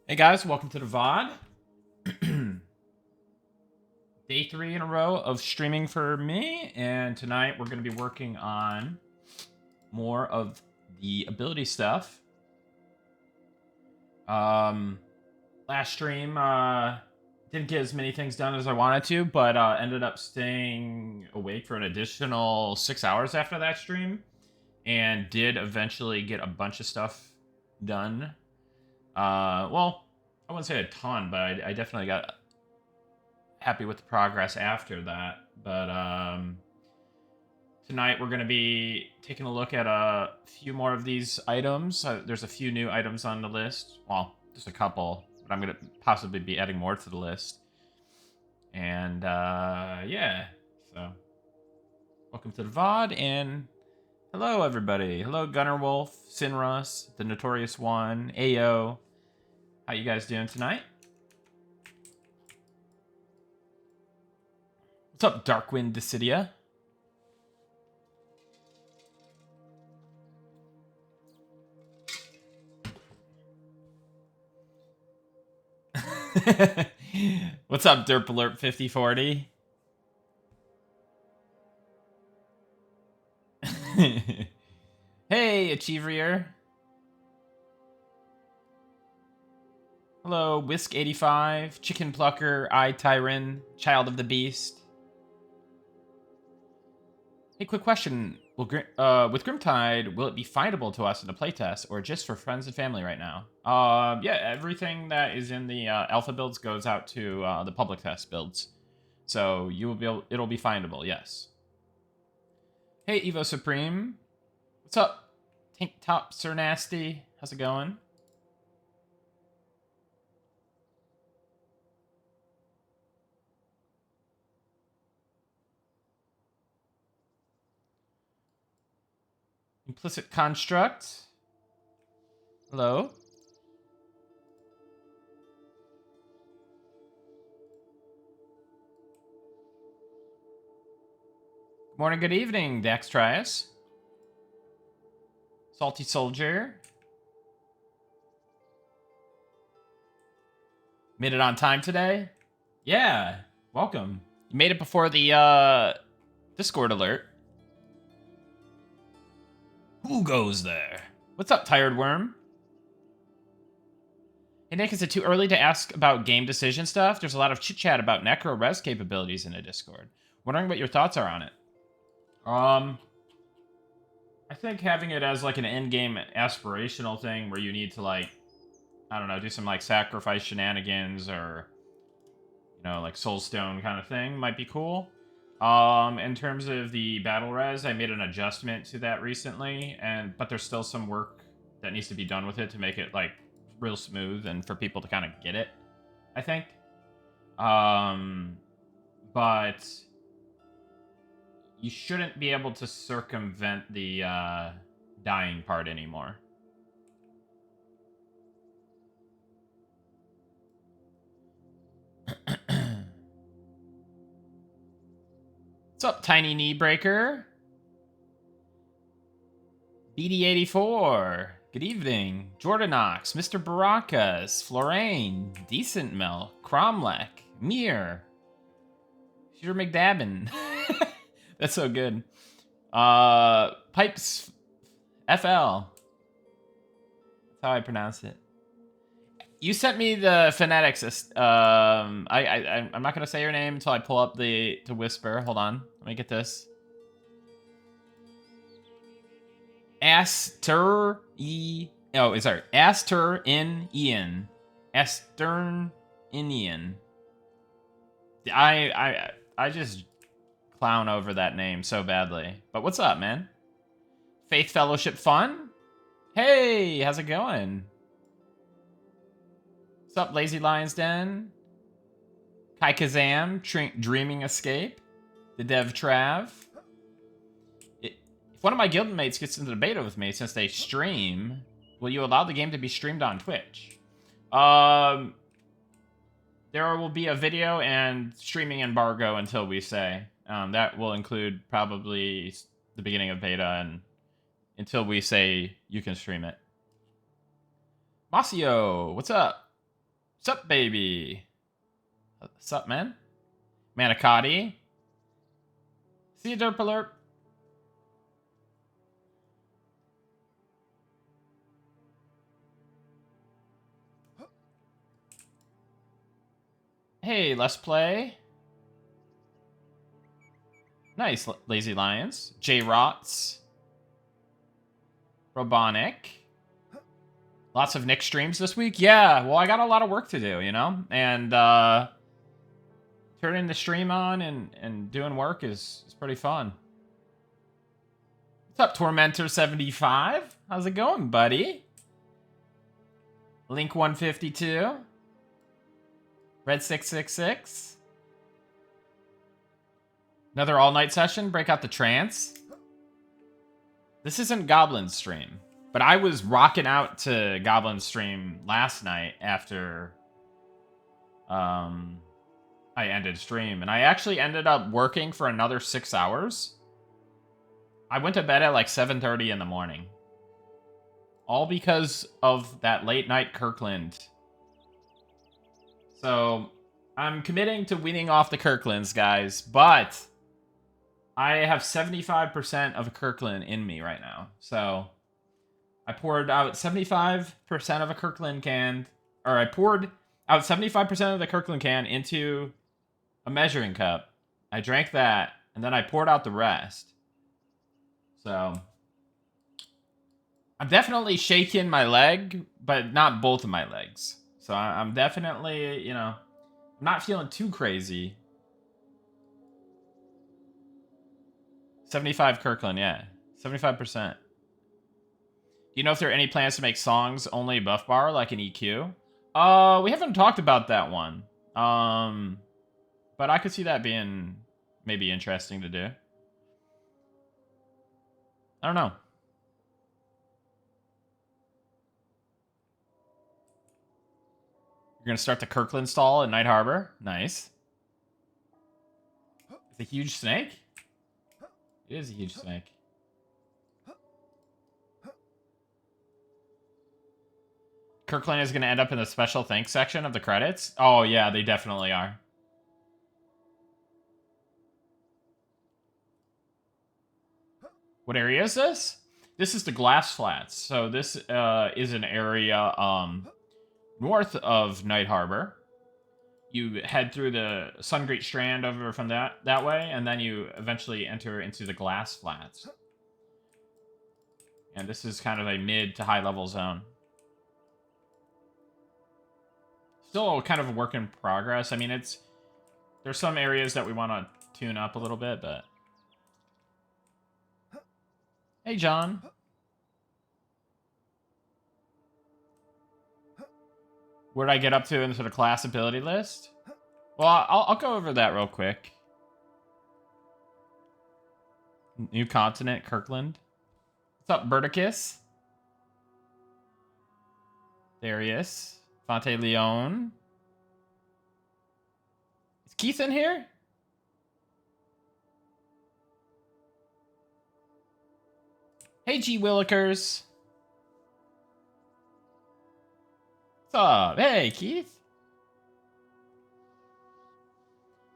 Hey guys, welcome to the VOD. Day 3 in a row of streaming for me, and tonight we're going to be working on more of the ability stuff. Last stream, didn't get as many things done as I wanted to, but ended up staying awake for an additional 6 hours after that stream, and did eventually get a bunch of stuff done. Well, I wouldn't say a ton, but I definitely got happy with the progress after that. But tonight we're going to be taking a look at a few more of these items. There's a few new items on the list. Well, just a couple, but I'm going to possibly be adding more to the list. And yeah, so welcome to the VOD, and hello everybody. Hello Gunner Wolf, Sinrus, the Notorious One, Ayo. How you guys doing tonight? What's up, Darkwind Dissidia? What's up, Derp Alert 5040? Hey, Achieverier. Hello, Whisk85, Chicken Plucker, I Tyran, Child of the Beast. Hey, quick question. With Grimtide, will it be findable to us in the playtest, or just for friends and family right now? Yeah, everything that is in the alpha builds goes out to the public test builds. So you will be it'll be findable, yes. Hey, Evo Supreme. What's up, Tank Top Sir Nasty? How's it going? Implicit Construct. Hello. Good morning, good evening, Daxtrius. Salty Soldier. Made it on time today? Yeah, welcome. You made it before the Discord alert. Who goes there? What's up, Tired Worm? Hey Nick, is it too early to ask about game decision stuff? There's a lot of chit-chat about Necro Res capabilities in the Discord. Wondering what your thoughts are on it. I think having it as like an end-game aspirational thing where you need to, like, I don't know, do some like sacrifice shenanigans or, you know, like Soulstone kind of thing might be cool. In terms of the battle res, I made an adjustment to that recently, but there's still some work that needs to be done with it to make it like real smooth and for people to kind of get it, I think. But you shouldn't be able to circumvent the dying part anymore. What's up, Tiny Knee Breaker? BD84. Good evening. Jordanox, Mr. Baracas, Florane, Decent Milk, Cromlech, Mir, Shooter McDabbin. That's so good. Pipes FL. That's how I pronounce it. You sent me the phonetics. I'm not gonna say your name until I pull up to whisper. Hold on. Let me get this. Aster E. Oh, sorry. Aster in Ian. Astern Ian. I just clown over that name so badly. But what's up, man? Faith Fellowship Fun? Hey, how's it going? What's up, Lazy Lions Den? Kai Kazam, Dreaming Escape, the Dev Trav. If one of my guildmates gets into the beta with me, since they stream, will you allow the game to be streamed on Twitch? There will be a video and streaming embargo until we say. That will include probably the beginning of beta and until we say you can stream it. Masio, what's up? Sup, baby? Sup, man? Manicotti? See you, derp alert. Hey, let's play. Nice, Lazy Lions. J-Rots. Robonic. Lots of Nick streams this week? Yeah, well, I got a lot of work to do, you know? And, turning the stream on and doing work is pretty fun. What's up, Tormentor75? How's it going, buddy? Link152. Red666. Another all-night session? Break out the trance? This isn't Goblin's stream. But I was rocking out to Goblin's stream last night after I ended stream. And I actually ended up working for another 6 hours. I went to bed at like 7:30 in the morning. All because of that late night Kirkland. So, I'm committing to weaning off the Kirklands, guys. But I have 75% of a Kirkland in me right now. So, I poured out 75% of a Kirkland can. Or I poured out 75% of the Kirkland can into a measuring cup. I drank that. And then I poured out the rest. So, I'm definitely shaking my leg, but not both of my legs. So I'm definitely, you know, not feeling too crazy. 75 Kirkland, yeah. 75%. Do you know if there are any plans to make songs only buff bar, like an EQ? We haven't talked about that one. But I could see that being maybe interesting to do. I don't know. You're going to start the Kirkland stall in Night Harbor. Nice. It's a huge snake? It is a huge snake. Kirkland is going to end up in the special thanks section of the credits? Oh, yeah, they definitely are. What area is this? This is the Glass Flats. So this is an area north of Night Harbor. You head through the Sungreat Strand over from that way, and then you eventually enter into the Glass Flats. And this is kind of a mid to high level zone. Still kind of a work in progress. I mean, there's some areas that we want to tune up a little bit, but... Hey, John. Where'd I get up to into the class ability list? Well, I'll go over that real quick. New continent, Kirkland. What's up, Berticus? Darius. Fonte Leon. Is Keith in here? Hey, G. Willikers. What's up? Hey, Keith.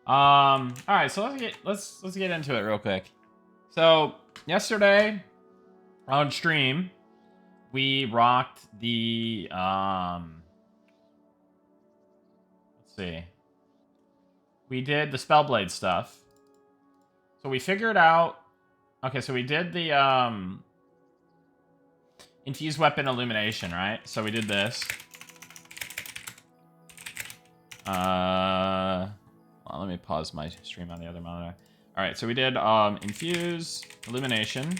All right, so let's get into it real quick. So yesterday on stream, we rocked the let's see, we did the Spellblade stuff. So we figured out. Okay, so we did the infused weapon illumination, right? So we did this. Well, let me pause my stream on the other monitor. All right, so we did infuse illumination.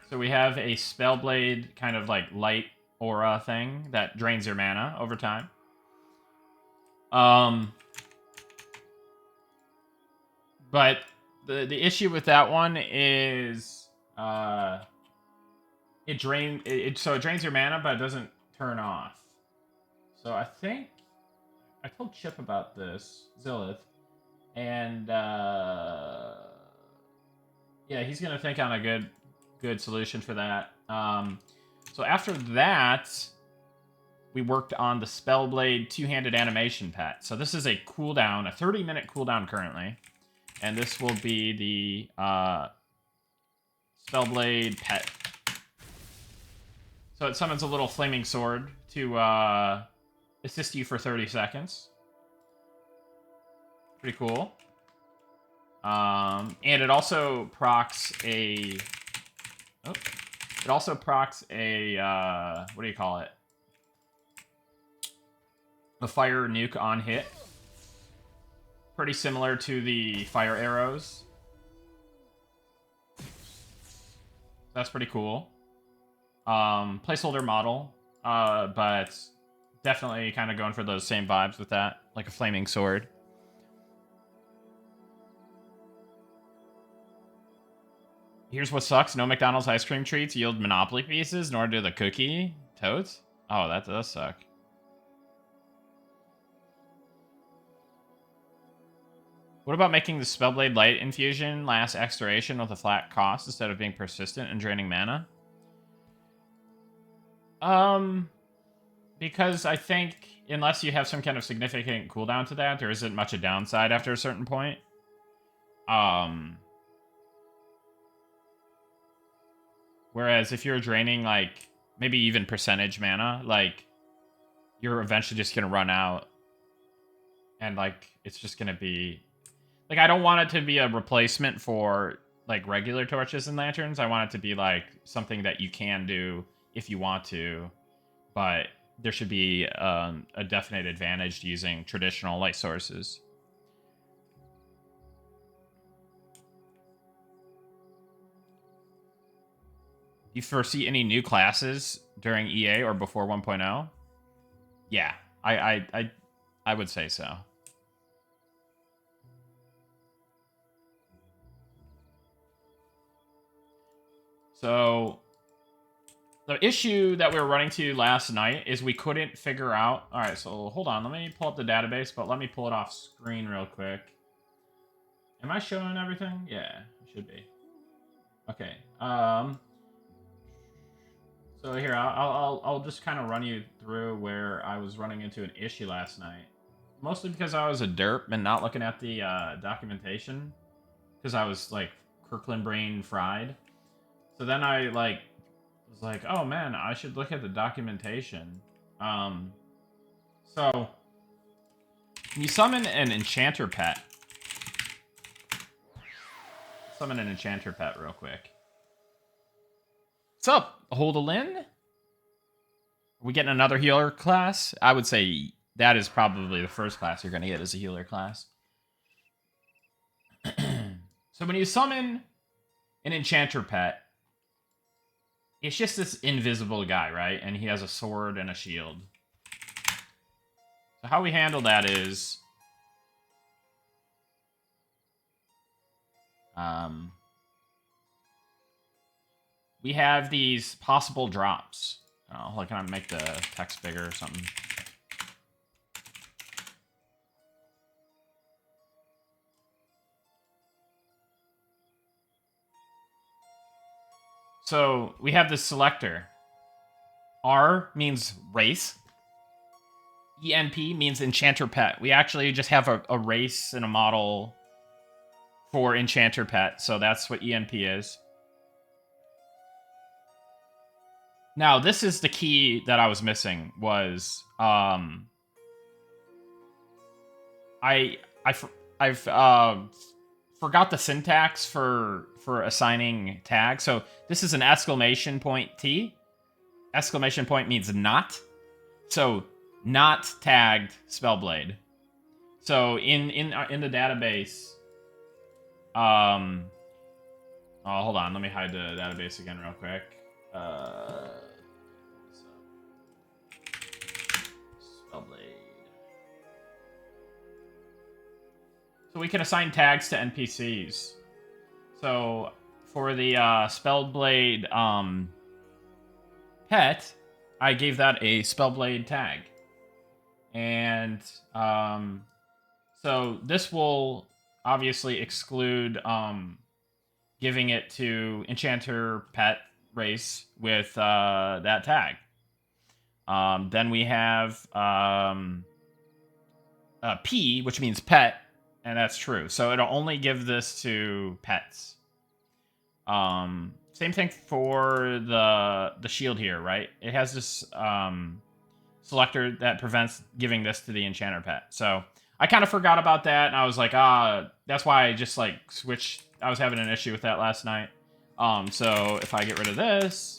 So we have a Spellblade kind of like light aura thing that drains your mana over time. But the issue with that one is it drains your mana, but it doesn't turn off. So I think I told Chip about this, Zillith, and yeah, he's gonna think on a good solution for that. So after that, we worked on the Spellblade two-handed animation pet. So this is a cooldown, a 30-minute cooldown currently. And this will be the Spellblade pet. So it summons a little flaming sword to assist you for 30 seconds. Pretty cool. And it also procs a... Oh, it also procs a... what do you call it? A fire nuke on hit. Pretty similar to the fire arrows. That's pretty cool. Placeholder model, but definitely kind of going for those same vibes with that, like a flaming sword. Here's what sucks. No McDonald's ice cream treats yield Monopoly pieces, nor do the cookie totes. Oh, that does suck. What about making the Spellblade Light infusion last expiration with a flat cost instead of being persistent and draining mana? Because I think unless you have some kind of significant cooldown to that, there isn't much a downside after a certain point. Whereas if you're draining, like, maybe even percentage mana, like, you're eventually just gonna run out. And, like, it's just gonna be... Like, I don't want it to be a replacement for, like, regular torches and lanterns. I want it to be, like, something that you can do if you want to. But there should be a definite advantage to using traditional light sources. Do you foresee any new classes during EA or before 1.0? Yeah, I would say so. So the issue that we were running to last night is we couldn't figure out... All right, so hold on. Let me pull up the database, but let me pull it off screen real quick. Am I showing everything? Yeah, it should be. Okay. So here, I'll just kind of run you through where I was running into an issue last night. Mostly because I was a derp and not looking at the documentation. Because I was, like, Kirkland brain fried. So then I, like, was like, oh man, I should look at the documentation. So you summon an enchanter pet. Summon an enchanter pet real quick. What's up, Holdalin? Are we getting another healer class? I would say that is probably the first class you're going to get as a healer class. So when you summon an enchanter pet, it's just this invisible guy, right? And he has a sword and a shield. So how we handle that is... we have these possible drops. Oh, can I make the text bigger or something? So we have this selector. R means race. ENP means enchanter pet. We actually just have a race and a model for enchanter pet. So that's what ENP is. Now, this is the key that I was missing, was I've forgot the syntax for assigning tags. So this is an exclamation point T. Exclamation point means not. So not tagged Spellblade. So in the database, oh, hold on, let me hide the database again real quick. Spellblade. So we can assign tags to NPCs. So for the Spellblade pet, I gave that a Spellblade tag. And so this will obviously exclude giving it to enchanter pet race with that tag. Then we have P, which means pet, and that's true. So it'll only give this to pets. Same thing for the shield here, right? It has this selector that prevents giving this to the enchanter pet. So I kind of forgot about that, and I was like, that's why I just like switched. I was having an issue with that last night. So if I get rid of this,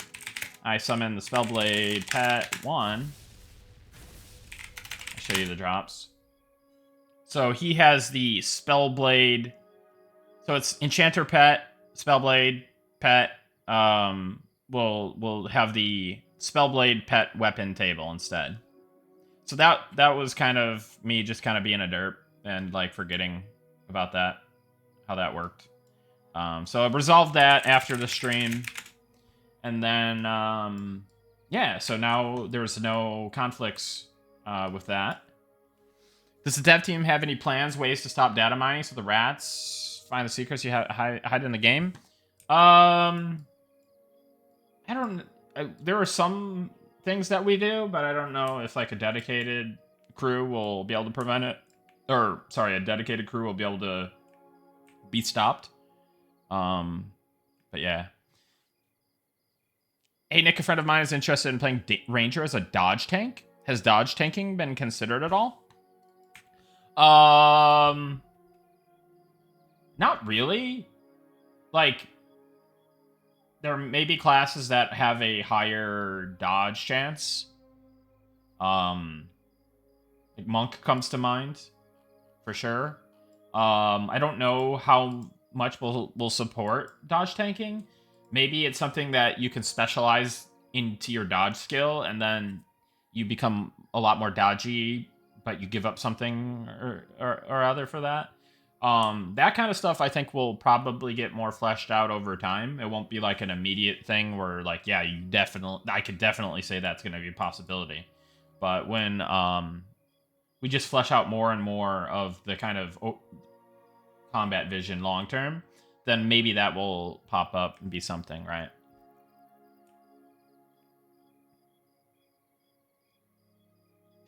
I summon the Spellblade Pet 1. I'll show you the drops. So he has the Spellblade. So it's Enchanter Pet, Spellblade Pet. We'll have the Spellblade Pet weapon table instead. So that was kind of me just kind of being a derp and like forgetting about that, how that worked. So I resolved that after the stream. And then, yeah, so now there's no conflicts with that. Does the dev team have any plans, ways to stop data mining so the rats find the secrets you hide in the game? I don't... there are some things that we do, but I don't know if, like, a dedicated crew will be able to prevent it. Or, sorry, a dedicated crew will be able to be stopped. But yeah. Hey, Nick, a friend of mine is interested in playing Ranger as a dodge tank. Has dodge tanking been considered at all? Not really. Like, there may be classes that have a higher dodge chance. Like Monk comes to mind, for sure. I don't know how much will support dodge tanking. Maybe it's something that you can specialize into your dodge skill, and then you become a lot more dodgy, but you give up something or other for that. That kind of stuff I think will probably get more fleshed out over time. It won't be like an immediate thing where like, yeah, I could definitely say that's going to be a possibility. But when we just flesh out more and more of the kind of combat vision long term, then maybe that will pop up and be something, right?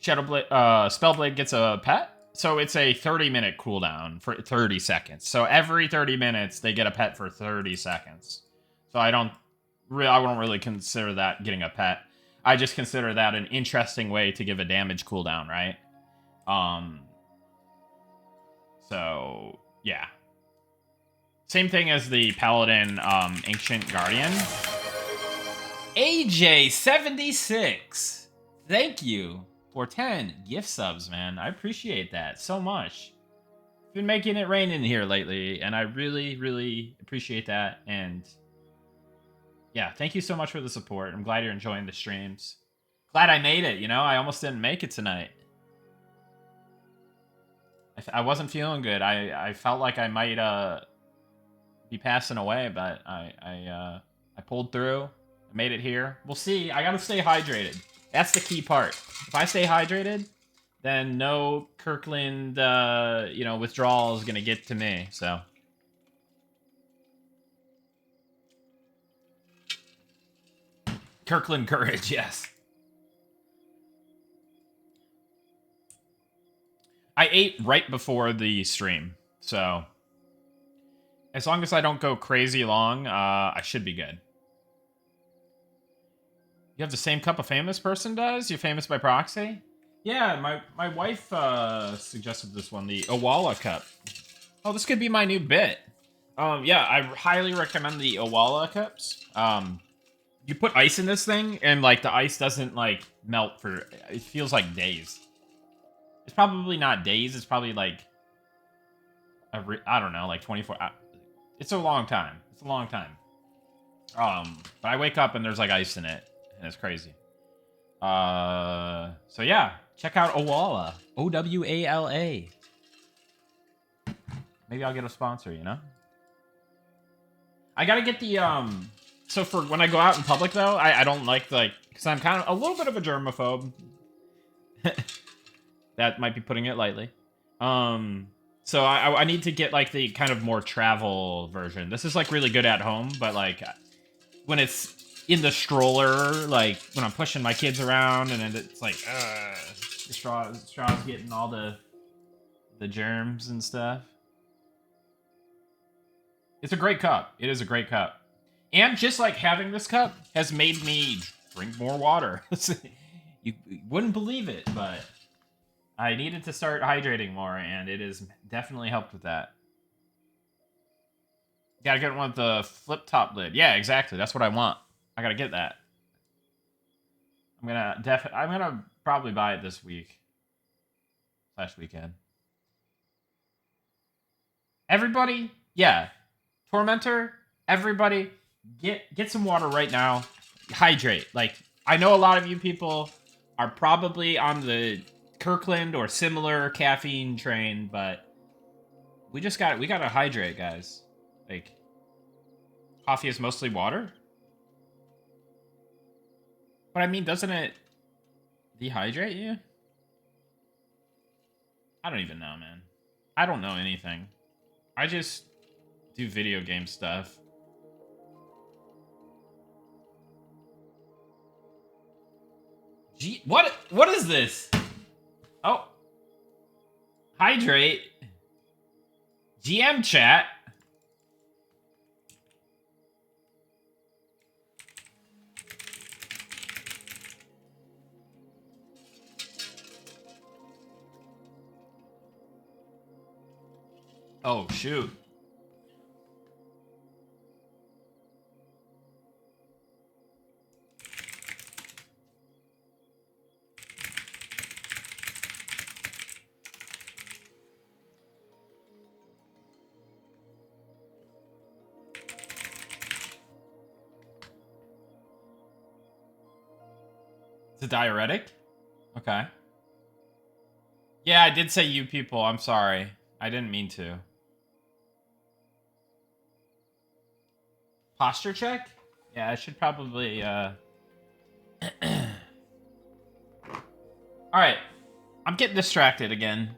Spellblade gets a pet. So it's a 30-minute cooldown for 30 seconds. So every 30 minutes, they get a pet for 30 seconds. So I won't really consider that getting a pet. I just consider that an interesting way to give a damage cooldown, right? So, yeah. Same thing as the Paladin Ancient Guardian. AJ76. Thank you for 10 gift subs, man. I appreciate that so much. Been making it rain in here lately, and I really, really appreciate that. And yeah, thank you so much for the support. I'm glad you're enjoying the streams. Glad I made it, you know? I almost didn't make it tonight. I wasn't feeling good. I felt like I might be passing away, but I pulled through. I made it here. We'll see. I gotta stay hydrated. That's the key part. If I stay hydrated, then no Kirkland, withdrawal is gonna get to me. So. Kirkland courage, yes. I ate right before the stream, so as long as I don't go crazy long, I should be good. You have the same cup a famous person does? You're famous by proxy? Yeah, my wife suggested this one, the Owala cup. Oh, this could be my new bit. Yeah, I highly recommend the Owala cups. You put ice in this thing, and like the ice doesn't like melt for. It feels like days. It's probably not days. It's probably like I don't know, like 24. It's a long time. It's a long time. But I wake up and there's like ice in it, and it's crazy. So yeah, check out Owala. Owala. Maybe I'll get a sponsor. You know. I gotta get the So for when I go out in public, though, I don't like because I'm kind of a little bit of a germaphobe. That might be putting it lightly. So I need to get like the kind of more travel version. This is like really good at home, but like when it's in the stroller, like when I'm pushing my kids around, and it's like, the straw's getting all the germs and stuff. It's a great cup. It is a great cup. And just like having this cup has made me drink more water. You wouldn't believe it, but I needed to start hydrating more, and it has definitely helped with that. Gotta get one with the flip top lid. Yeah, exactly. That's what I want. I gotta get that. I'm gonna probably buy it this week / weekend. Everybody, yeah. Tormentor, everybody, get some water right now. Hydrate. Like, I know a lot of you people are probably on the Kirkland or similar caffeine train, but we gotta hydrate, guys. Like, coffee is mostly water? But I mean, doesn't it dehydrate you? I don't even know, man. I don't know anything. I just do video game stuff. Gee, what is this? Oh. Hydrate. GM chat. Oh, shoot. It's a diuretic? Okay. Yeah, I did say you people. I'm sorry. I didn't mean to. Posture check? Yeah, I should probably, Alright. I'm getting distracted again.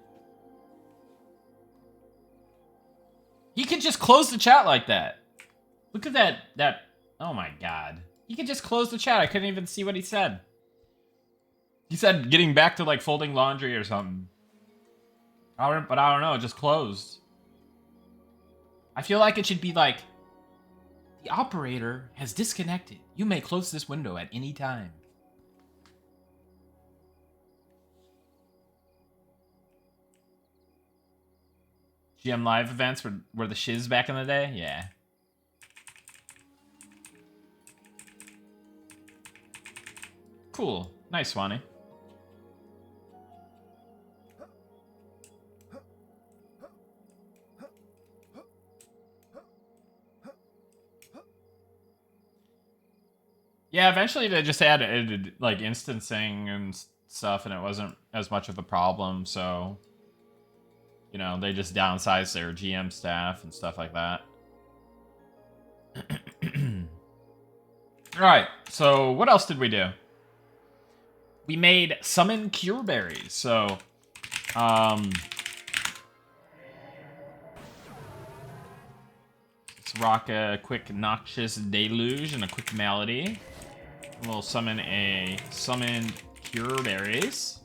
He could just close the chat like that. Look at that... Oh my god. He could just close the chat. I couldn't even see what he said. He said getting back to, like, folding laundry or something. But I don't know. It just closed. I feel like it should be like... The operator has disconnected. You may close this window at any time. GM Live events were the shiz back in the day? Yeah. Cool. Nice, Swanee. Yeah, eventually they just added like instancing and stuff, and it wasn't as much of a problem, so... You know, they just downsized their GM staff and stuff like that. Alright, so what else did we do? We made summon cure berries, so... Let's rock a quick noxious deluge and a quick melody. We'll summon cure berries.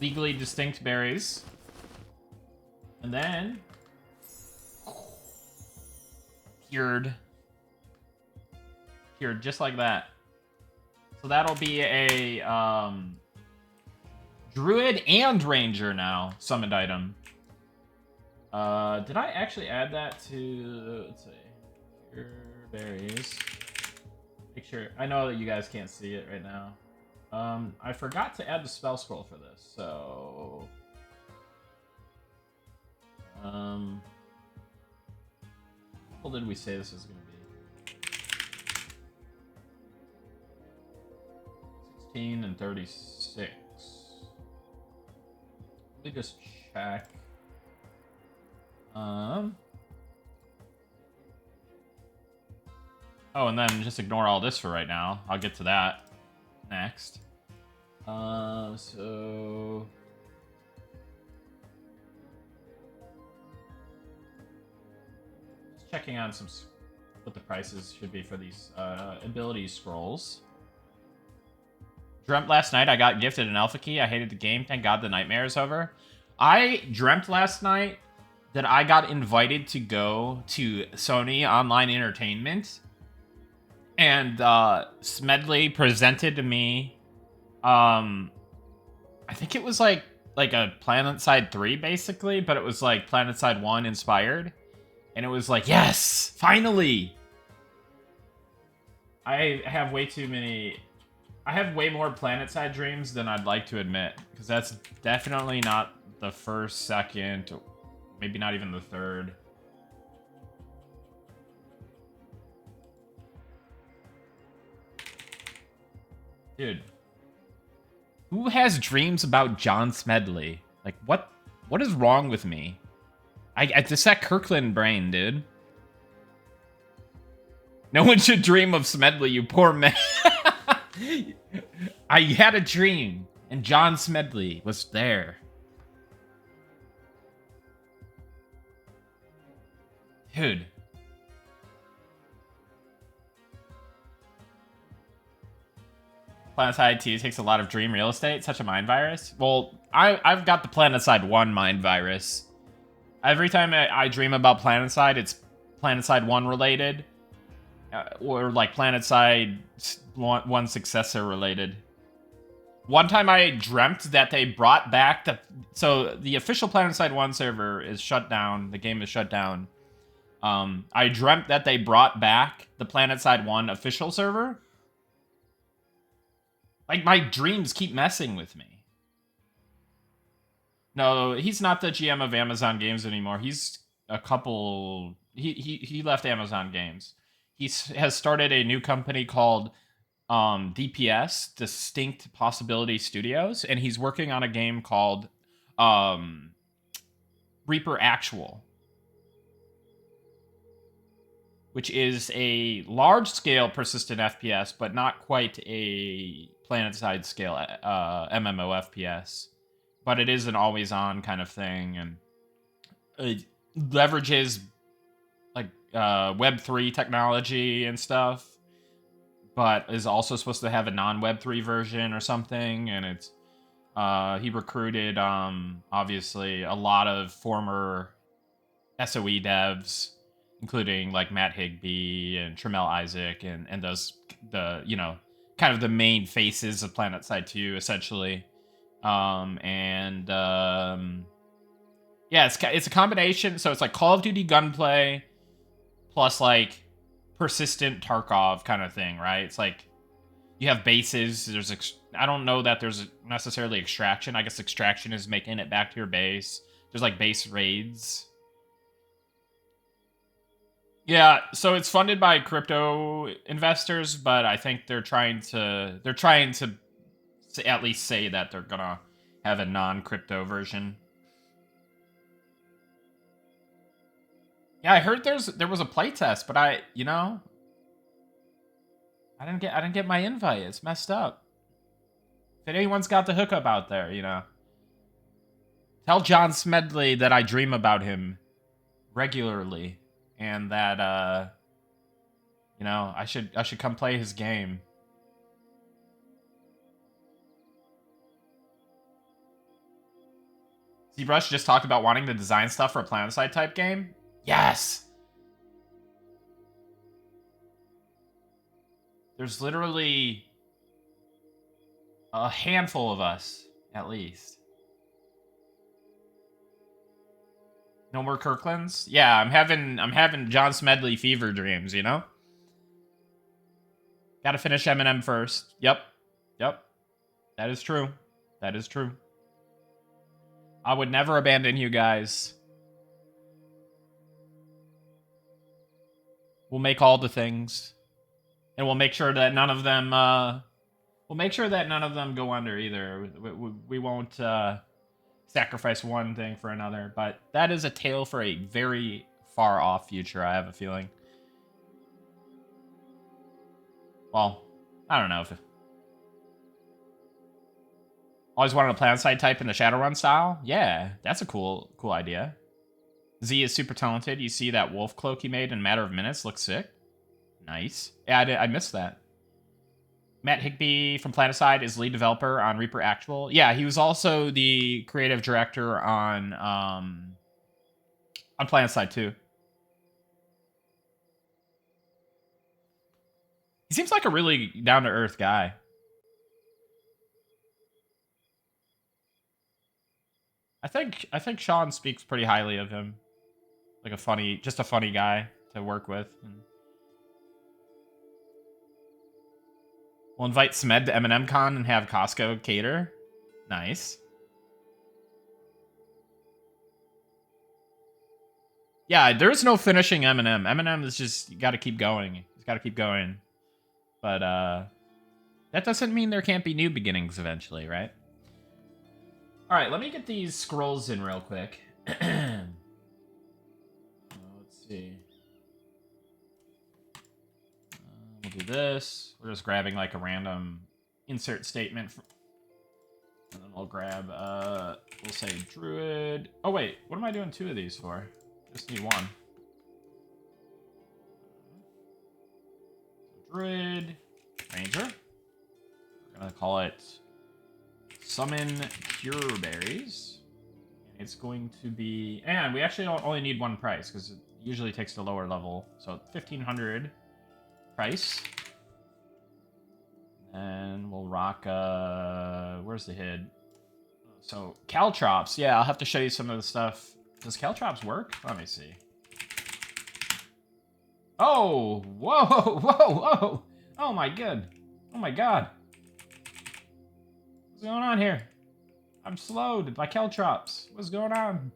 Legally distinct berries. And then... Cured just like that. So that'll be a druid and ranger now summoned item. Did I actually add that to... Let's see. Cure berries. Make sure... I know that you guys can't see it right now. I forgot to add the spell scroll for this, so... What did we say this was going to be? 16 and 36. Let me just check. Oh, and then just ignore all this for right now. I'll get to that next. So... Just checking on some what the prices should be for these ability scrolls. Dreamt last night I got gifted an alpha key. I hated the game. Thank God the nightmare is over. I dreamt last night that I got invited to go to Sony Online Entertainment. And Smedley presented to me, I think it was like a PlanetSide 3, basically. But it was like PlanetSide 1 inspired. And it was like, yes, finally. I have way too many... I have way more PlanetSide dreams than I'd like to admit. Because that's definitely not the first, second, maybe not even the third. Dude. Who has dreams about John Smedley? Like, what is wrong with me? It's that Kirkland brain, dude. No one should dream of Smedley, you poor man. I had a dream, and John Smedley was there. Dude. PlanetSide 2 takes a lot of dream real estate, such a mind virus. Well, I've got the PlanetSide 1 mind virus. Every time I dream about PlanetSide, it's PlanetSide 1 related. Or like PlanetSide 1 successor related. One time I dreamt that they brought back the... So the official PlanetSide 1 server is shut down. The game is shut down. I dreamt that they brought back the PlanetSide 1 official server. Like, my dreams keep messing with me. No, he's not the GM of Amazon Games anymore. He's a couple... He left Amazon Games. He has started a new company called DPS, Distinct Possibility Studios, and he's working on a game called Reaper Actual, which is a large-scale persistent FPS, but not quite a PlanetSide scale MMO FPS. But it is an always-on kind of thing, and it leverages like Web3 technology and stuff, but is also supposed to have a non-Web3 version or something. And it's he recruited obviously a lot of former SOE devs, including like Matt Higbee and Tremel Isaac, and those kind of the main faces of PlanetSide 2 essentially. Yeah, it's a combination. So it's like Call of Duty gunplay plus like persistent Tarkov kind of thing, right? It's like you have bases. I don't know that there's necessarily extraction. I guess extraction is making it back to your base. There's like base raids. Yeah, so it's funded by crypto investors, but I think they're trying to at least say that they're gonna have a non-crypto version. Yeah, I heard there was a playtest, but I didn't get my invite. It's messed up. If anyone's got the hookup out there, tell John Smedley that I dream about him regularly, and that I should come play his game. ZBrush just talked about wanting to design stuff for a PlanetSide type game. Yes! There's literally a handful of us, at least. No more Kirklands? Yeah, I'm having John Smedley fever dreams, Gotta finish Eminem first. Yep. That is true. That is true. I would never abandon you guys. We'll make all the things. And we'll make sure that none of them go under either. We won't sacrifice one thing for another, but that is a tale for a very far off future, I have a feeling. Well, I don't know if always wanted a PlanetSide type in the Shadowrun style. Yeah, that's a cool idea. Z is super talented. You see that wolf cloak he made in a matter of minutes? Looks sick. Nice. Yeah, I missed that. Matt Higbee from Planetside is lead developer on Reaper Actual. Yeah, he was also the creative director on Planetside too. He seems like a really down-to-earth guy. I think Sean speaks pretty highly of him. Like just a funny guy to work with. We'll invite Smed to M&M Con and have Costco cater. Nice. Yeah, there's no finishing Eminem. Eminem is just, you gotta keep going. He's gotta keep going. But, that doesn't mean there can't be new beginnings eventually, right? Alright, let me get these scrolls in real quick. Let's see. We'll do this. We're just grabbing, like, a random insert statement. And then we'll grab, we'll say Druid. Oh, wait, what am I doing 2 of these for? Just need 1. So Druid, Ranger. We're gonna call it Summon Cure Berries. And it's going to be, and we actually only need 1 price because it usually takes the lower level. So 1500 price. And we'll rock, where's the HID? So Caltrops, yeah, I'll have to show you some of the stuff. Does Caltrops work? Let me see. Oh, whoa, whoa, whoa. Oh my god. Oh my god. What's going on here? I'm slowed by Caltrops. What's going on?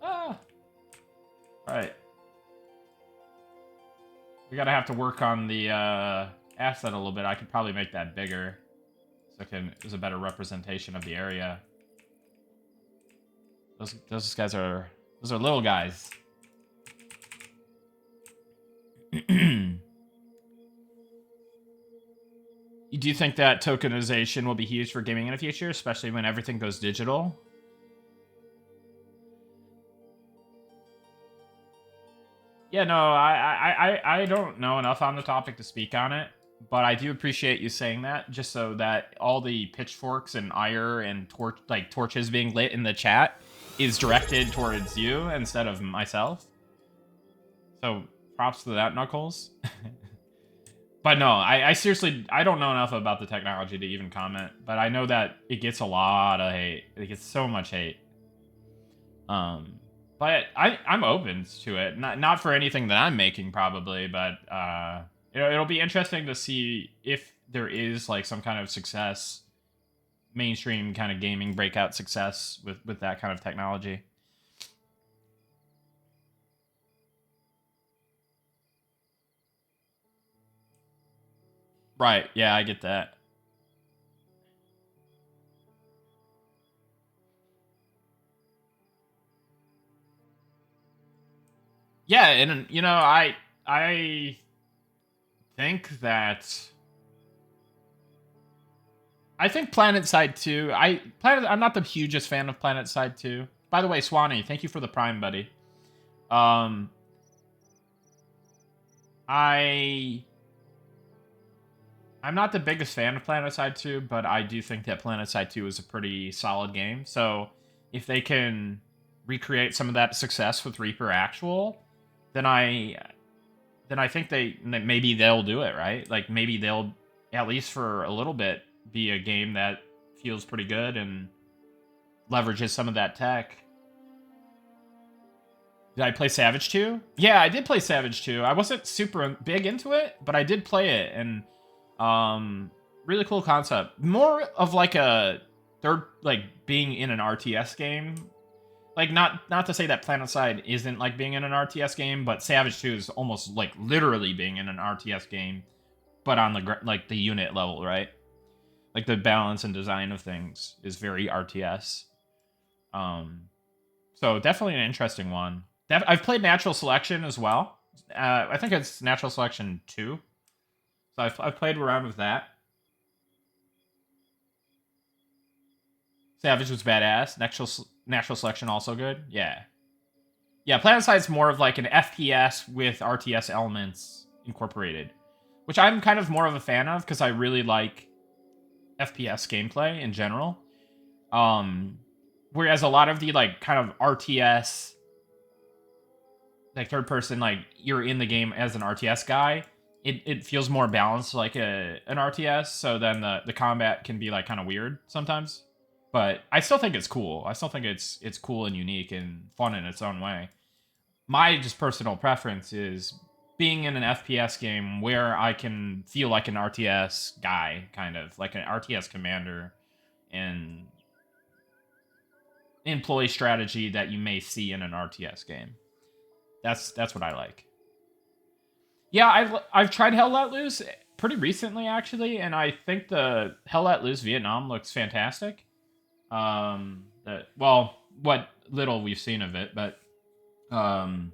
Ah. Alright. We gotta have to work on the asset a little bit. I could probably make that bigger. So there's a better representation of the area. Those guys are, those are little guys. Do you think that tokenization will be huge for gaming in the future, especially when everything goes digital? Yeah, no, I don't know enough on the topic to speak on it, but I do appreciate you saying that, just so that all the pitchforks and ire and torches being lit in the chat is directed towards you instead of myself. So props to that, Knuckles. But no, I seriously, I don't know enough about the technology to even comment, but I know that it gets a lot of hate. It gets so much hate. But I'm open to it. Not for anything that I'm making, probably, but it'll be interesting to see if there is like some kind of success, mainstream kind of gaming breakout success with that kind of technology. Right, yeah, I get that. Yeah, and you know, I think that I think PlanetSide 2. I'm not the hugest fan of PlanetSide 2. By the way, Swanee, thank you for the Prime, buddy. I'm not the biggest fan of PlanetSide 2, but I do think that PlanetSide 2 is a pretty solid game. So if they can recreate some of that success with Reaper Actual, then I think maybe they'll do it, right? Like maybe they'll, at least for a little bit, be a game that feels pretty good and leverages some of that tech. Did I play Savage 2? Yeah, I did play Savage 2. I wasn't super big into it, but I did play it, and really cool concept. More of like a being in an RTS game. Like not to say that PlanetSide isn't like being in an RTS game, but Savage 2 is almost like literally being in an RTS game, but on the unit level, right? Like the balance and design of things is very RTS. So definitely an interesting one. I've played Natural Selection as well. I think it's Natural Selection 2. So I've played around with that. Savage was badass. Natural Selection also good. Yeah. Yeah, PlanetSide's more of like an FPS with RTS elements. incorporated, which I'm kind of more of a fan of because I really like FPS gameplay in general. Whereas a lot of the like kind of RTS, like third person, like you're in the game as an RTS guy, it feels more balanced like an RTS. So then the combat can be like kind of weird sometimes, but I still think it's cool. I still think it's cool and unique and fun in its own way. My just personal preference is being in an FPS game where I can feel like an RTS guy, kind of like an RTS commander, and employ strategy that you may see in an RTS game. That's what I like. Yeah, I've tried Hell Let Loose pretty recently actually, and I think the Hell Let Loose Vietnam looks fantastic. Well, what little we've seen of it, but um,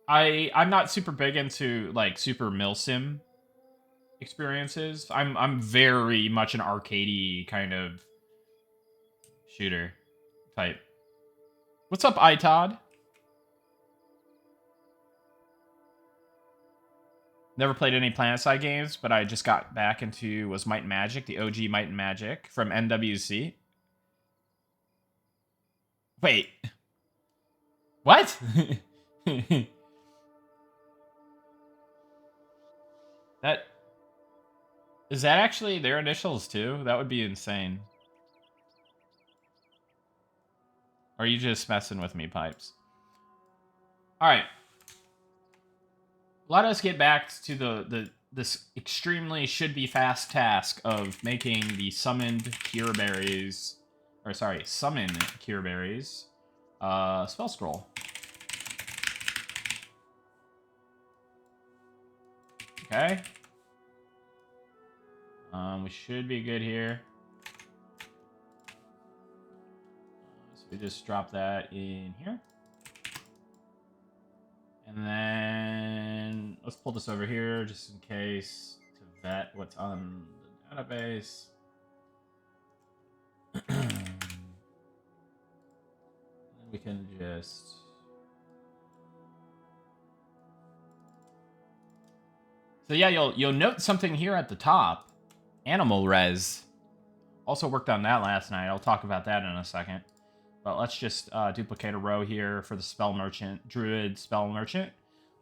I'm not super big into like super milsim experiences. I'm very much an arcadey kind of shooter type. What's up, iTodd? Never played any PlanetSide games, but I just got back into was Might and Magic, the OG Might and Magic from NWC. Wait, what? That is that actually their initials too? That would be insane. Or are you just messing with me, Pipes? All right. Let us get back to this extremely should be fast task of making the summoned cure berries, or sorry, summon cure berries, spell scroll. Okay. We should be good here. So we just drop that in here. And then let's pull this over here just in case to vet what's on the database. We can just... So yeah, you'll note something here at the top. Animal res. Also worked on that last night. I'll talk about that in a second. But let's just duplicate a row here for the spell merchant, druid spell merchant.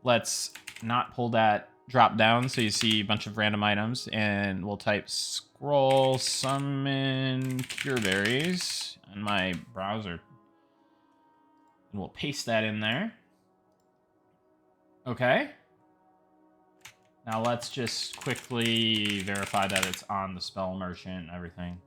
Let's not pull that drop down so you see a bunch of random items, and we'll type scroll summon cure berries in my browser. And we'll paste that in there. Okay. Now let's just quickly verify that it's on the spell merchant and everything.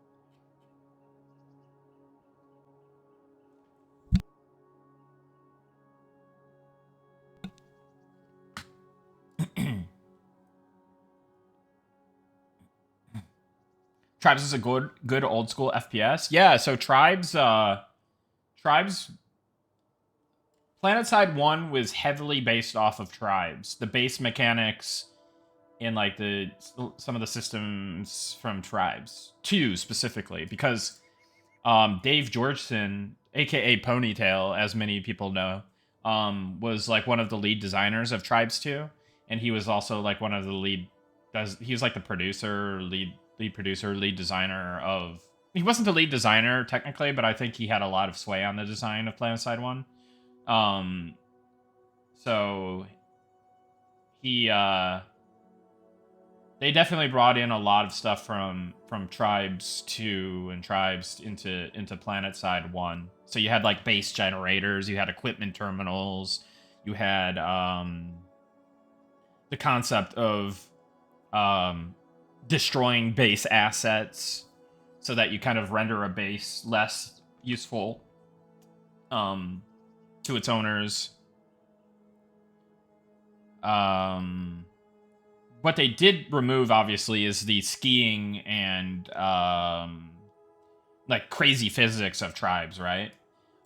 Tribes is a good old school FPS. Yeah, so Tribes PlanetSide 1 was heavily based off of Tribes. The base mechanics in like some of the systems from Tribes 2 specifically, because Dave Georgeson, aka Ponytail, as many people know, was like one of the lead designers of Tribes 2, and he was also like one of the he was like the producer, lead producer, lead designer of... He wasn't the lead designer technically, but I think he had a lot of sway on the design of PlanetSide 1. So he they definitely brought in a lot of stuff from Tribes 2 and Tribes into PlanetSide 1. So you had like base generators, you had equipment terminals, you had the concept of destroying base assets so that you kind of render a base less useful to its owners. What they did remove, obviously, is the skiing and like crazy physics of Tribes, right?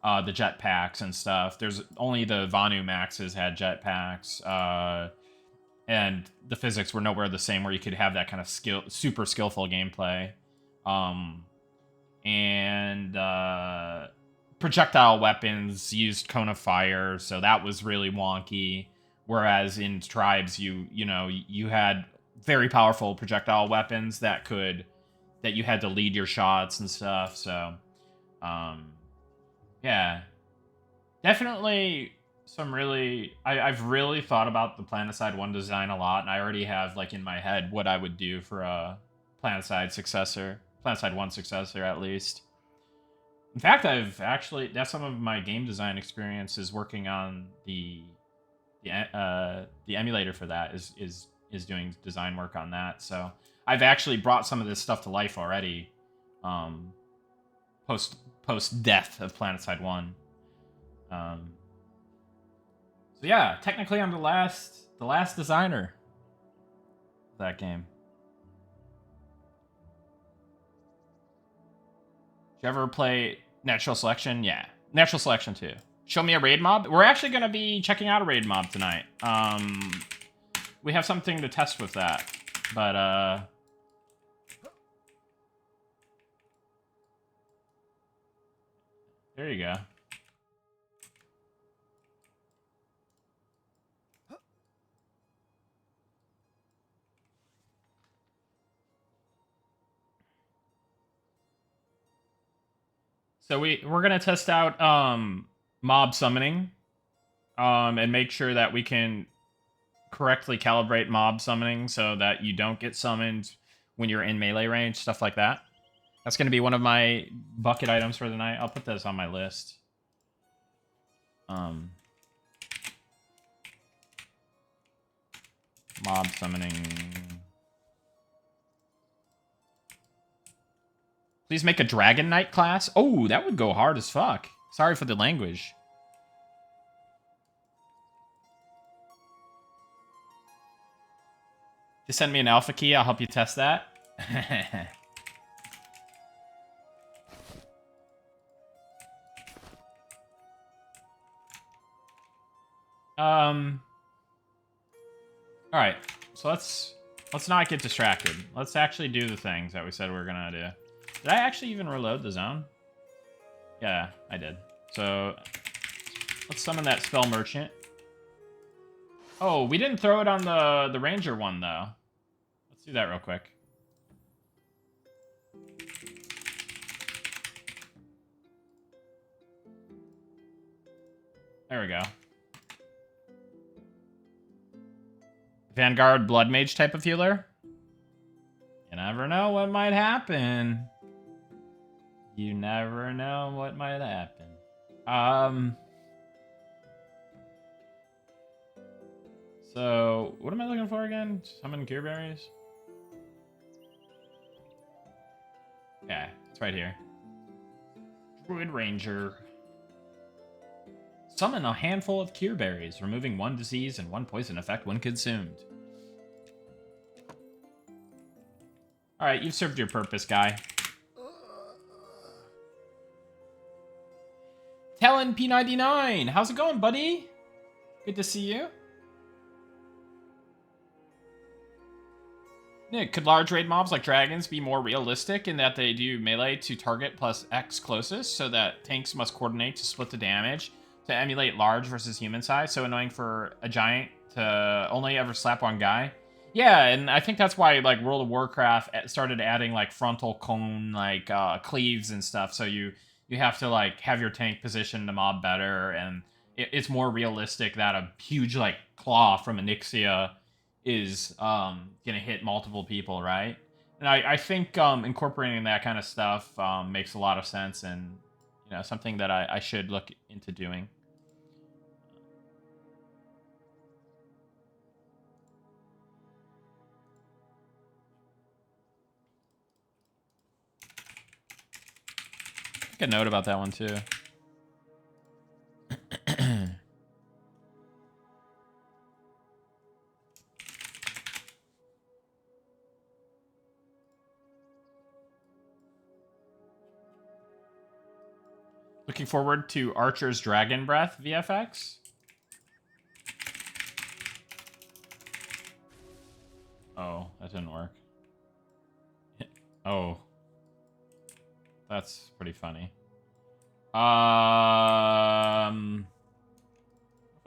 The jetpacks and stuff. There's only the Vanu Maxes had jetpacks, and the physics were nowhere the same, where you could have that kind of super skillful gameplay. And projectile weapons used cone of fire, so that was really wonky. Whereas in Tribes, you know, you had very powerful projectile weapons that you had to lead your shots and stuff. So, yeah, definitely some really. I've really thought about the Planetside 1 design a lot, and I already have like in my head what I would do for a Planetside 1 successor at least. In fact, that's some of my game design experience is working on the emulator for that is doing design work on that. So I've actually brought some of this stuff to life already. Post death of Planetside 1. So yeah, technically I'm the last designer of that game. Did you ever play Natural Selection? Yeah, Natural Selection too. Show me a raid mob. We're actually going to be checking out a raid mob tonight. We have something to test with that, but there you go. So we're gonna test out mob summoning, and make sure that we can correctly calibrate mob summoning so that you don't get summoned when you're in melee range, stuff like that. That's gonna be one of my bucket items for the night. I'll put this on my list. Mob summoning. Please make a Dragon Knight class. Oh, that would go hard as fuck. Sorry for the language. Just send me an alpha key. I'll help you test that. All right. So let's not get distracted. Let's actually do the things that we said we were gonna do. Did I actually even reload the zone? Yeah, I did. So let's summon that spell merchant. Oh, we didn't throw it on the ranger one though. Let's do that real quick. There we go. Vanguard Blood Mage type of healer. You never know what might happen. You never know what might happen. So, what am I looking for again? Summon Cure Berries? Yeah, it's right here. Druid Ranger. Summon a handful of Cure Berries, removing 1 disease and 1 poison effect when consumed. Alright, you've served your purpose, guy. Talon P99, how's it going, buddy? Good to see you. Nick, could large raid mobs like dragons be more realistic in that they do melee to target plus X closest, so that tanks must coordinate to split the damage to emulate large versus human size? So annoying for a giant to only ever slap one guy. Yeah, and I think that's why like World of Warcraft started adding like frontal cone like cleaves and stuff. So you have to like have your tank position the mob better, and it's more realistic that a huge like claw from Onyxia is gonna hit multiple people, right? And I think incorporating that kind of stuff makes a lot of sense, and you know, something that I should look into doing. Make a note about that one too. Looking forward to Archer's Dragon Breath VFX. Oh, that didn't work. Oh. That's pretty funny. If I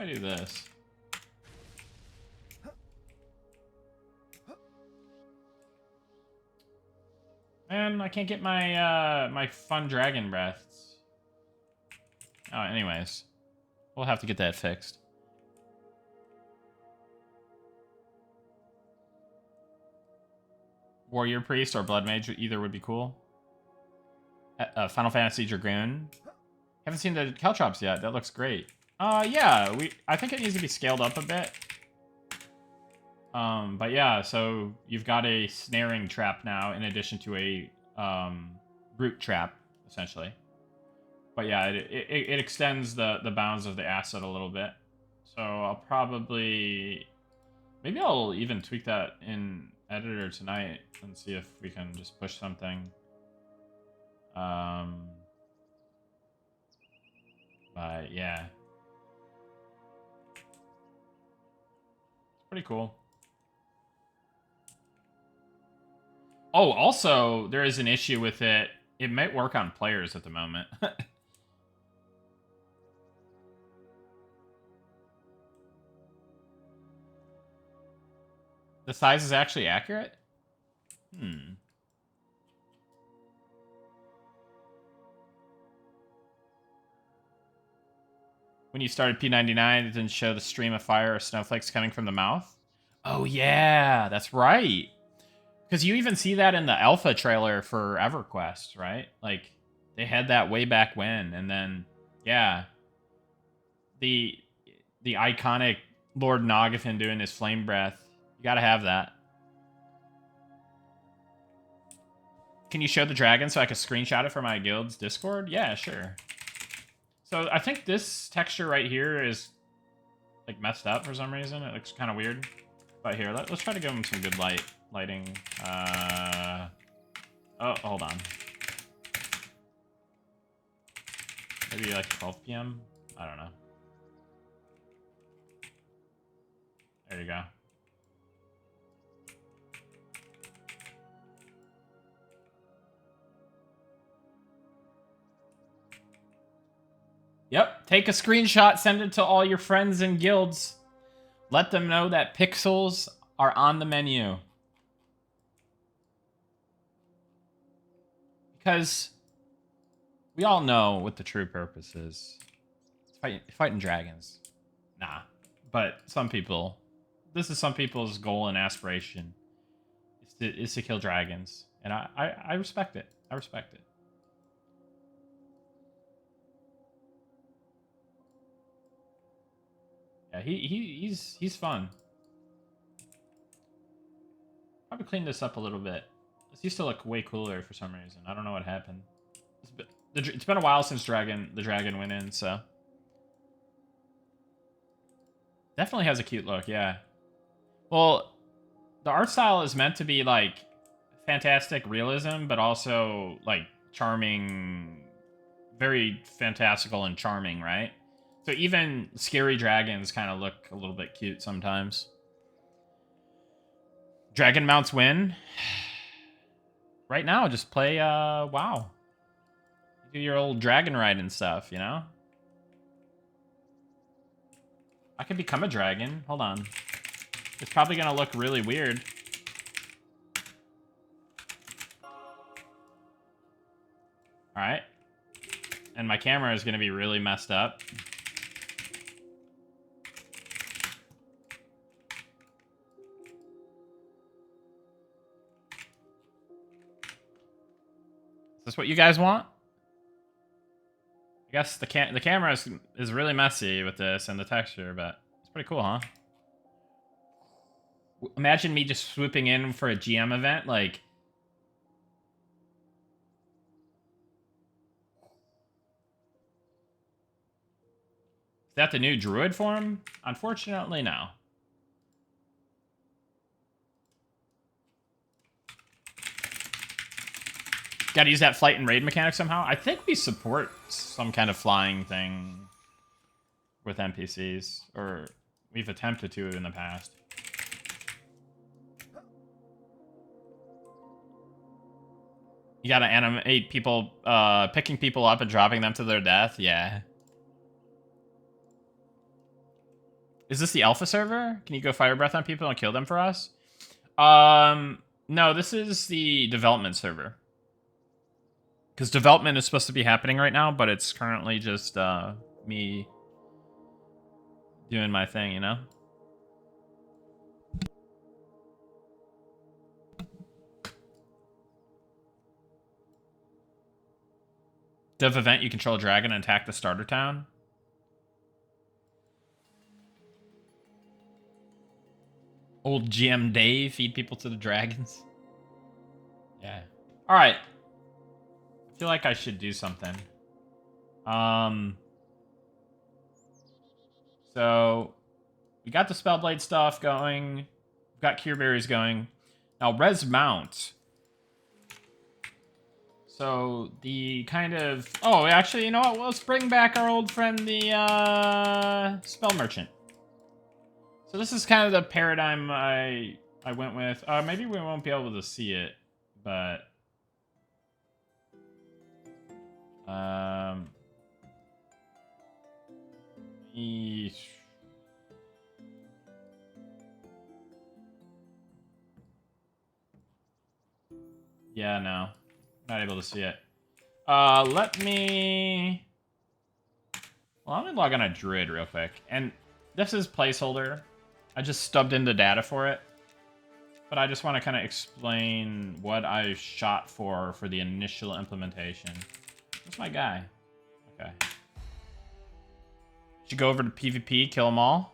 do this. Man, I can't get my my fun dragon breaths. Oh, anyways, we'll have to get that fixed. Warrior Priest or Blood Mage, either would be cool. Final Fantasy Dragoon. Haven't seen the Caltrops yet. That looks great. Yeah, I think it needs to be scaled up a bit. But yeah, so you've got a snaring trap now in addition to a root trap, essentially. But yeah, it extends the bounds of the asset a little bit. So I'll probably... Maybe I'll even tweak that in editor tonight and see if we can just push something. But yeah. It's pretty cool. Oh, also, there is an issue with it. It might work on players at the moment. The size is actually accurate? When you started P99, it didn't show the stream of fire or snowflakes coming from the mouth? Oh, yeah, that's right. Because you even see that in the alpha trailer for EverQuest, right? Like, they had that way back when, and then, yeah. The iconic Lord Nogafin doing his flame breath. You gotta have that. Can you show the dragon so I can screenshot it for my guild's Discord? Yeah, sure. So I think this texture right here is like messed up for some reason. It looks kind of weird. But here, let's try to give him some good lighting. Oh, hold on. Maybe like 12 p.m. I don't know. There you go. Yep, take a screenshot, send it to all your friends and guilds. Let them know that pixels are on the menu. Because we all know what the true purpose is. It's fighting dragons. Nah. But some people, this is some people's goal and aspiration, is to kill dragons. And I respect it. I respect it. Yeah, he's fun. Probably clean this up a little bit. This used to look way cooler for some reason. I don't know what happened. It's been a while since the dragon went in, so definitely has a cute look. Yeah. Well, the art style is meant to be like fantastic realism, but also like charming, very fantastical and charming, right? So even scary dragons kind of look a little bit cute sometimes. Dragon mounts win. Right now, just play WoW. Do your old dragon ride and stuff, you know? I could become a dragon. Hold on. It's probably gonna look really weird. Alright. And my camera is gonna be really messed up. Is this what you guys want? I guess the camera is really messy with this and the texture, but it's pretty cool, huh? Imagine me just swooping in for a GM event, like... Is that the new druid form? Unfortunately, no. Gotta use that flight and raid mechanic somehow. I think we support some kind of flying thing with NPCs, or we've attempted to in the past. You gotta animate people, picking people up and dropping them to their death. Yeah. Is this the alpha server? Can you go fire breath on people and kill them for us? No, this is the development server. Because development is supposed to be happening right now, but it's currently just me doing my thing, you know? Dev event, you control a dragon and attack the starter town. Old GM Dave, feed people to the dragons. Yeah. Alright. I feel like I should do something. So, we got the Spellblade stuff going. We've got Cure Berries going. Now, Res Mount. So, the kind of... Oh, actually, you know what? Let's bring back our old friend, the Spell Merchant. So this is kind of the paradigm I went with. Maybe we won't be able to see it, but... Yeah, no. Not able to see it. Let me... Well, let me log on a Druid real quick. And this is placeholder. I just stubbed in the data for it. But I just want to kind of explain what I shot for the initial implementation. Where's my guy? Okay. Should go over to PvP, kill them all.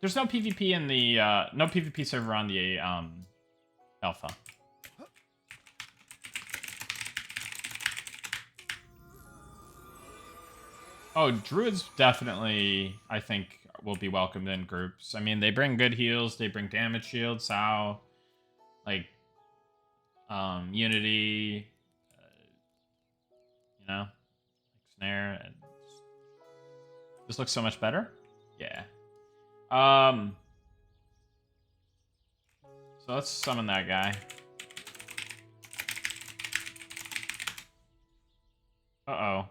There's no PvP in the no PvP server on the alpha. Oh, druids definitely, I think, will be welcomed in groups. I mean, they bring good heals, they bring damage shield, Sao, like, Unity, you know, like Snare, and this looks so much better. Yeah. So let's summon that guy. Uh-oh.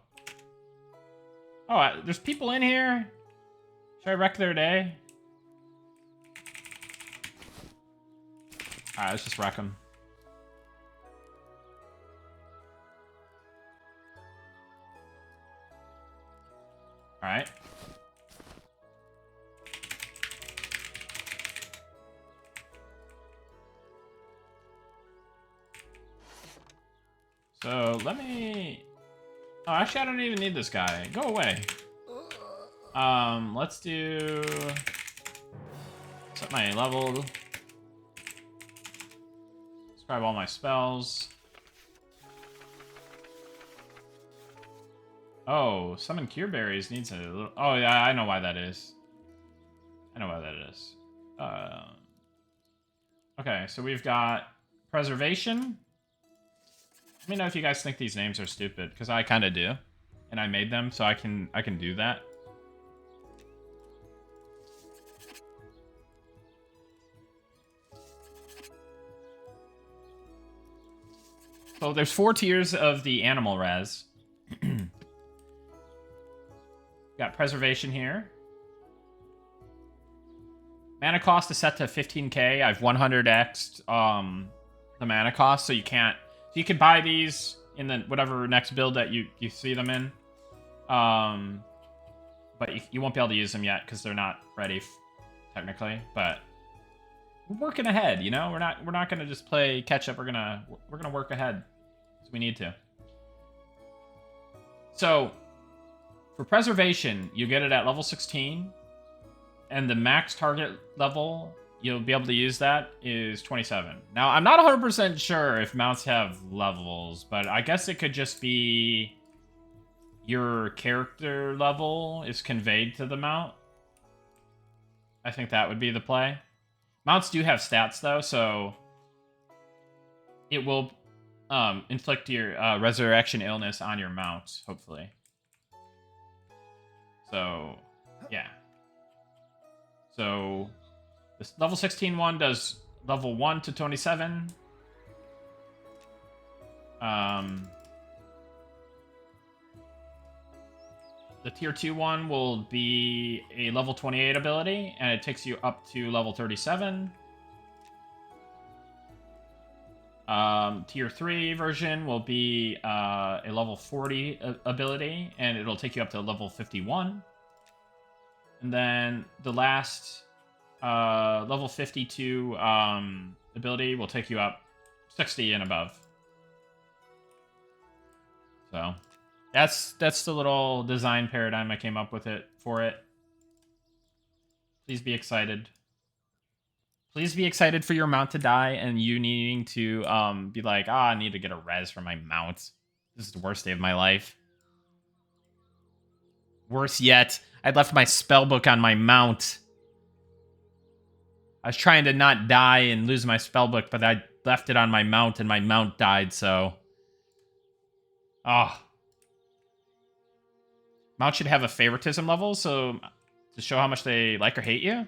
Oh, there's people in here? Should I wreck their day? Alright, let's just wreck them. Alright. So, let me... Oh, actually, I don't even need this guy. Go away. Let's do... Set my level. Describe all my spells. Oh, summon Cure Berries needs a little... Oh, yeah, I know why that is. I know why that is. Okay, so we've got Preservation. Let me know if you guys think these names are stupid, because I kind of do. And I made them, so I can do that. So there's 4 tiers of the animal res. Got Preservation here. Mana cost is set to 15k. I've 100x'd the mana cost, so you can't... So you can buy these in the whatever next build that you see them in. But you won't be able to use them yet because they're not ready technically. But we're working ahead, you know? We're not gonna just play catch up. We're gonna work ahead as we need to. So for Preservation, you get it at level 16, and the max target level you'll be able to use that is 27. Now, I'm not 100% sure if mounts have levels, but I guess it could just be your character level is conveyed to the mount. I think that would be the play. Mounts do have stats, though, so it will inflict your resurrection illness on your mount, hopefully. So, yeah. So... This level 16 one does level 1 to 27. The tier 2 one will be a level 28 ability, and it takes you up to level 37. Tier 3 version will be a level 40 ability, and it'll take you up to level 51. And then the last level 52 ability will take you up 60 and above. So that's the little design paradigm I came up with for it. Please be excited. Please be excited for your mount to die and you needing to be like, I need to get a res for my mount. This is the worst day of my life. Worse yet, I left my spellbook on my mount. I was trying to not die and lose my spellbook, but I left it on my mount and my mount died, so... Oh. Mount should have a favoritism level, so to show how much they like or hate you.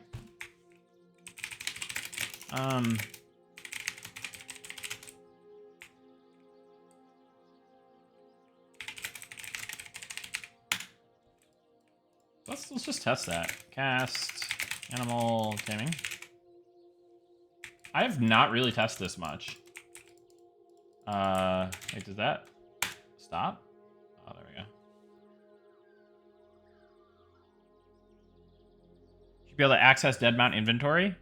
Let's just test that. Cast animal taming. I have not really tested this much. Wait, does that stop? Oh, there we go. Should be able to access dead mount inventory.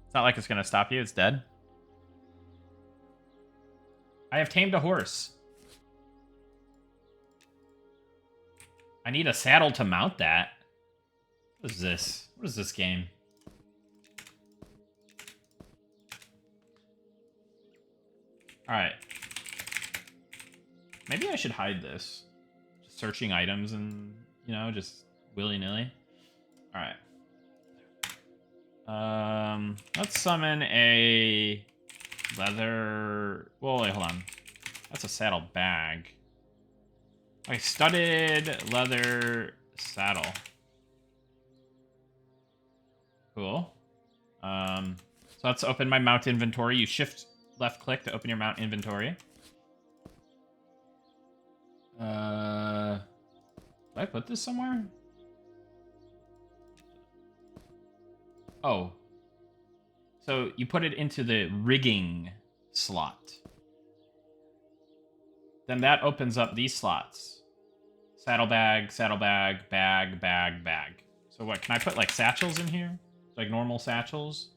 It's not like it's gonna stop you, it's dead. I have tamed a horse. I need a saddle to mount that. What is this? What is this game? Alright. Maybe I should hide this. Just searching items and, you know, just willy-nilly. Alright. Let's summon a leather... Well, wait, hold on. That's a saddle bag. Okay, studded leather saddle. Cool. So let's open my mount inventory. You shift left click to open your mount inventory. Did I put this somewhere? Oh. So you put it into the rigging slot. Then that opens up these slots. Saddlebag, saddlebag, bag, bag, bag. So what, can I put like satchels in here? Like normal satchels?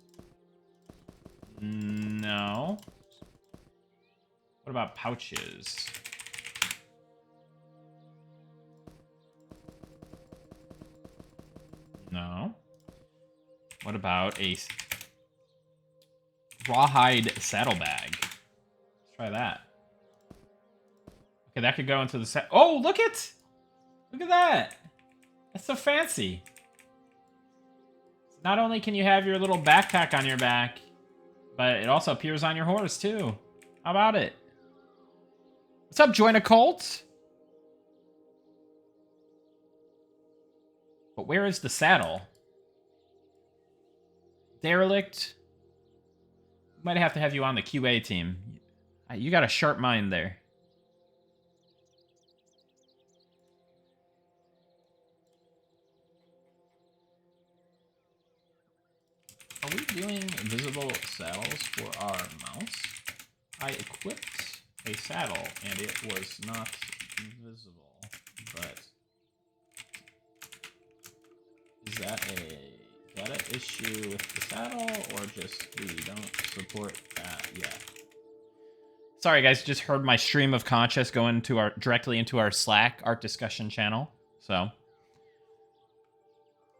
No. What about pouches? No. What about a rawhide saddlebag? Let's try that. Okay, that could go into the set. Oh, look at that. That's so fancy. Not only can you have your little backpack on your back, but it also appears on your horse, too. How about it? What's up, join a cult? But where is the saddle? Derelict? Might have to have you on the QA team. You got a sharp mind there. Are we doing visible saddles for our mounts? I equipped a saddle and it was not visible, but is that an issue with the saddle or just we don't support that yet? Sorry guys, just heard my stream of conscious go directly into our Slack art discussion channel, so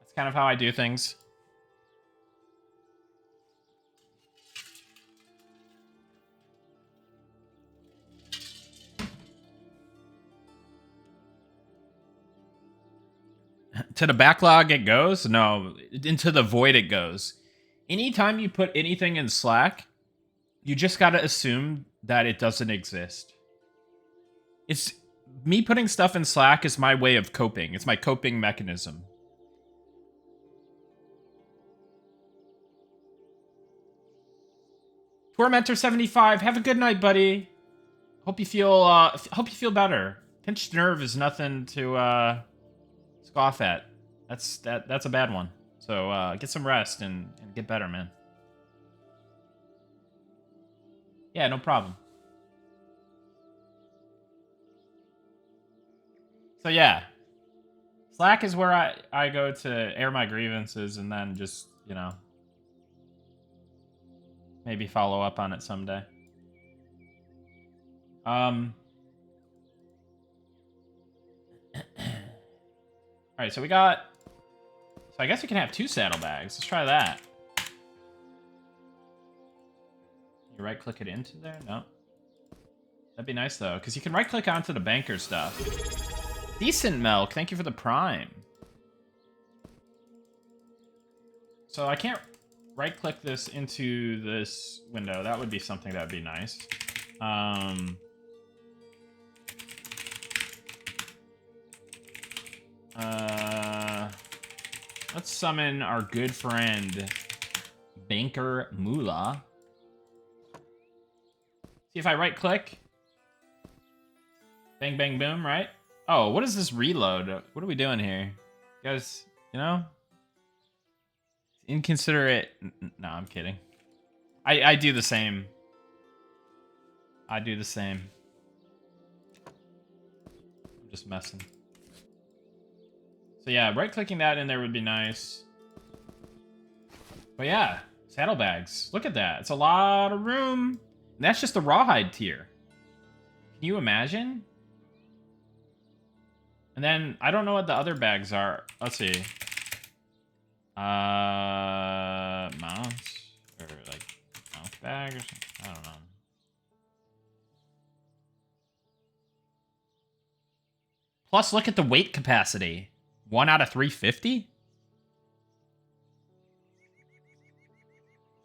that's kind of how I do things. To the backlog it goes? No, into the void it goes. Anytime you put anything in Slack, you just gotta assume that it doesn't exist. It's me putting stuff in Slack is my way of coping. It's my coping mechanism. Tormentor75, have a good night, buddy. Hope you feel better. Pinched nerve is nothing to scoff at. That's a bad one. So get some rest and get better, man. Yeah, no problem. So yeah, Slack is where I go to air my grievances and then just, you know, maybe follow up on it someday. All right, so we got. So I guess we can have 2 saddlebags. Let's try that. You right click it into there? No. That'd be nice though, because you can right click onto the banker stuff. Decent milk. Thank you for the prime. So I can't right click this into this window. That would be something that would be nice. Let's summon our good friend Banker Moolah. See if I right click. Bang, bang, boom, right? Oh, what is this reload? What are we doing here? You guys, you know? Inconsiderate. No, I'm kidding. I do the same. I do the same. I'm just messing. So yeah, right-clicking that in there would be nice. But yeah, saddlebags. Look at that. It's a lot of room. And that's just the rawhide tier. Can you imagine? And then, I don't know what the other bags are. Let's see. Mounts? Or like, mount bag or something? I don't know. Plus, look at the weight capacity. 1 out of 350?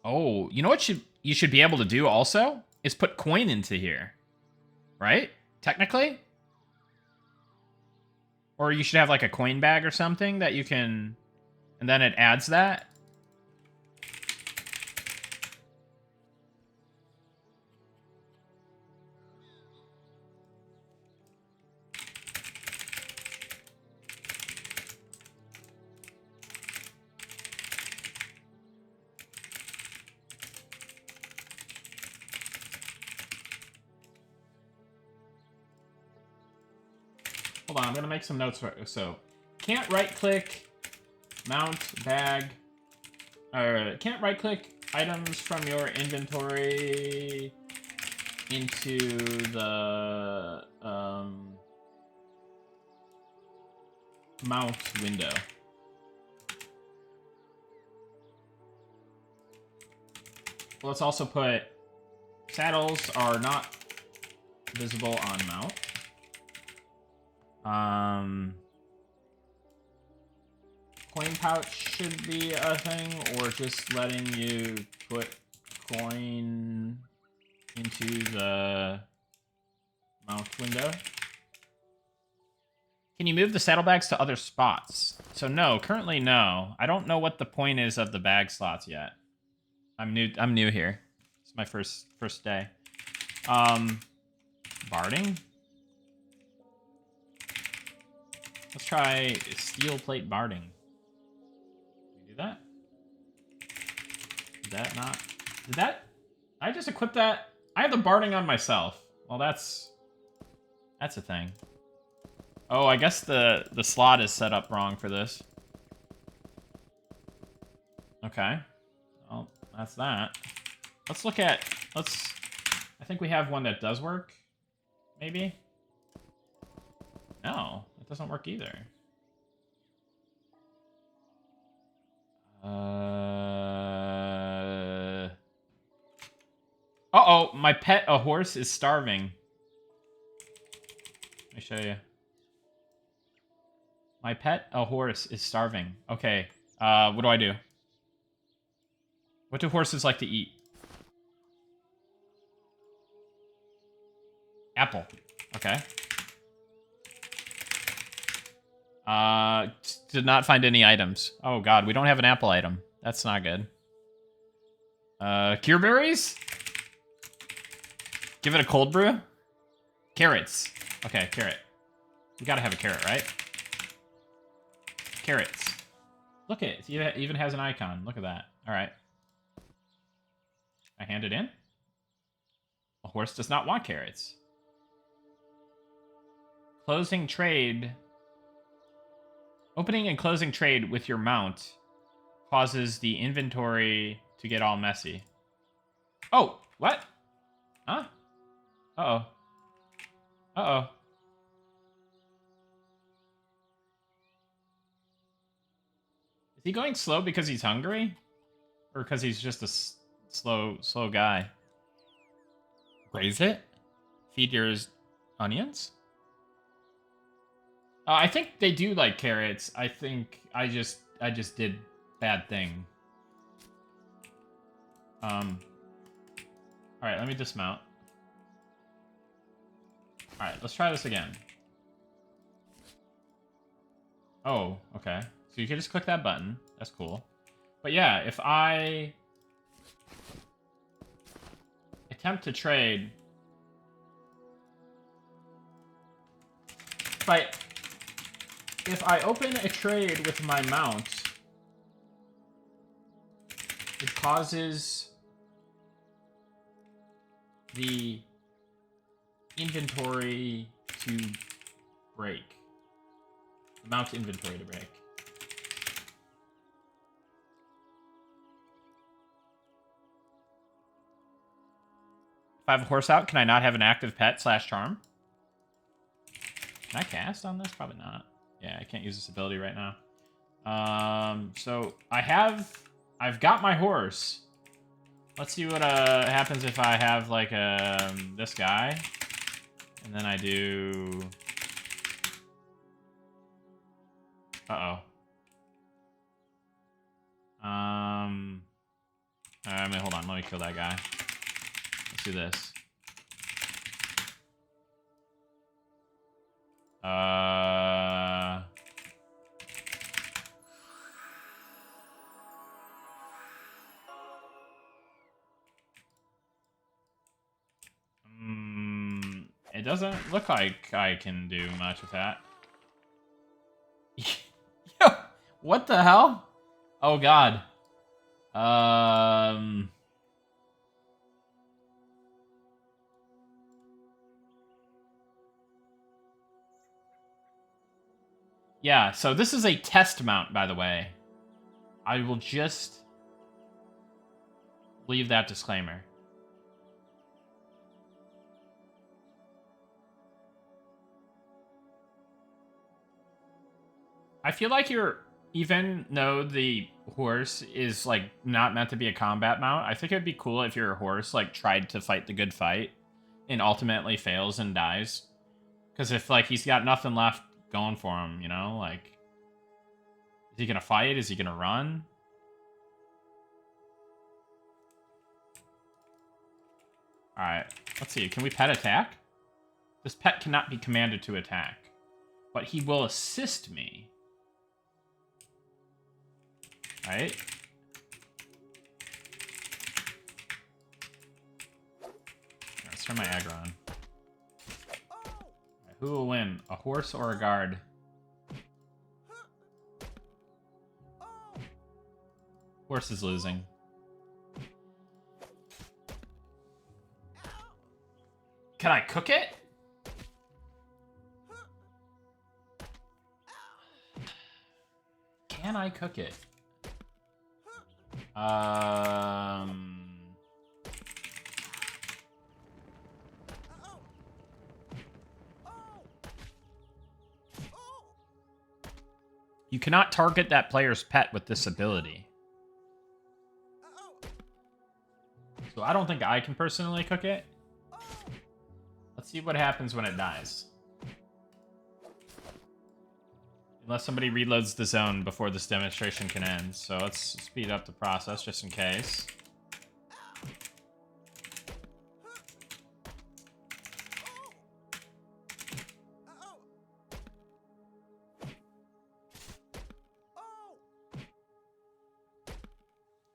Oh, you know what you should be able to do also? Is put coin into here. Right? Technically? Or you should have like a coin bag or something that you can... And then it adds that. Hold on, I'm gonna make some notes. So, can't right-click, mount, bag, or can't right-click items from your inventory into the mount window. Let's also put saddles are not visible on mount. Coin pouch should be a thing, or just letting you put coin into the mount window. Can you move the saddlebags to other spots? So no, currently no. I don't know what the point is of the bag slots yet. I'm new here. It's my first day. Barding? Let's try steel plate barding. Can we do that? Did that not? Did that? I just equip that? I have the barding on myself. Well, that's a thing. Oh, I guess the slot is set up wrong for this. Okay. Well, that's that. Let's look at... I think we have one that does work. Maybe? No, it doesn't work either. Uh-oh, my pet, a horse, is starving. Let me show you. My pet, a horse, is starving. Okay, what do I do? What do horses like to eat? Apple. Okay. Did not find any items. Oh god, we don't have an apple item. That's not good. Cure berries? Give it a cold brew? Carrots. Okay, carrot. You gotta have a carrot, right? Carrots. Look at it. It even has an icon. Look at that. Alright. I hand it in? A horse does not want carrots. Closing trade Opening and closing trade with your mount causes the inventory to get all messy. Oh, what? Huh? Uh-oh. Uh-oh. Is he going slow because he's hungry? Or because he's just a slow guy? Graze it? Feed your onions? I think they do like carrots. I think I just did bad thing. Alright, let me dismount. Alright, let's try this again. Oh, okay. So you can just click that button. That's cool. But yeah, if I attempt to trade... If I open a trade with my mount, it causes the inventory to break. The mount inventory to break. If I have a horse out, can I not have an active pet / charm? Can I cast on this? Probably not. Yeah, I can't use this ability right now. So I've got my horse. Let's see what happens if I have like this guy, and then I do. Uh-oh. I mean, hold on. Let me kill that guy. Let's do this. It doesn't look like I can do much with that. Yo, what the hell? Oh god. Yeah, so this is a test mount, by the way. I will just leave that disclaimer. I feel like even though the horse is like not meant to be a combat mount, I think it'd be cool if your horse like tried to fight the good fight and ultimately fails and dies. Because if like he's got nothing left going for him, you know, like, is he gonna fight? Is he gonna run? All right, let's see. Can we pet attack? This pet cannot be commanded to attack, but he will assist me. Right? Let's turn my aggro on. Right, who will win? A horse or a guard? Horse is losing. Can I cook it? Can I cook it? You cannot target that player's pet with this ability. So I don't think I can personally cook it. Let's see what happens when it dies. Unless somebody reloads the zone before this demonstration can end. So let's speed up the process just in case.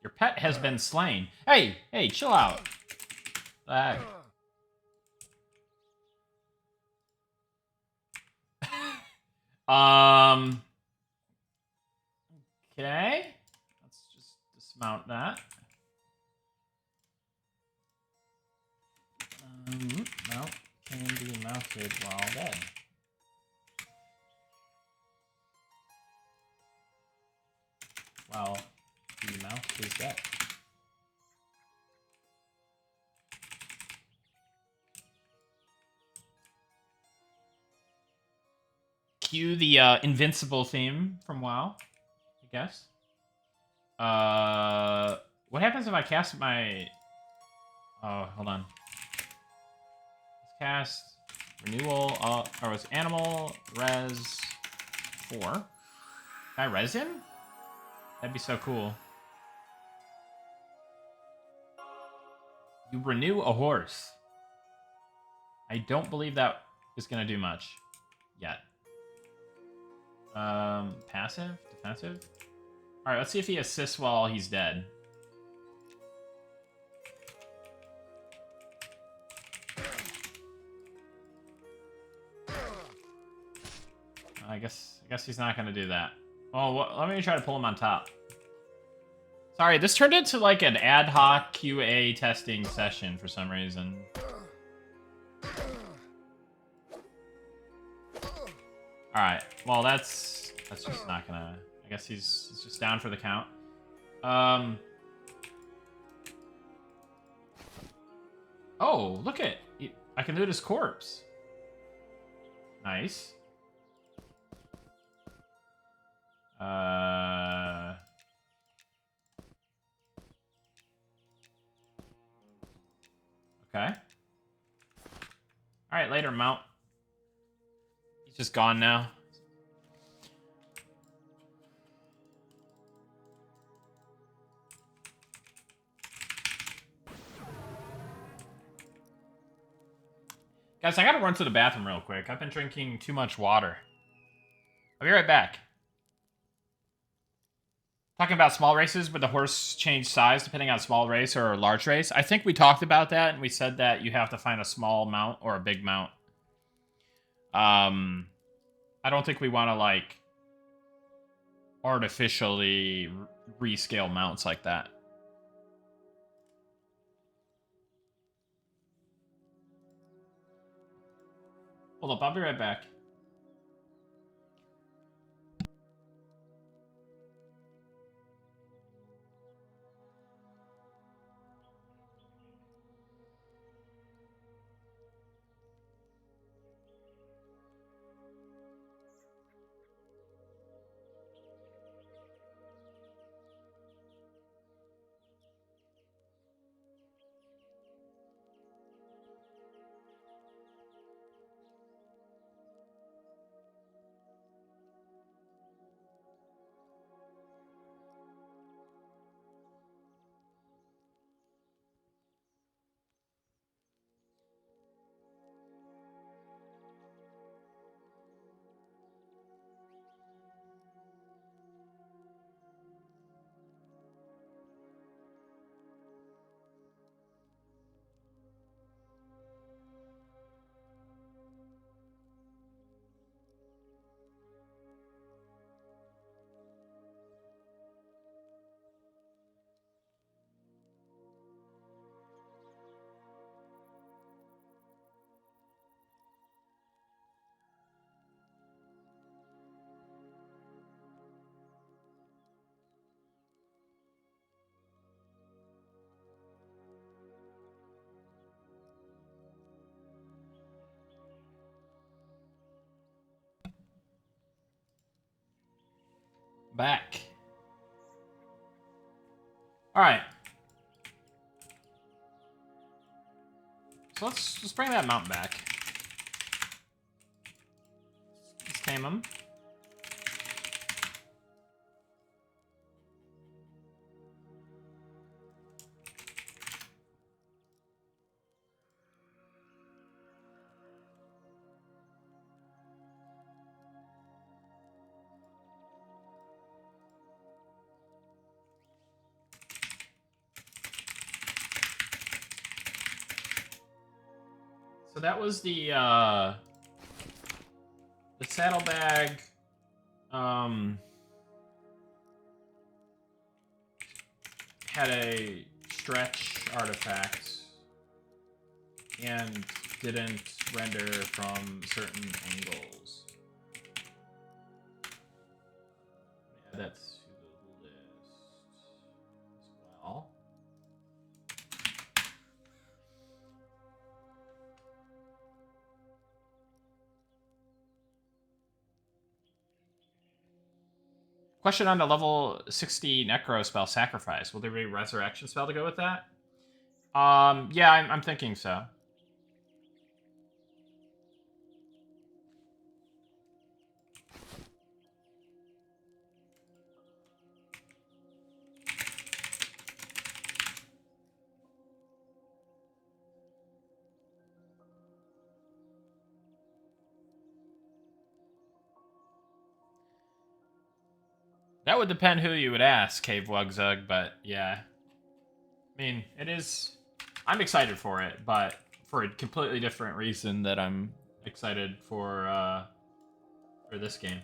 Your pet has been slain. Hey, hey, chill out. Okay. Let's just dismount that. Mount can be mounted while dead. is that? Cue the Invincible theme from WoW, I guess. What happens if I cast my... Oh, hold on. Let's cast Renewal, or it's Animal Res 4. Can I res him? That'd be so cool. You renew a horse. I don't believe that is going to do much yet. Passive? Defensive? Alright, let's see if he assists while he's dead. I guess he's not going to do that. Oh, let me try to pull him on top. Sorry, this turned into like an ad hoc QA testing session for some reason. Alright, well that's just not gonna... I guess he's just down for the count. Oh, look at... I can loot his corpse. Nice. Okay. Alright, later, Mount. He's just gone now. Guys, I gotta run to the bathroom real quick. I've been drinking too much water. I'll be right back. Talking about small races, would the horse change size depending on small race or a large race? I think we talked about that, and we said that you have to find a small mount or a big mount. I don't think we want to, like, artificially rescale mounts like that. Hold up, I'll be right back. Back. Alright. So let's bring that mount back. Let's tame him. So that was the saddlebag, had a stretch artifact and didn't render from certain angles. Add that to the list. Question on the level 60 Necro spell, Sacrifice. Will there be a Resurrection spell to go with that? Yeah, I'm thinking so. That would depend who you would ask, Cave Wugzug, but yeah. I mean, it is... I'm excited for it, but for a completely different reason that I'm excited for this game.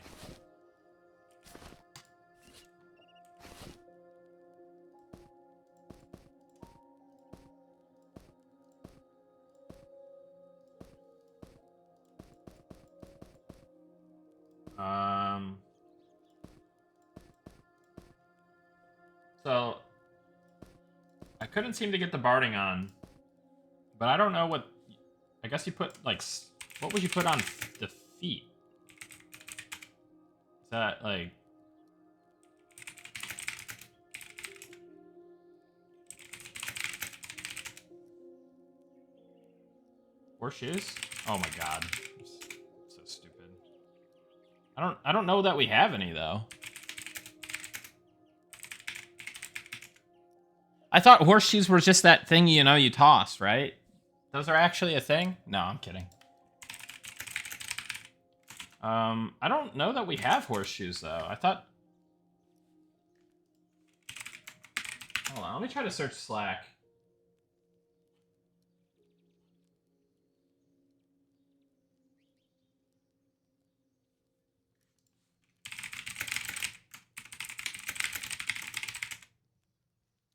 So, I couldn't seem to get the barding on, but I don't know what... I guess you put, like... What would you put on the feet? Is that, like... Horseshoes? Oh my god. So stupid. I don't know that we have any, though. I thought horseshoes were just that thing, you know, you toss, right? Those are actually a thing? No, I'm kidding. I don't know that we have horseshoes, though. I thought... Hold on, let me try to search Slack.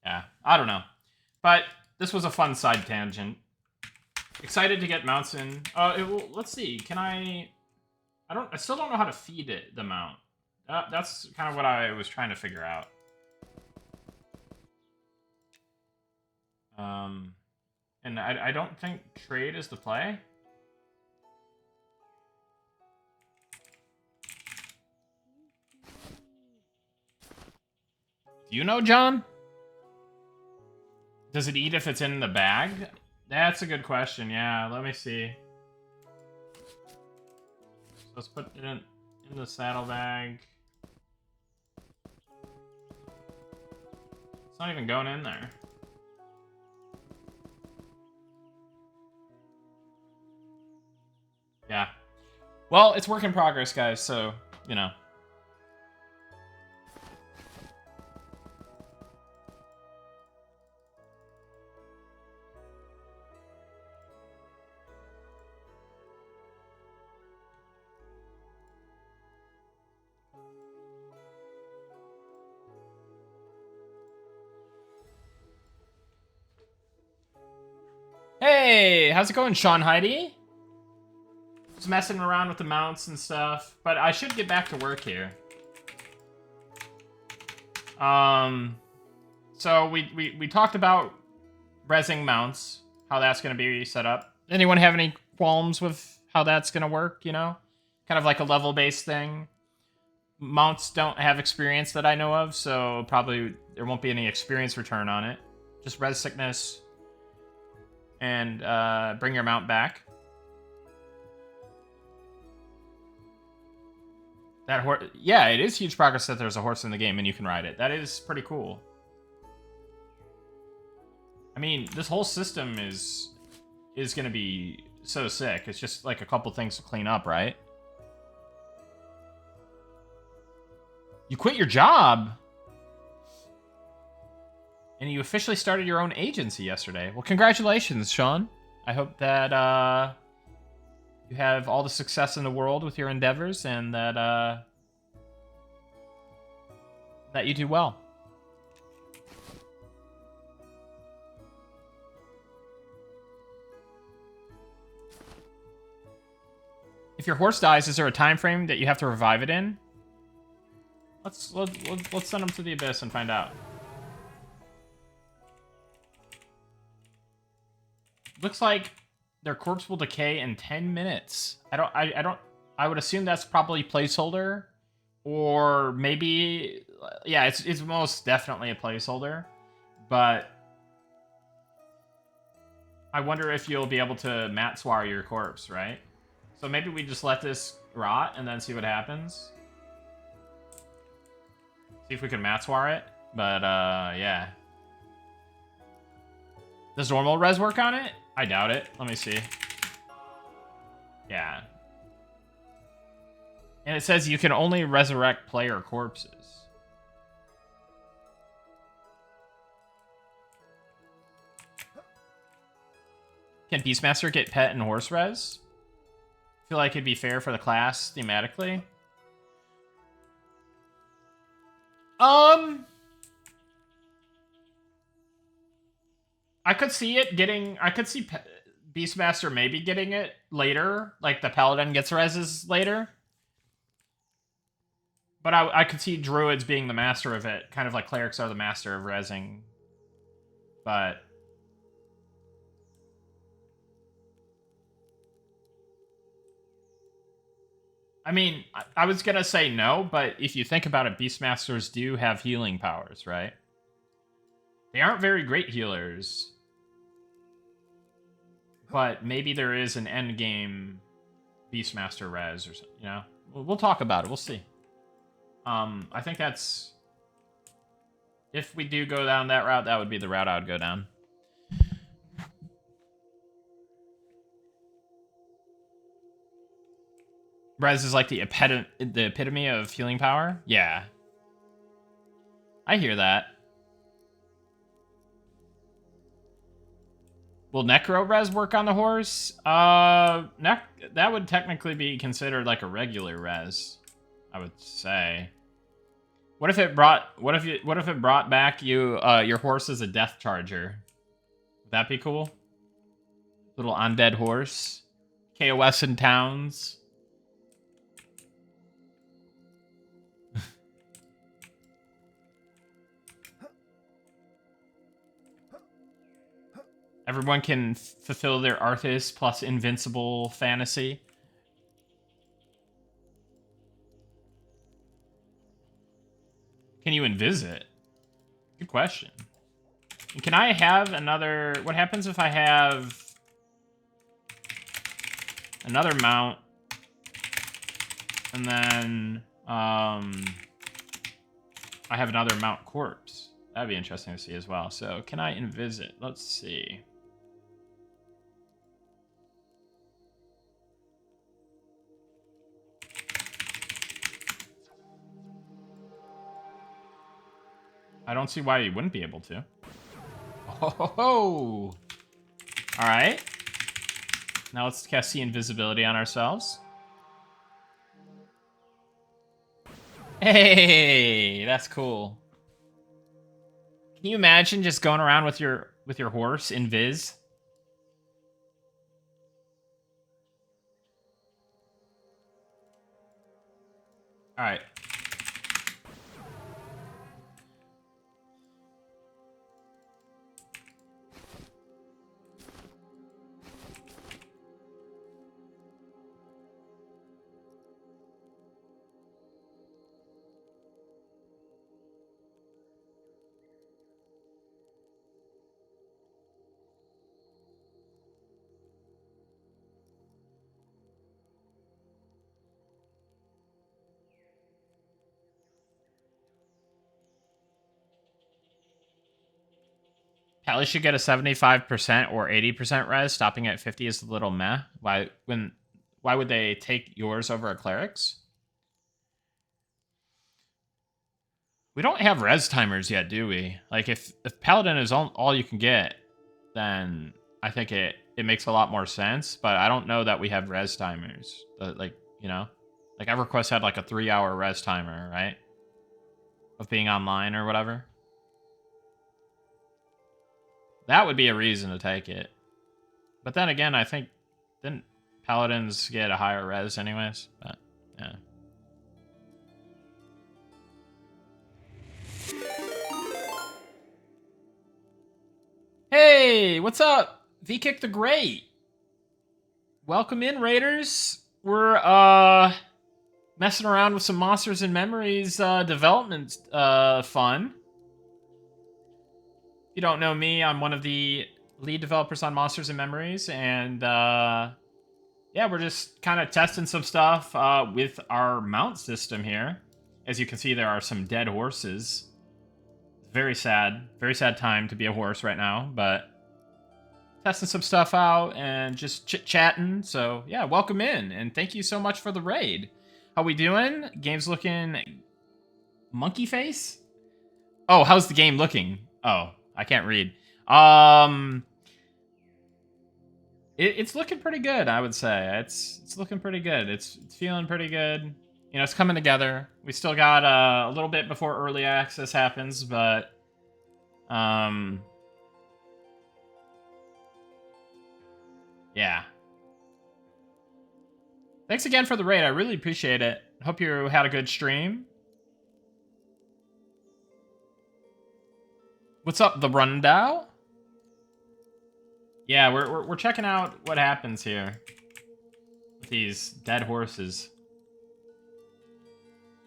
Yeah, I don't know. But this was a fun side tangent. Excited to get mounts in. Let's see. Can I still don't know how to feed it, the mount. That's kind of what I was trying to figure out. And I don't think trade is the play. Do you know, John? Does it eat if it's in the bag? That's a good question, yeah. Let me see. So let's put it in the saddlebag. It's not even going in there. Yeah. Well, it's work in progress, guys, so, you know. Hey, how's it going, Sean Heidi? Just messing around with the mounts and stuff, but I should get back to work here. So we talked about resing mounts, how that's going to be set up. Anyone have any qualms with how that's going to work, you know? Kind of like a level-based thing. Mounts don't have experience that I know of, so probably there won't be any experience return on it. Just res sickness and bring your mount back. That horse, yeah, it is huge progress that there's a horse in the game and you can ride it. That is pretty cool. I mean, this whole system is going to be so sick. It's just like a couple things to clean up, right? You quit your job? And you officially started your own agency yesterday. Well, congratulations, Sean. I hope that you have all the success in the world with your endeavors and that that you do well. If your horse dies, is there a time frame that you have to revive it in? Let's send them to the abyss and find out. Looks like their corpse will decay in 10 minutes. I would assume that's probably placeholder Or maybe, yeah, it's most definitely a placeholder, but I wonder if you'll be able to mat swar your corpse, right? So maybe we just let this rot and then see what happens. See if we can mat swar it, but yeah. Does normal res work on it? I doubt it. Let me see. Yeah. And it says you can only resurrect player corpses. Can Beastmaster get pet and horse res? I feel like it'd be fair for the class thematically. I could see it getting. I could see Beastmaster maybe getting it later, like the Paladin gets reses later. But I could see Druids being the master of it, kind of like Clerics are the master of resing. But I mean, I was gonna say no, but if you think about it, Beastmasters do have healing powers, right? They aren't very great healers. But maybe there is an end game Beastmaster res or something, you know? We'll talk about it. We'll see. I think that's... If we do go down that route, that would be the route I would go down. Res is like the epitome of healing power? Yeah. I hear that. Will Necro Res work on the horse? That would technically be considered like a regular res, I would say. What if it brought back your horse as a death charger? Would that be cool? Little undead horse. KOS in towns. Everyone can fulfill their Arthas plus invincible fantasy. Can you invis it? Good question. Can I have another... What happens if I have another mount and then I have another mount corpse? That'd be interesting to see as well. So can I invis it? Let's see. I don't see why you wouldn't be able to. Oh, all right. Now let's cast the invisibility on ourselves. Hey, that's cool. Can you imagine just going around with your horse invis? All right. Pally should get a 75% or 80% res. Stopping at 50 is a little meh. Why would they take yours over a cleric's? We don't have res timers yet, do we? Like, if Paladin is all you can get, then I think it makes a lot more sense. But I don't know that we have res timers. Like, you know? Like, EverQuest had like a 3-hour res timer, right? Of being online or whatever. That would be a reason to take it. But then again, I think didn't Paladins get a higher res anyways? But yeah. Hey, what's up? V-Kick the Great. Welcome in, Raiders. We're messing around with some Monsters and Memories development fun. If you don't know me, I'm one of the lead developers on Monsters and Memories, and yeah, we're just kind of testing some stuff with our mount system here. As you can see, there are some dead horses. Very sad time to be a horse right now, but testing some stuff out and just chit-chatting. So yeah, welcome in, and thank you so much for the raid. How we doing? Game's looking monkey face? Oh, how's the game looking? Oh, I can't read. It's looking pretty good, I would say. It's looking pretty good. It's feeling pretty good. You know, it's coming together. We still got a little bit before early access happens, but yeah. Thanks again for the raid. I really appreciate it. Hope you had a good stream. What's up, the rundown? Yeah, we're checking out what happens here with these dead horses.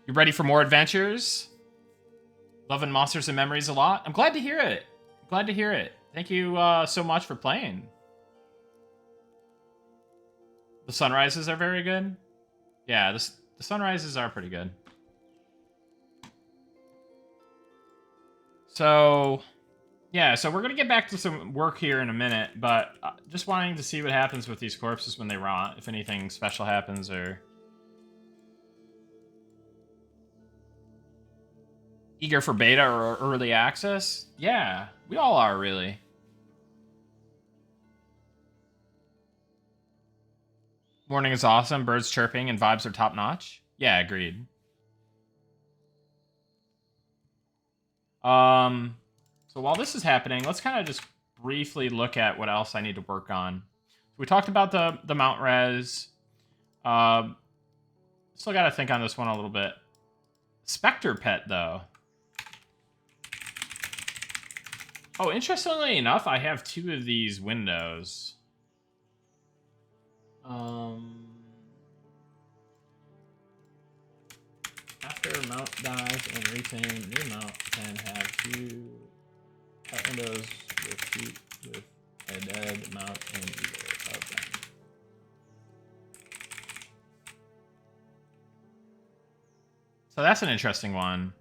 You ready for more adventures? Loving Monsters and Memories a lot. I'm glad to hear it. Glad to hear it. Thank you so much for playing. The sunrises are very good. Yeah, the sunrises are pretty good. So, yeah, so we're going to get back to some work here in a minute, but just wanting to see what happens with these corpses when they rot, if anything special happens or... Eager for beta or early access? Yeah, we all are, really. Morning is awesome, birds chirping, and vibes are top-notch. Yeah, agreed. So while this is happening, let's kind of just briefly look at what else I need to work on. So we talked about the mount res. Still got to think on this one a little bit. Spectre pet, though. Oh, interestingly enough, I have 2 of these windows. After mount dies and retain, new mount can have 2 pet windows with feet with a dead mount in either of them. So that's an interesting one.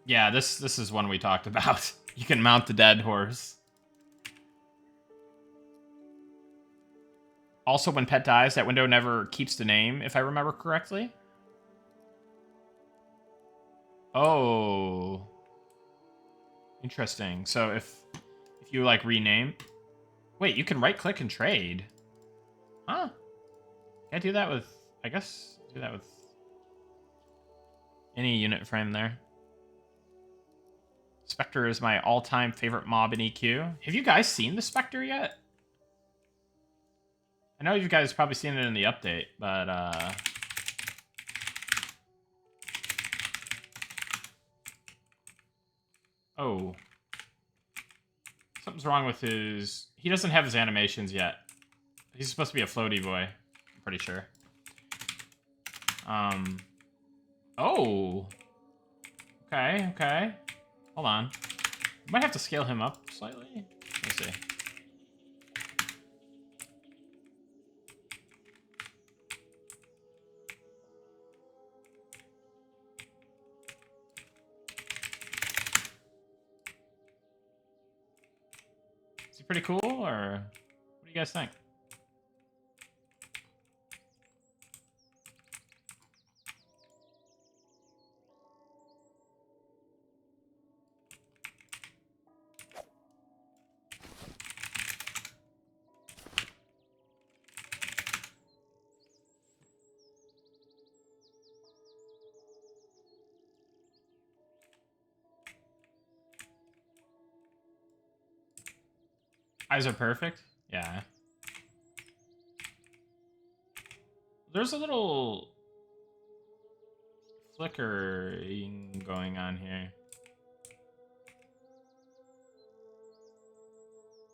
Yeah, this is one we talked about. You can mount the dead horse. Also, when pet dies, that window never keeps the name, if I remember correctly. Oh. Interesting. So if you, like, rename... Wait, you can right-click and trade. Huh. Can't do that with... I guess do that with any unit frame there. Spectre is my all-time favorite mob in EQ. Have you guys seen the Spectre yet? I know you guys probably seen it in the update, but oh. Something's wrong with his... He doesn't have his animations yet. He's supposed to be a floaty boy, I'm pretty sure. Oh. Okay, okay. Hold on. Might have to scale him up slightly. Let's see. Is he pretty cool, or what do you guys think? Eyes are perfect? Yeah. There's a little flickering going on here.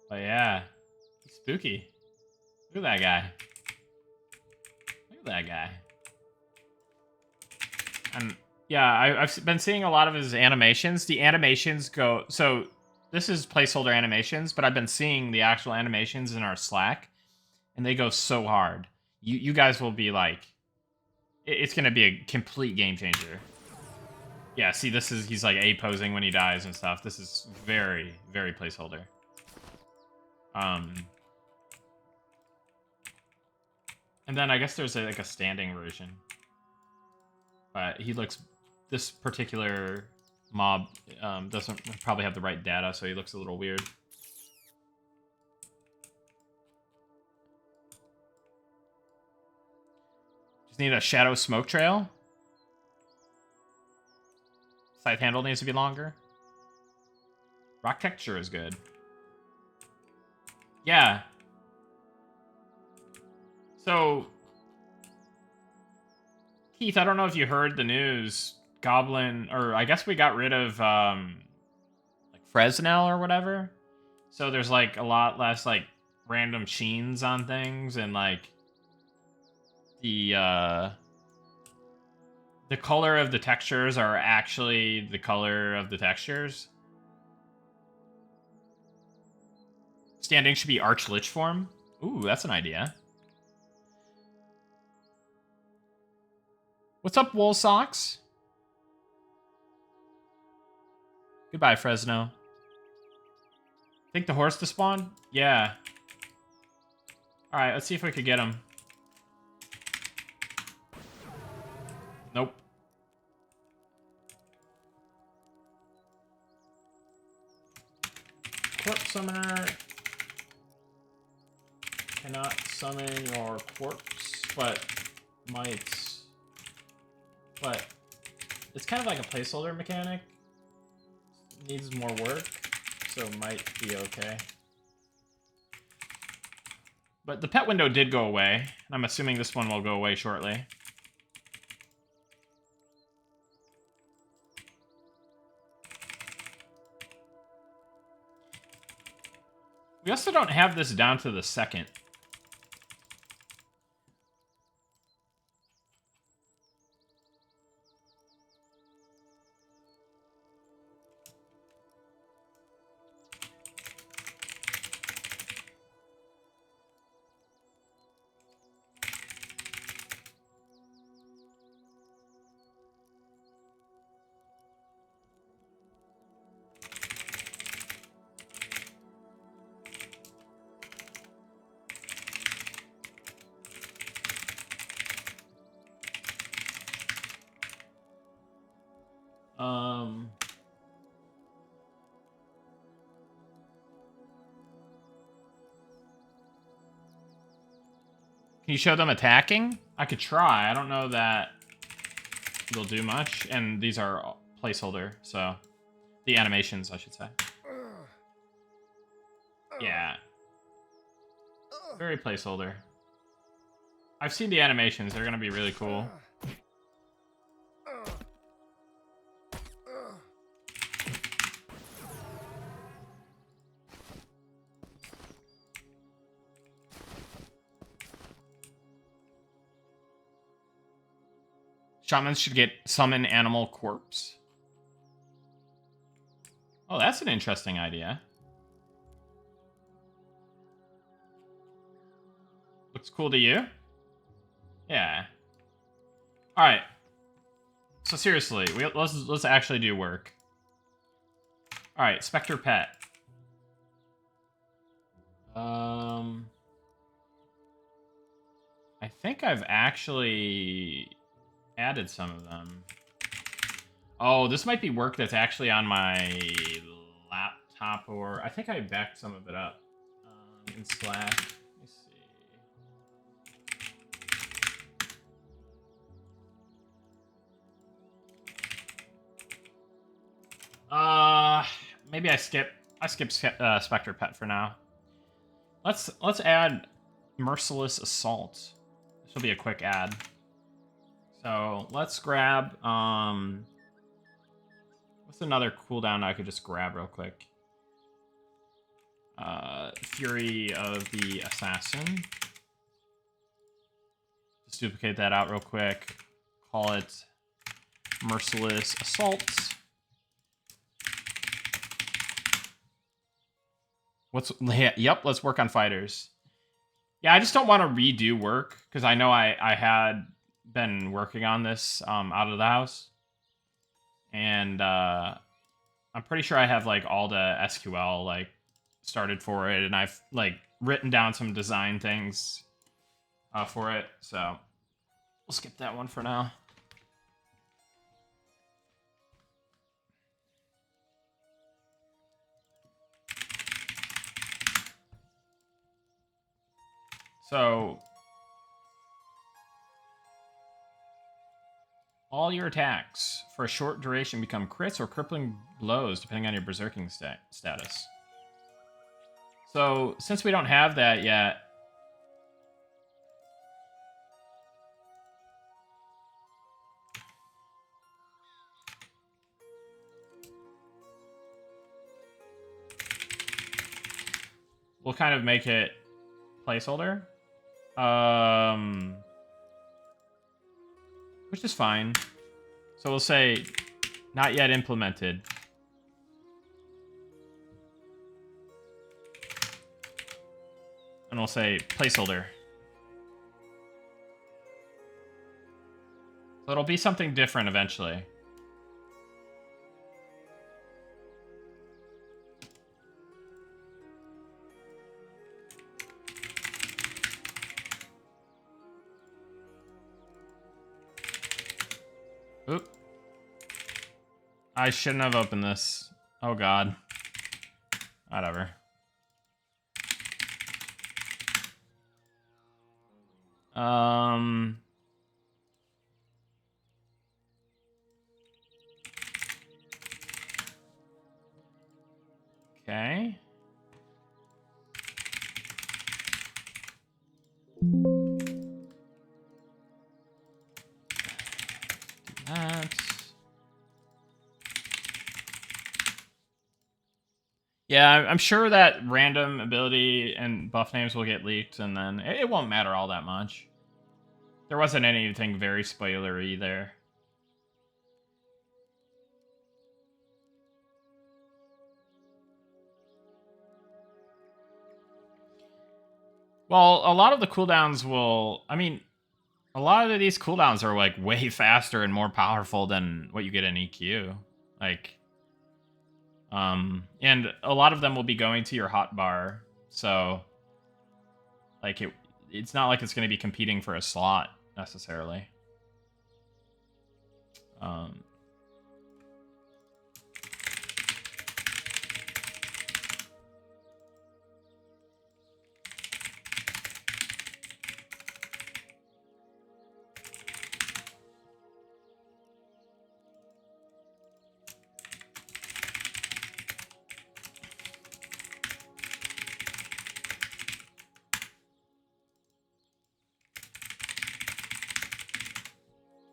But yeah. Spooky. Look at that guy. Look at that guy. And yeah, I've been seeing a lot of his animations. The animations go... So, this is placeholder animations, but I've been seeing the actual animations in our Slack, and they go so hard. You guys will be like... It's going to be a complete game changer. Yeah, see, this is... He's like A-posing when he dies and stuff. This is very, very placeholder. And then I guess there's like a standing version. But he looks... This particular mob doesn't probably have the right data, so he looks a little weird. Just need a shadow smoke trail. Scythe handle needs to be longer. Rock texture is good. Yeah. So, Keith, I don't know if you heard the news. Goblin, or I guess we got rid of like Fresnel or whatever. So there's like a lot less like random sheens on things, and like the color of the textures are actually the color of the textures. Standing should be Arch Lich form. Ooh, that's an idea. What's up, Wool Socks? Goodbye, Fresno. Think the horse to spawn? Yeah. Alright, let's see if we could get him. Nope. Corpse summoner cannot summon your corpse, but might. But it's kind of like a placeholder mechanic. Needs more work, so might be okay. But the pet window did go away, and I'm assuming this one will go away shortly. We also don't have this down to the second. Can you show them attacking? I could try. I don't know that they'll do much. And these are placeholder, so... The animations, I should say. Yeah. Very placeholder. I've seen the animations. They're gonna be really cool. Shamans should get summon animal corpse. Oh, that's an interesting idea. Looks cool to you? Yeah. All right. So seriously, let's actually do work. All right, Spectre Pet. I think I've actually added some of them. Oh, this might be work that's actually on my laptop, or I think I backed some of it up in Slack. Let me see. Maybe I skip Spectre Pet for now. Let's add Merciless Assault. This will be a quick add. So let's grab what's another cooldown I could just grab real quick? Fury of the Assassin. Just duplicate that out real quick. Call it Merciless Assault. Yep, let's work on fighters. Yeah, I just don't want to redo work, because I know I had been working on this out of the house. And I'm pretty sure I have like all the SQL like started for it, and I've like written down some design things for it. So we'll skip that one for now. So all your attacks for a short duration become crits or crippling blows depending on your berserking status. So since we don't have that yet, we'll kind of make it placeholder. Which is fine. So we'll say not yet implemented. And we'll say placeholder. So it'll be something different eventually. Oop. I shouldn't have opened this. Oh god. Whatever. Okay. That. Yeah, I'm sure that random ability and buff names will get leaked, and then it won't matter all that much. There wasn't anything very spoilery there. Well, a lot of the cooldowns will... I mean, a lot of these cooldowns are, like, way faster and more powerful than what you get in EQ. Like... and a lot of them will be going to your hotbar, so... Like, it's not like it's going to be competing for a slot, necessarily.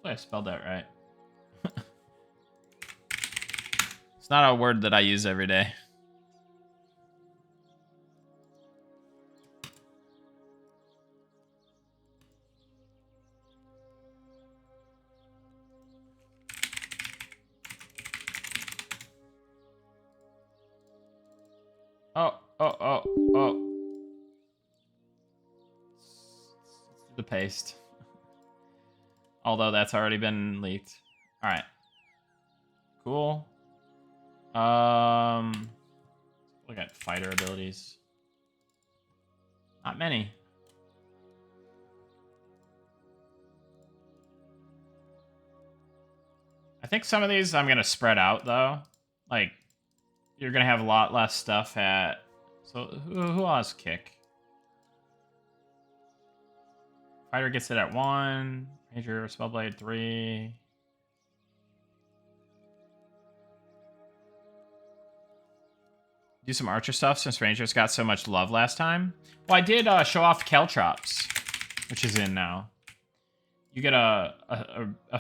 I spelled that right. It's not a word that I use every day. Oh. The paste. Although that's already been leaked. Alright. Cool. Look at fighter abilities. Not many. I think some of these I'm gonna spread out though. Like, you're gonna have a lot less stuff at... So, who has kick? Fighter gets it at 1. Major Spellblade 3. Do some Archer stuff since Rangers got so much love last time. Well, I did show off Caltrops, which is in now. You get a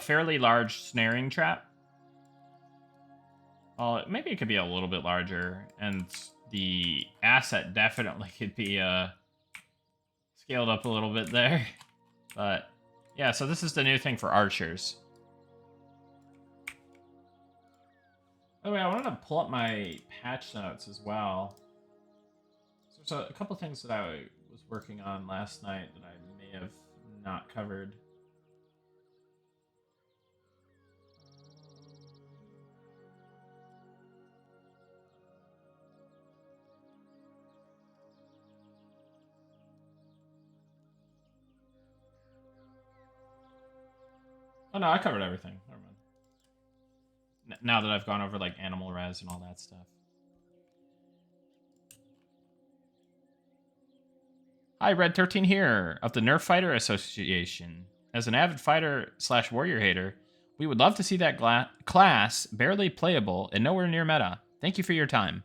fairly large snaring trap. Well, maybe it could be a little bit larger, and the asset definitely could be scaled up a little bit there. But yeah, so this is the new thing for archers. By the way, I wanted to pull up my patch notes as well. So there's a couple things that I was working on last night that I may have not covered. Oh no, I covered everything. Never mind. Now that I've gone over like animal res and all that stuff. Hi, Red 13 here of the Nerf Fighter Association. As an avid fighter / warrior hater, we would love to see that class barely playable and nowhere near meta. Thank you for your time.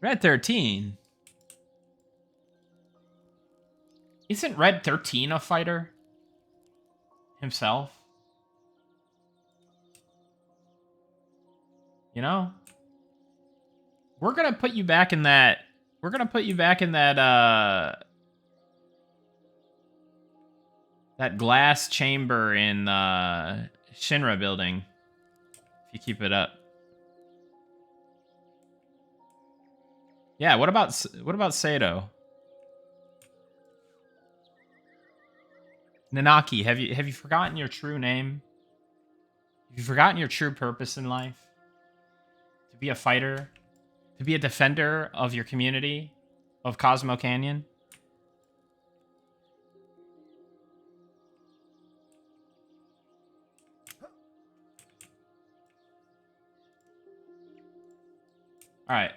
Red 13? Isn't Red 13 a fighter himself? You know? We're gonna put you back in that. We're gonna put you back in that that glass chamber in Shinra building. If you keep it up. Yeah, what about Sato? Nanaki, have you forgotten your true name? Have you forgotten your true purpose in life? To be a fighter? To be a defender of your community? Of Cosmo Canyon? Alright.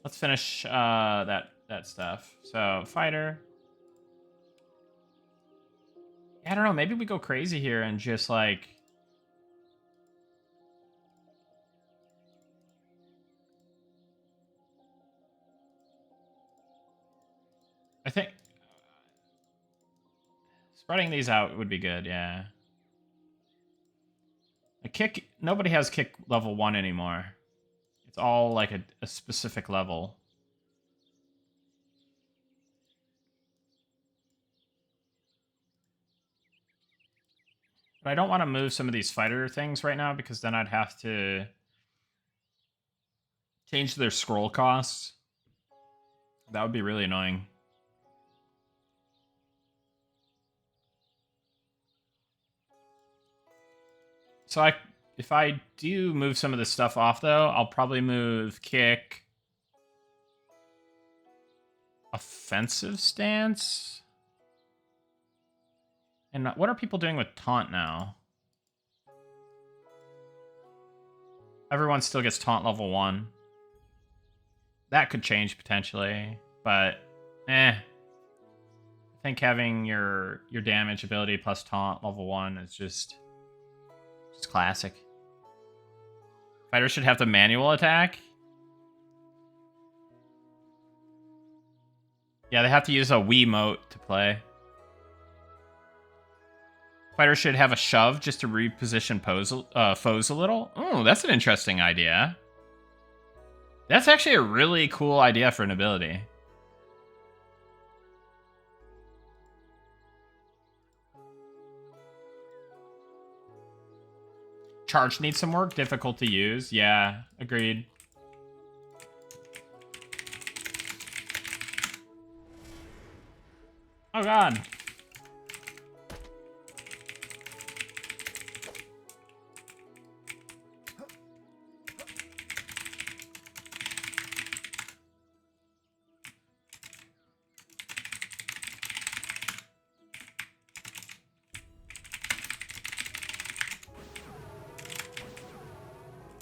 Let's finish that stuff. So, fighter. I don't know, maybe we go crazy here and just like... I think... spreading these out would be good, yeah. A kick... Nobody has kick level 1 anymore. It's all like a specific level. But I don't want to move some of these fighter things right now because then I'd have to change their scroll costs. That would be really annoying. So if I do move some of this stuff off, though, I'll probably move kick, offensive stance. And what are people doing with taunt now? Everyone still gets taunt level 1. That could change potentially, but I think having your damage ability plus taunt level 1 is just classic. Fighter should have the manual attack. Yeah, they have to use a Wiimote to play. Fighter should have a shove just to reposition foes a little. Oh, that's an interesting idea. That's actually a really cool idea for an ability. Charge needs some work. Difficult to use. Yeah, agreed. Oh, God.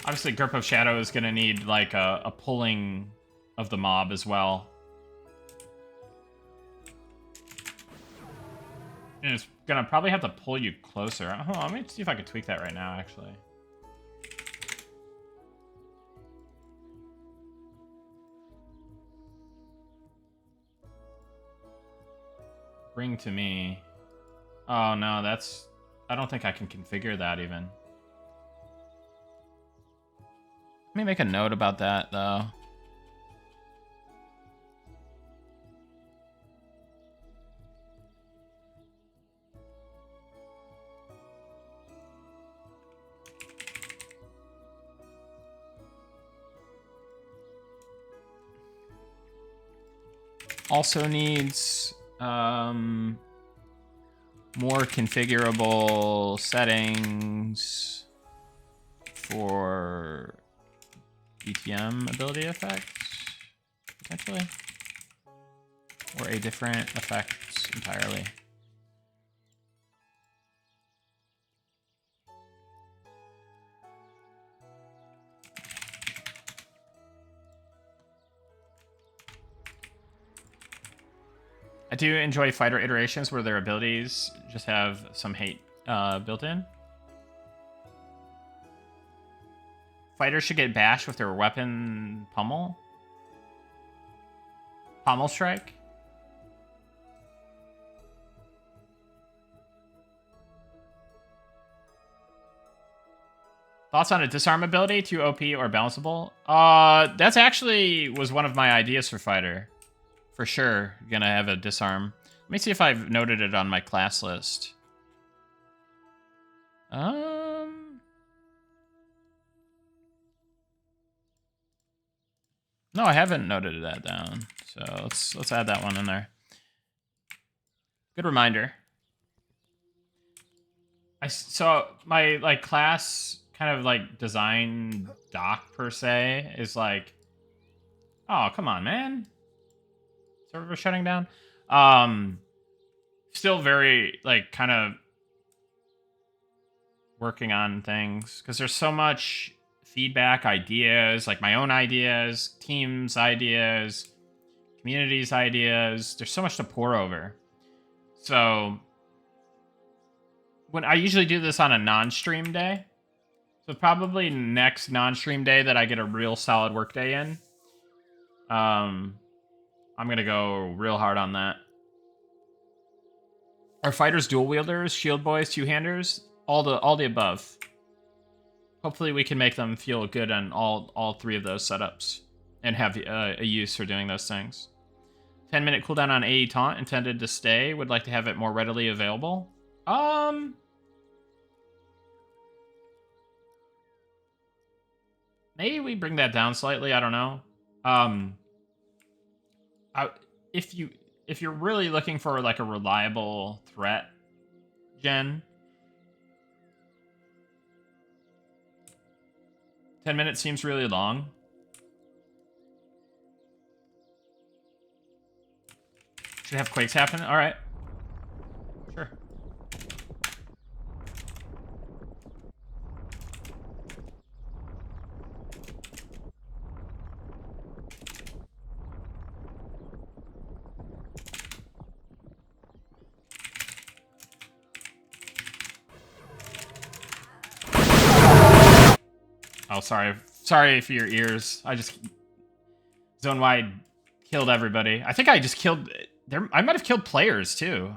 Obviously, Grip of Shadow is going to need, like, a pulling of the mob as well. And it's going to probably have to pull you closer. Hold on, let me see if I can tweak that right now, actually. Bring to me. Oh, no, that's I don't think I can configure that even. Let me make a note about that, though. Also needs more configurable settings for BTM ability effects, potentially, or a different effect entirely. I do enjoy fighter iterations where their abilities just have some hate built in. Fighters should get bashed with their weapon pummel. Pommel strike. Thoughts on a disarm ability, too OP or balanceable? That's actually was one of my ideas for fighter. For sure, gonna have a disarm. Let me see if I've noted it on my class list. No, I haven't noted that down. So let's add that one in there. Good reminder. So my like class kind of like design doc per se is like, oh come on, man. Server shutting down. Still very like kind of working on things because there's so much feedback, ideas, like my own ideas, teams' ideas, community's ideas. There's so much to pour over. So when I usually do this on a non-stream day, so probably next non-stream day that I get a real solid work day in, I'm gonna go real hard on that. Are fighters dual wielders, shield boys, two-handers? All the above. Hopefully we can make them feel good on all three of those setups and have a use for doing those things. 10-minute cooldown on AE taunt intended to stay. Would like to have it more readily available. Maybe we bring that down slightly. I don't know. If you're really looking for like a reliable threat gen, 10 minutes seems really long. Should have quakes happen. All right. Sure. Oh, sorry. Sorry for your ears. I just zone-wide killed everybody. I think I just killed... I might have killed players, too.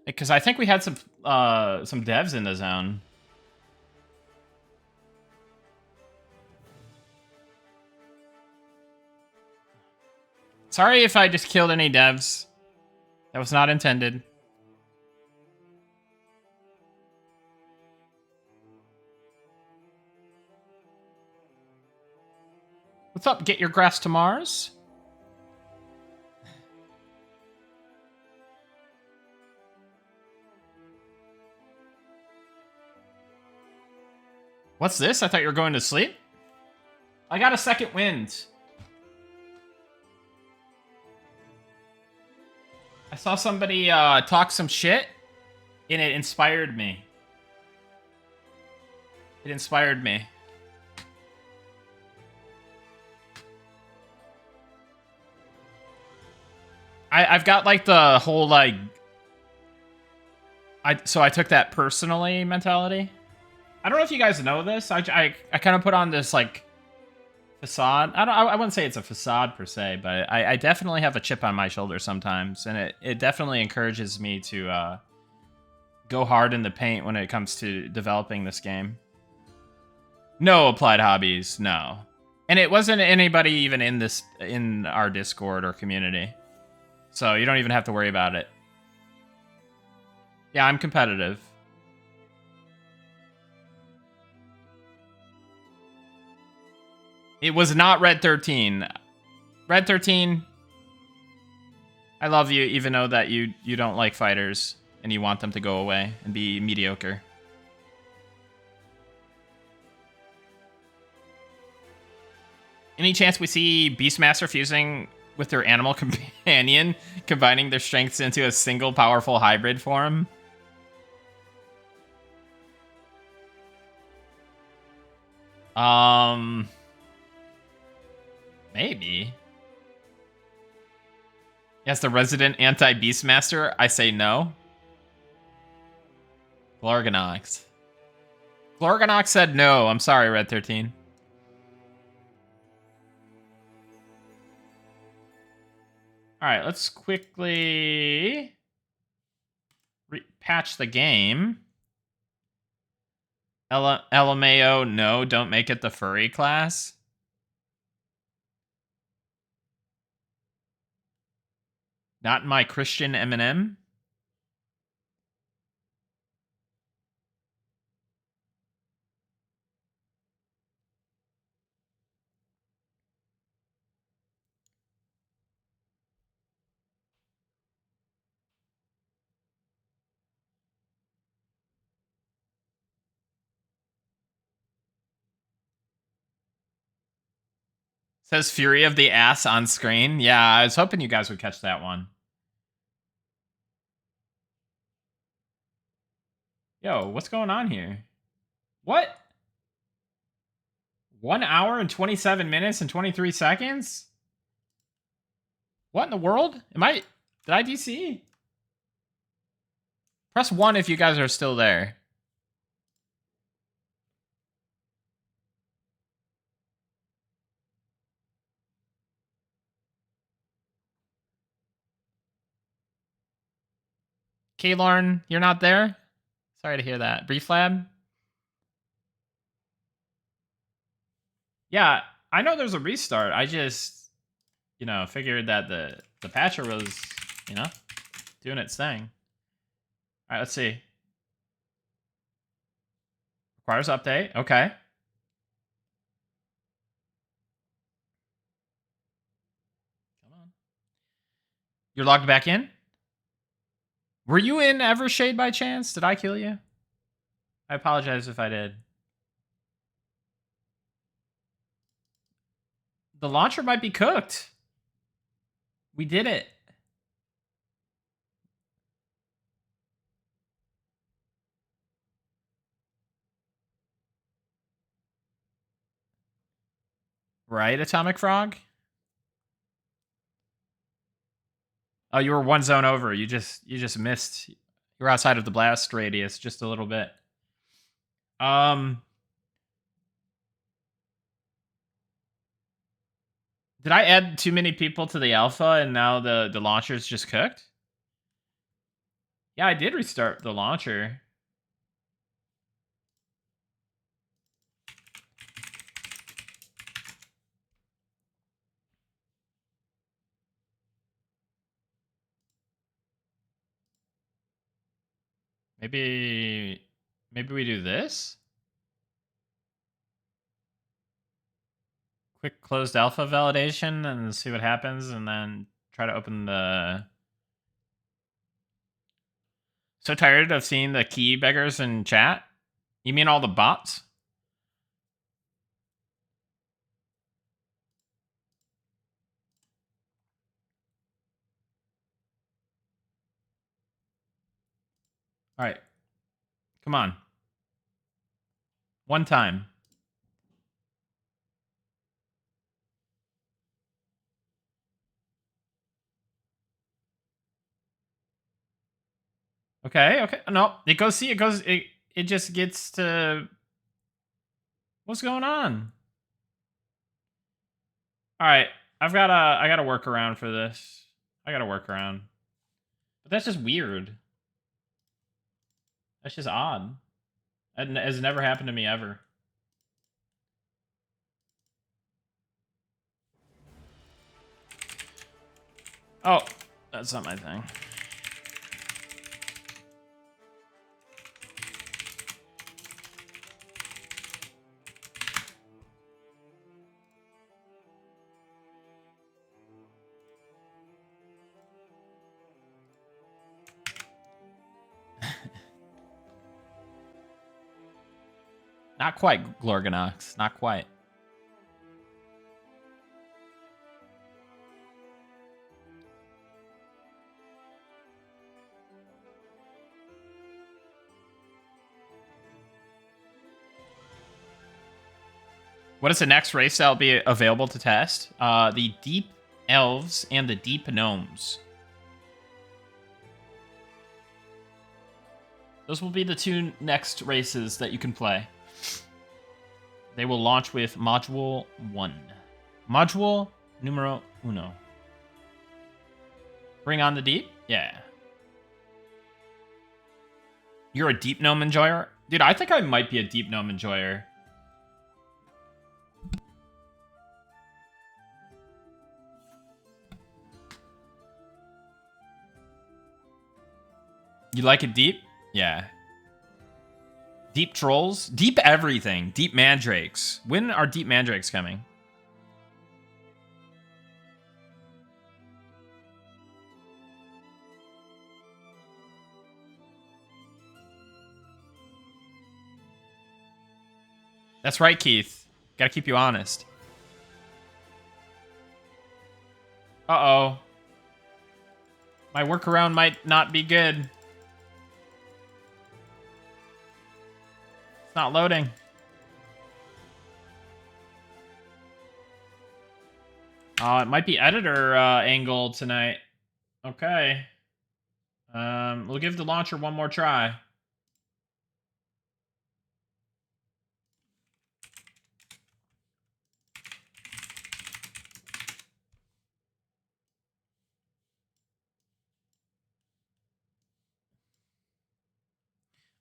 Because I think we had some devs in the zone. Sorry if I just killed any devs. That was not intended. What's up? Get your grass to Mars? What's this? I thought you were going to sleep? I got a second wind. I saw somebody talk some shit, and it inspired me. It inspired me. I've got like the whole like... So I took that personally mentality. I don't know if you guys know this. I kind of put on this like facade. I wouldn't say it's a facade per se, but I definitely have a chip on my shoulder sometimes, and it definitely encourages me to go hard in the paint when it comes to developing this game. No applied hobbies, no. And it wasn't anybody even in our Discord or community. So you don't even have to worry about it. Yeah, I'm competitive. It was not Red 13. Red 13, I love you even though that you don't like fighters and you want them to go away and be mediocre. Any chance we see Beastmaster fusing with their animal companion, combining their strengths into a single powerful hybrid form? Maybe. Yes, the resident anti-Beastmaster, I say no. Glorgonox. Glorgonox said no. I'm sorry, Red 13. All right, let's quickly patch the game. LMAO, no, don't make it the furry class. Not my Christian Eminem. Says Fury of the Ass on screen. Yeah, I was hoping you guys would catch that one. Yo, what's going on here? What? 1 hour and 27 minutes and 23 seconds? What in the world? Did I DC? Press 1 if you guys are still there. Kaylorn, you're not there? Sorry to hear that. Brief Lab? Yeah, I know there's a restart. I just, figured that the patcher was, doing its thing. All right, let's see. Requires update. Okay. Come on. You're logged back in? Were you in Evershade by chance? Did I kill you? I apologize if I did. The launcher might be cooked. We did it. Right, Atomic Frog? Oh, you were one zone over. You just missed. You were outside of the blast radius just a little bit. Did I add too many people to the alpha and now the launcher's just cooked? Yeah, I did restart the launcher. Maybe we do this? Quick closed alpha validation and see what happens, and then try to open the... So tired of seeing the key beggars in chat? You mean all the bots? All right. Come on. One time. Okay. No, it goes, see, it just gets to... What's going on? All right. I got to work around for this. I got to work around. But that's just weird. That's just odd. That has never happened to me ever. Oh, that's not my thing. Not quite, Glorgonox. Not quite. What is the next race that'll be available to test? The Deep Elves and the Deep Gnomes. Those will be the two next races that you can play. They will launch with Module 1. Module numero uno. Bring on the deep? Yeah. You're a Deep Gnome enjoyer? Dude, I think I might be a Deep Gnome enjoyer. You like it deep? Yeah. Deep trolls? Deep everything. Deep mandrakes. When are deep mandrakes coming? That's right, Keith. Gotta keep you honest. Uh-oh. My workaround might not be good. It's not loading. It might be editor angle tonight. Okay. We'll give the launcher one more try.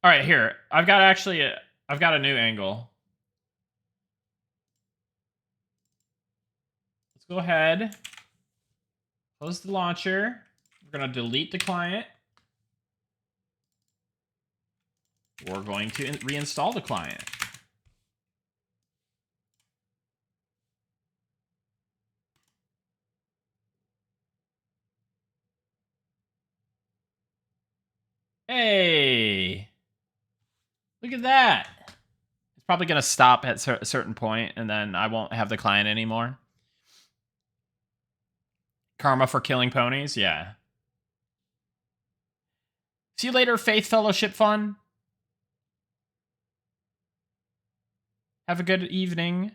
All right, here. I've got a new angle. Let's go ahead. Close the launcher. We're going to delete the client. We're going to reinstall the client. Hey! Look at that! It's probably going to stop at a certain point, and then I won't have the client anymore. Karma for killing ponies? Yeah. See you later, Faith Fellowship Fun. Have a good evening.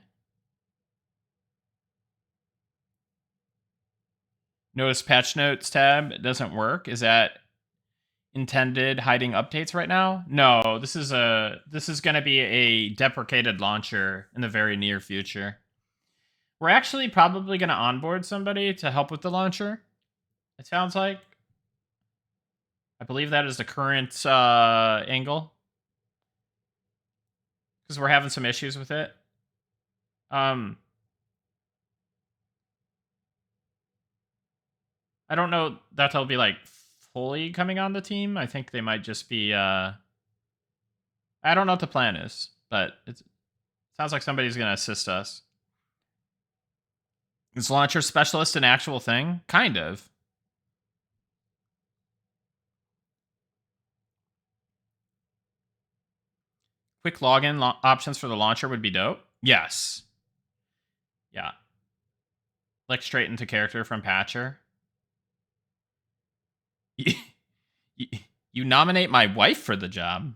Notice patch notes tab. It doesn't work. Is that intended hiding updates right now? No, this is going to be a deprecated launcher in the very near future. We're actually probably going to onboard somebody to help with the launcher. It sounds like. I believe that is the current angle. Because we're having some issues with it. I don't know that they'll be, like, fully coming on the team. I think they might just be, I don't know what the plan is, but it sounds like somebody's going to assist us. Is launcher specialist an actual thing? Kind of. Quick login options for the launcher would be dope. Yes. Yeah. Like straight into character from Patcher. You nominate my wife for the job.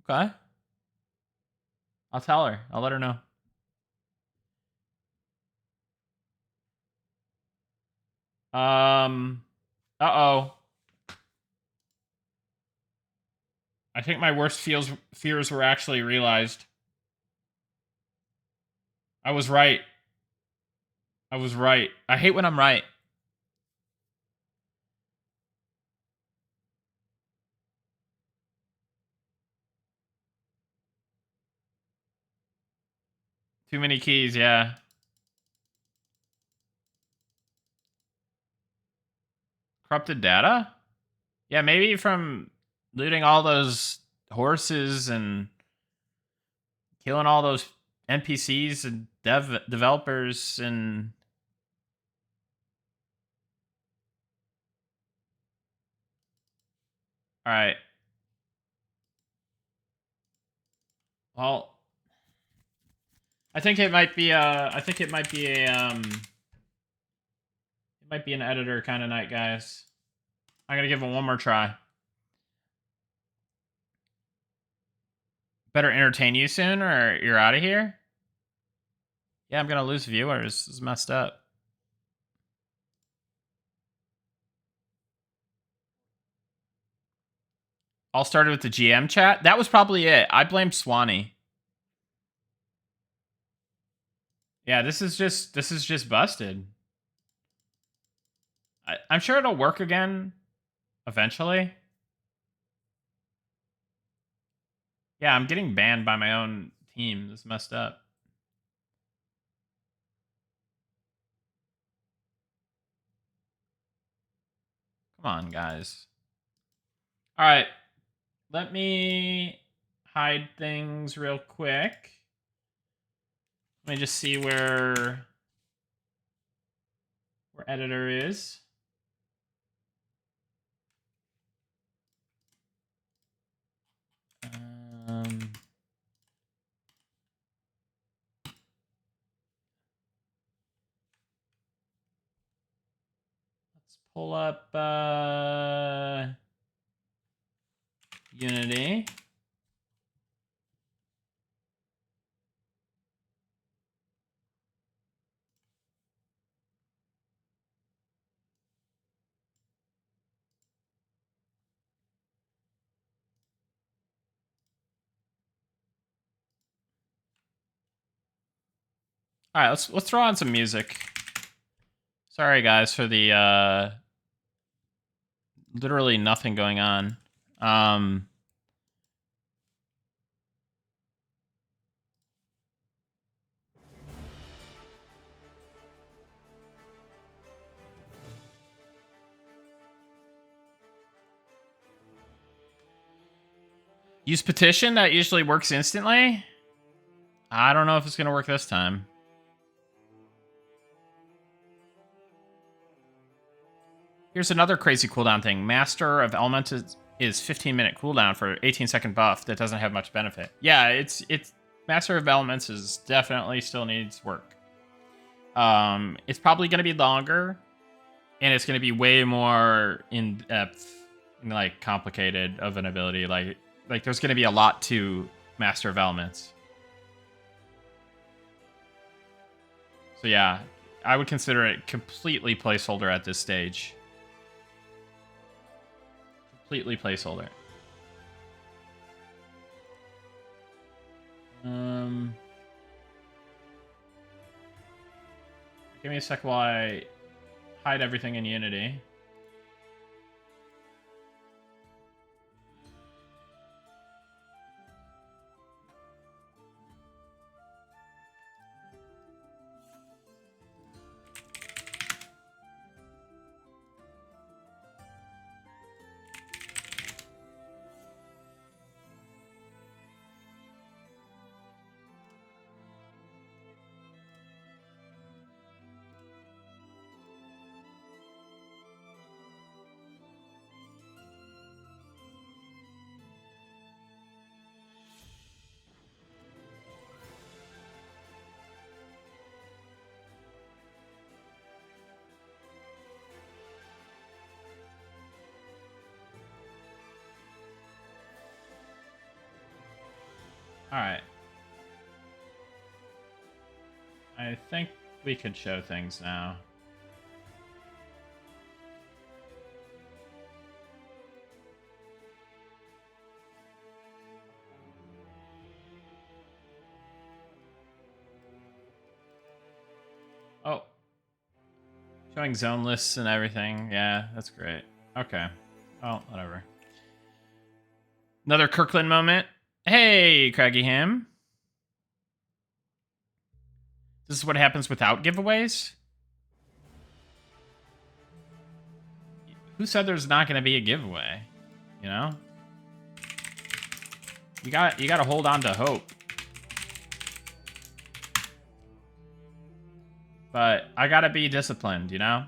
Okay. I'll tell her. I'll let her know. Uh-oh. I think my worst fears were actually realized. I was right. I was right. I hate when I'm right. Too many keys, yeah. Corrupted data? Yeah, maybe from looting all those horses and killing all those NPCs and developers and... Alright. Well, I think it might be it might be an editor kind of night, guys. I'm gonna give it one more try. Better entertain you soon, or you're out of here? Yeah, I'm gonna lose viewers. This is messed up. All started with the GM chat. That was probably it. I blame Swanee. Yeah, this is just busted. I'm sure it'll work again eventually. Yeah, I'm getting banned by my own team. This is messed up. Come on, guys. All right. Let me hide things real quick. Let me just see where editor is. Let's pull up Unity. All right, let's throw on some music. Sorry guys for the literally nothing going on. Use petition, that usually works instantly. I don't know if it's gonna work this time. Here's another crazy cooldown thing. Master of Elements is 15-minute cooldown for 18-second buff that doesn't have much benefit. Yeah, it's Master of Elements is definitely still needs work. It's probably gonna be longer, and it's gonna be way more in depth and like complicated of an ability. Like there's gonna be a lot to Master of Elements. So yeah, I would consider it completely placeholder at this stage. Completely placeholder. Give me a sec while I hide everything in Unity. Alright. I think we could show things now. Oh, Showing zone lists and everything. Yeah, that's great. Okay. Oh, whatever. Another Kirkland moment. Hey, Craggyham. This is what happens without giveaways? Who said there's not going to be a giveaway? You know? You got to hold on to hope. But I got to be disciplined, you know?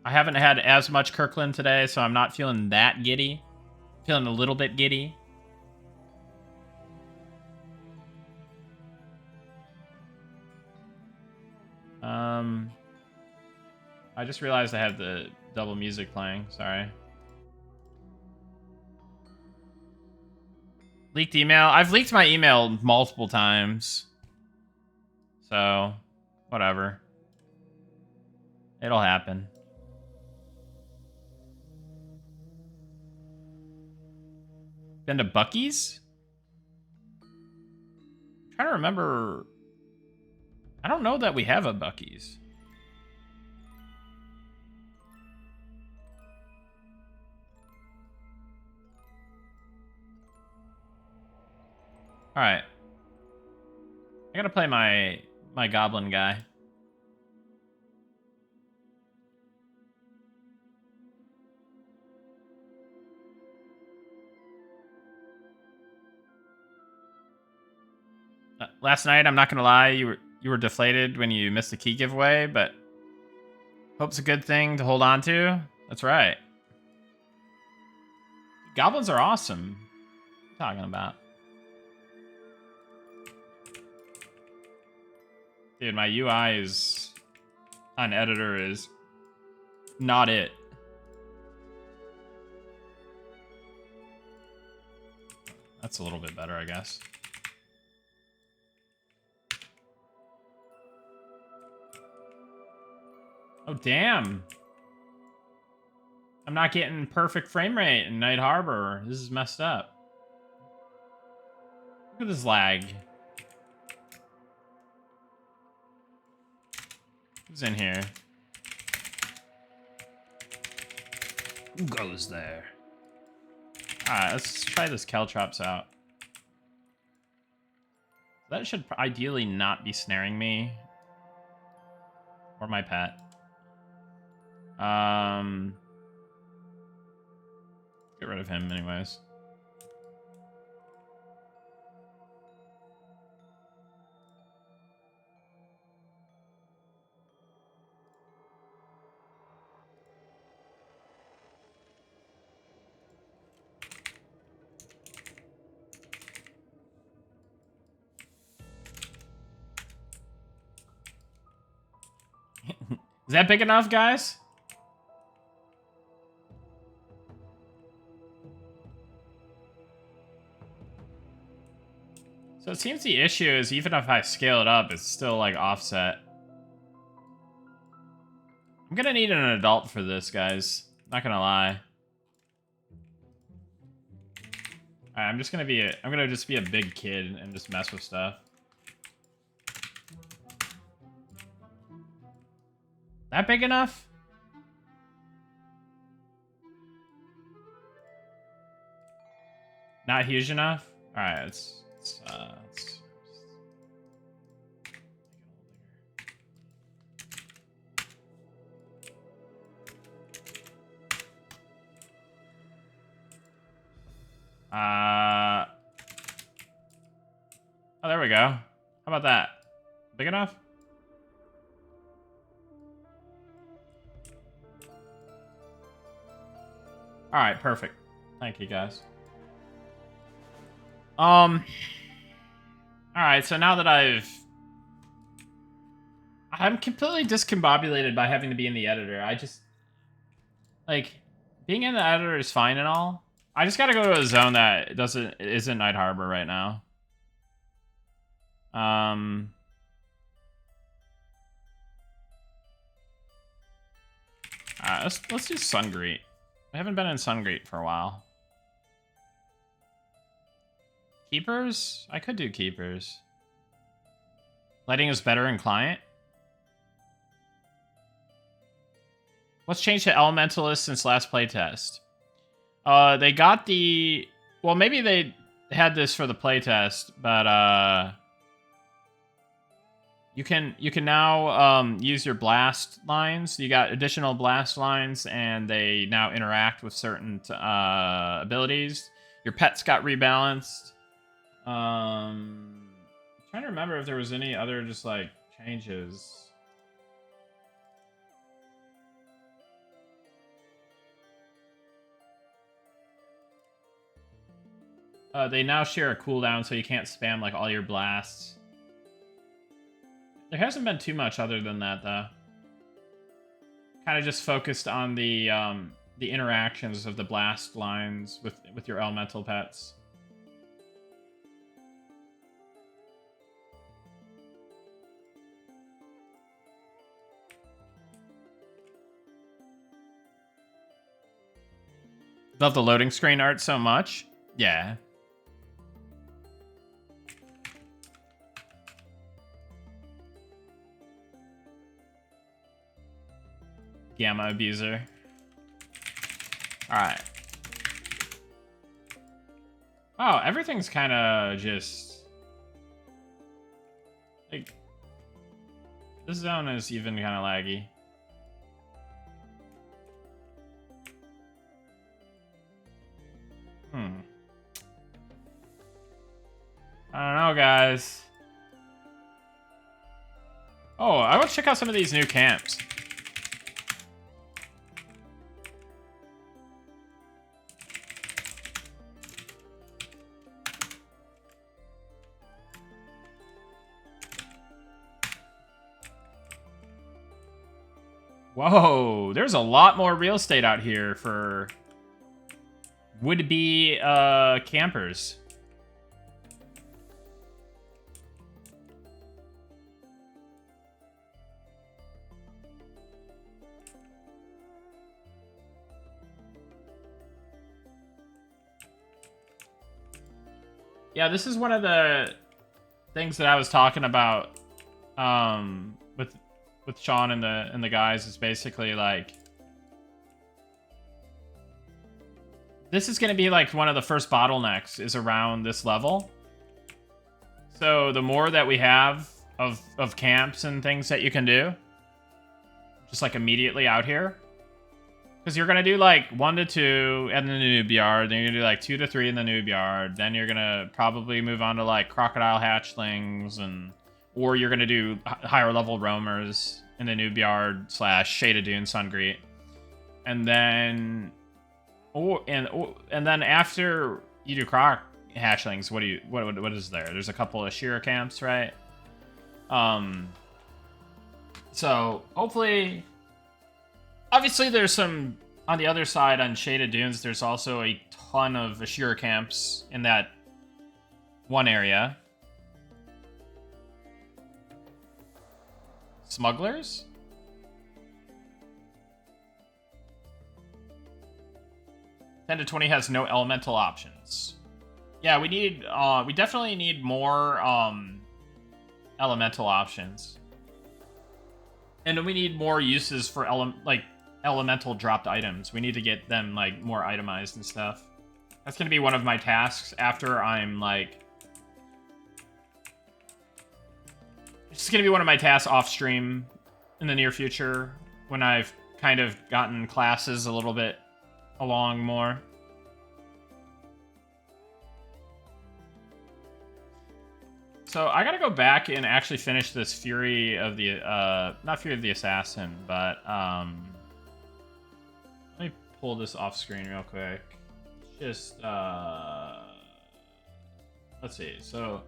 I haven't had as much Kirkland today, so I'm not feeling that giddy. Feeling a little bit giddy. I just realized I have the double music playing. Sorry. Leaked email. I've leaked my email multiple times. So, whatever. It'll happen. Been to Buc-ee's? I'm trying to remember. I don't know that we have a Buc-ee's. All right. I gotta play my goblin guy. Last night, I'm not gonna lie, you were deflated when you missed the key giveaway, but hope's a good thing to hold on to. That's right. Goblins are awesome. What are you talking about? Dude, my UI is on editor is not it. That's a little bit better, I guess. Oh, damn. I'm not getting perfect frame rate in Night Harbor. This is messed up. Look at this lag. Who's in here? Who goes there? Alright, let's try this Caltrops out. That should ideally not be snaring me. Or my pet. Get rid of him anyways. Is that big enough, guys? So it seems the issue is even if I scale it up, it's still like offset. I'm gonna need an adult for this, guys. Not gonna lie. Alright, I'm gonna just be a big kid and just mess with stuff. That big enough? Not huge enough? Alright, let's oh, there we go. How about that? Big enough? Alright, perfect. Thank you, guys. Alright, so now that I'm completely discombobulated by having to be in the editor. I just... Like, being in the editor is fine and all. I just gotta go to a zone that isn't Night Harbor right now. Let's do Sungreet. I haven't been in Sungreet for a while. Keepers? I could do Keepers. Lighting is better in client. What's changed to Elementalist since last playtest? They got the... Well, maybe they had this for the playtest, but you can now use your blast lines. You got additional blast lines, and they now interact with certain abilities. Your pets got rebalanced. I'm trying to remember if there was any other just like changes. They now share a cooldown, so you can't spam like all your blasts. There hasn't been too much other than that, though. Kind of just focused on the interactions of the blast lines with your elemental pets. Love the loading screen art so much. Yeah. Gamma abuser. Alright. Oh, everything's kind of just... Like... This zone is even kind of laggy. I don't know, guys. Oh, I want to check out some of these new camps. Whoa, there's a lot more real estate out here for would-be campers. Yeah, this is one of the things that I was talking about with Sean and the guys. Is basically like this is going to be like one of the first bottlenecks is around this level. So the more that we have of camps and things that you can do, just like immediately out here. Because you're going to do like 1 to 2 in the noob yard, then you're going to do like 2 to 3 in the noob yard, then you're going to probably move on to like crocodile hatchlings, or you're going to do higher level roamers in the noob yard / Shaded Dune Sungreet. And then and then after you do croc hatchlings, what is there? There's a couple of Shira camps, right? So hopefully, obviously there's some on the other side on Shaded Dunes. There's also a ton of Ashira camps in that one area. Smugglers? $10 to $20 has no elemental options. Yeah, we definitely need more elemental options. And we need more uses for elemental dropped items. We need to get them like more itemized and stuff. That's gonna be one of my tasks after I'm like... It's gonna be one of my tasks off stream in the near future when I've kind of gotten classes a little bit along more. So I gotta go back and actually finish this Fury of the not Fury of the Assassin, but let me pull this off screen real quick. Just let's see. So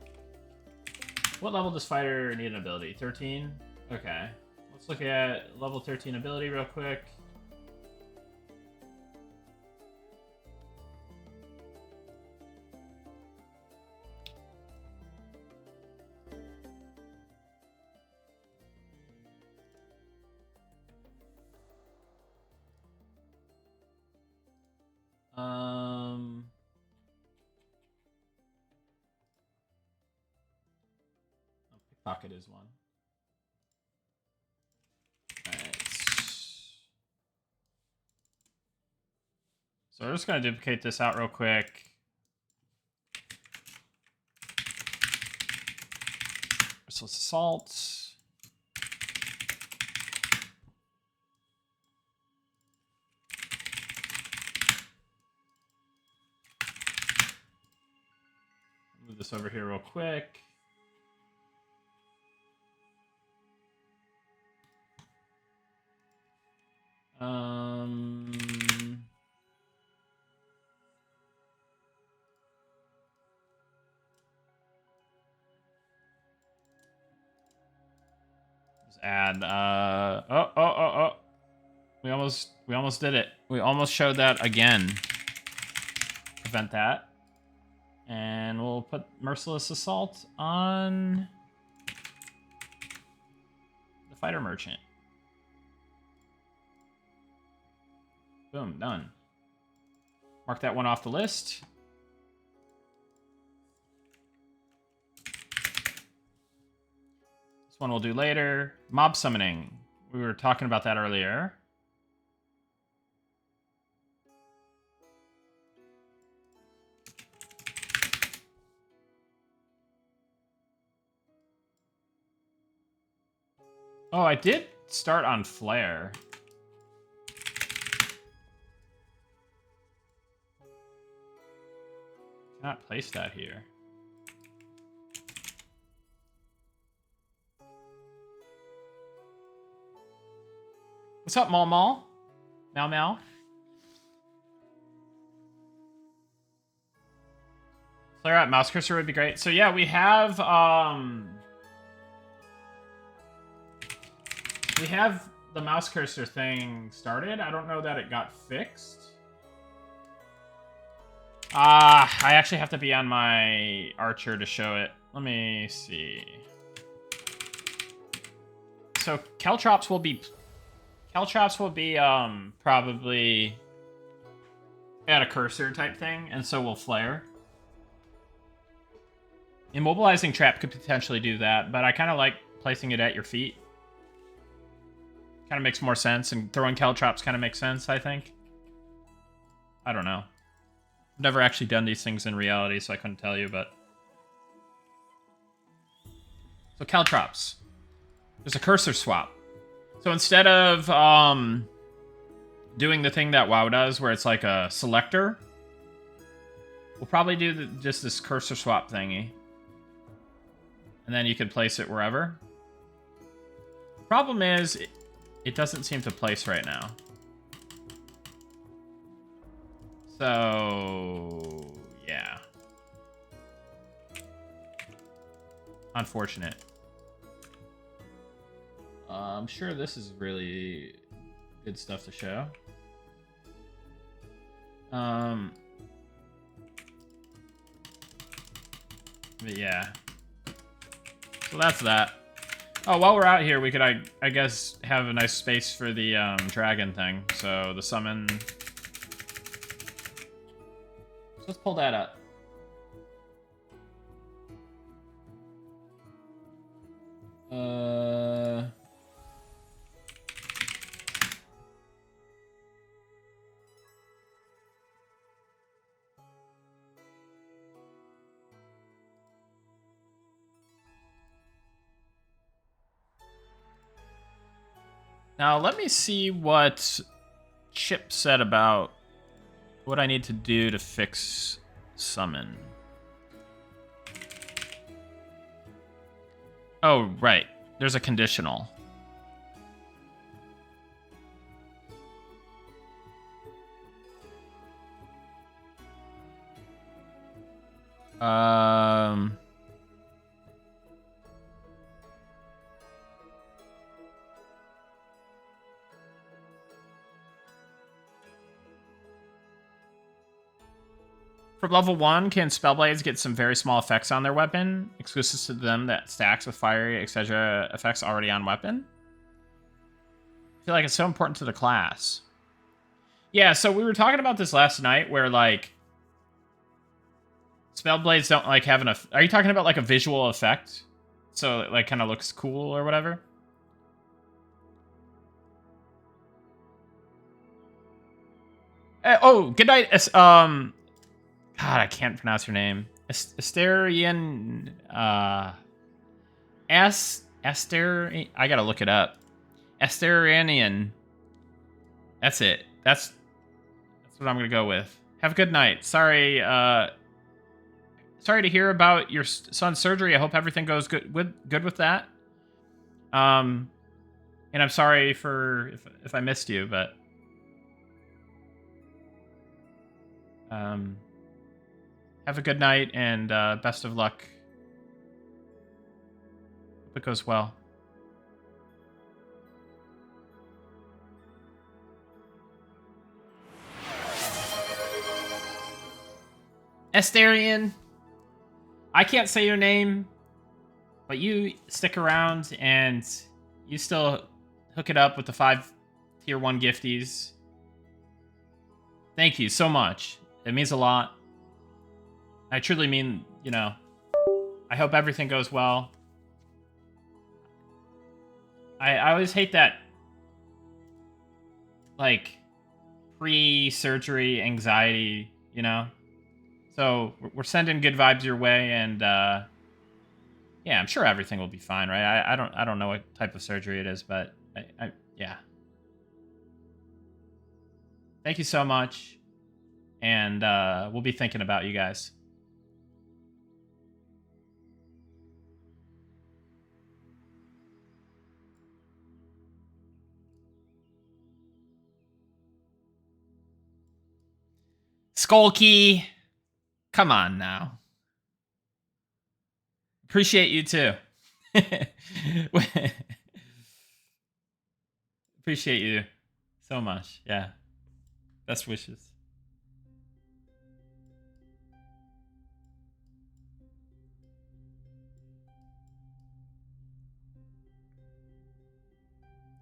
what level does fighter need an ability? 13? Okay. Let's look at level 13 ability real quick. Pickpocket is one. Alright. So we're just going to duplicate this out real quick. Merciless Assault. Move this over here real quick. Just add. Oh. We almost did it. We almost showed that again. Prevent that. And we'll put Merciless Assault on the Fighter Merchant. Boom, done. Mark that one off the list. This one we'll do later. Mob summoning. We were talking about that earlier. Oh, I did start on Flare. Cannot place that here. What's up, Mal Mal? Mal Mal? Flare out mouse cursor would be great. So yeah, we have the mouse cursor thing started. I don't know that it got fixed. I actually have to be on my Archer to show it. Let me see. So Caltrops will be probably at a cursor type thing, and so will Flare. Immobilizing Trap could potentially do that, but I kind of like placing it at your feet. Kind of makes more sense, and throwing Caltrops kind of makes sense, I think. I don't know. I've never actually done these things in reality, so I couldn't tell you, but... So Caltrops. There's a cursor swap. So instead of doing the thing that WoW does, where it's like a selector, we'll probably do just this cursor swap thingy. And then you can place it wherever. Problem is, it doesn't seem to place right now. So, yeah. Unfortunate. I'm sure this is really good stuff to show. But yeah. So that's that. Oh, while we're out here, we could, I guess, have a nice space for the dragon thing. So the summon. So let's pull that up. Now, let me see what Chip said about what I need to do to fix summon. Oh, right. There's a conditional. For level 1, can Spellblades get some very small effects on their weapon, exclusive to them that stacks with fiery, etc. effects already on weapon? I feel like it's so important to the class. Yeah, so we were talking about this last night, where, like, Spellblades don't, like, have enough... Are you talking about, like, a visual effect? So it, like, kind of looks cool or whatever? Oh, good night. God, I can't pronounce your name. Asterian. Aster. I gotta look it up. Asterianian. That's it. That's what I'm gonna go with. Have a good night. Sorry. Sorry to hear about your son's surgery. I hope everything goes good with that. And I'm sorry for if I missed you, but have a good night and best of luck. Hope it goes well. Asterian, I can't say your name, but you stick around and you still hook it up with the 5 tier 1 gifties. Thank you so much. It means a lot. I truly mean, you know, I hope everything goes well. I always hate that, like, pre-surgery anxiety, you know? So we're sending good vibes your way, and yeah, I'm sure everything will be fine, right? I don't know what type of surgery it is, but yeah. Thank you so much, and we'll be thinking about you guys. Skulky, come on now. Appreciate you too. Appreciate you so much. Yeah. Best wishes.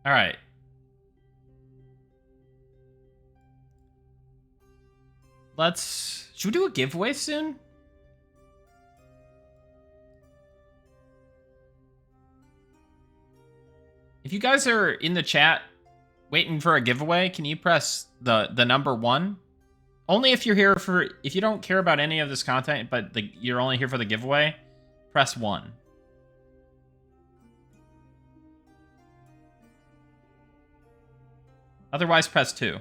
All right. Should we do a giveaway soon? If you guys are in the chat waiting for a giveaway, can you press the number 1? Only if you're here if you don't care about any of this content, but you're only here for the giveaway, press 1. Otherwise, press 2.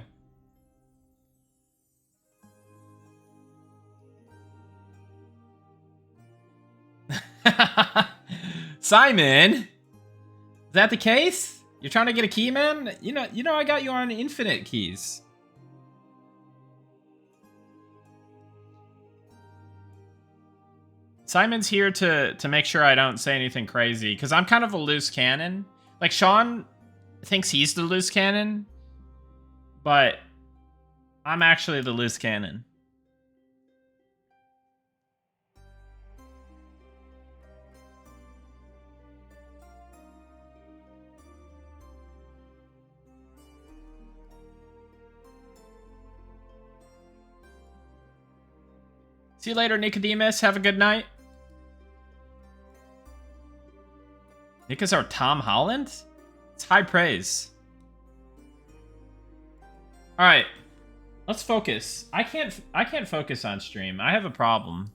Simon, is that the case? You're trying to get a key, man? You know I got you on infinite keys. Simon's here to make sure I don't say anything crazy, because I'm kind of a loose cannon. Like, Sean thinks he's the loose cannon, but I'm actually the loose cannon. See you later, Nicodemus. Have a good night. Nick is our Tom Holland? It's high praise. All right, let's focus. I can't focus on stream. I have a problem.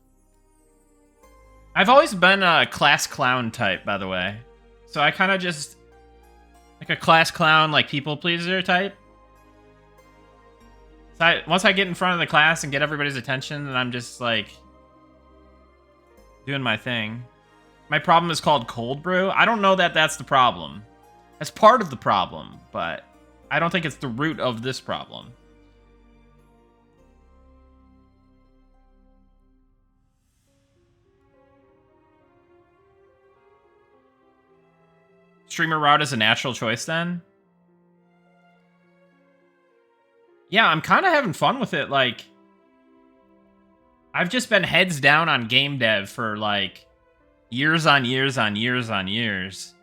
I've always been a class clown type, by the way. So I kind of just like a class clown, like people pleaser type. So once I get in front of the class and get everybody's attention, then I'm just like doing my thing. My problem is called cold brew. I don't know that that's the problem. That's part of the problem, but I don't think it's the root of this problem. Streamer route is a natural choice then? Yeah, I'm kind of having fun with it. Like, I've just been heads down on game dev for like years on years on years on years.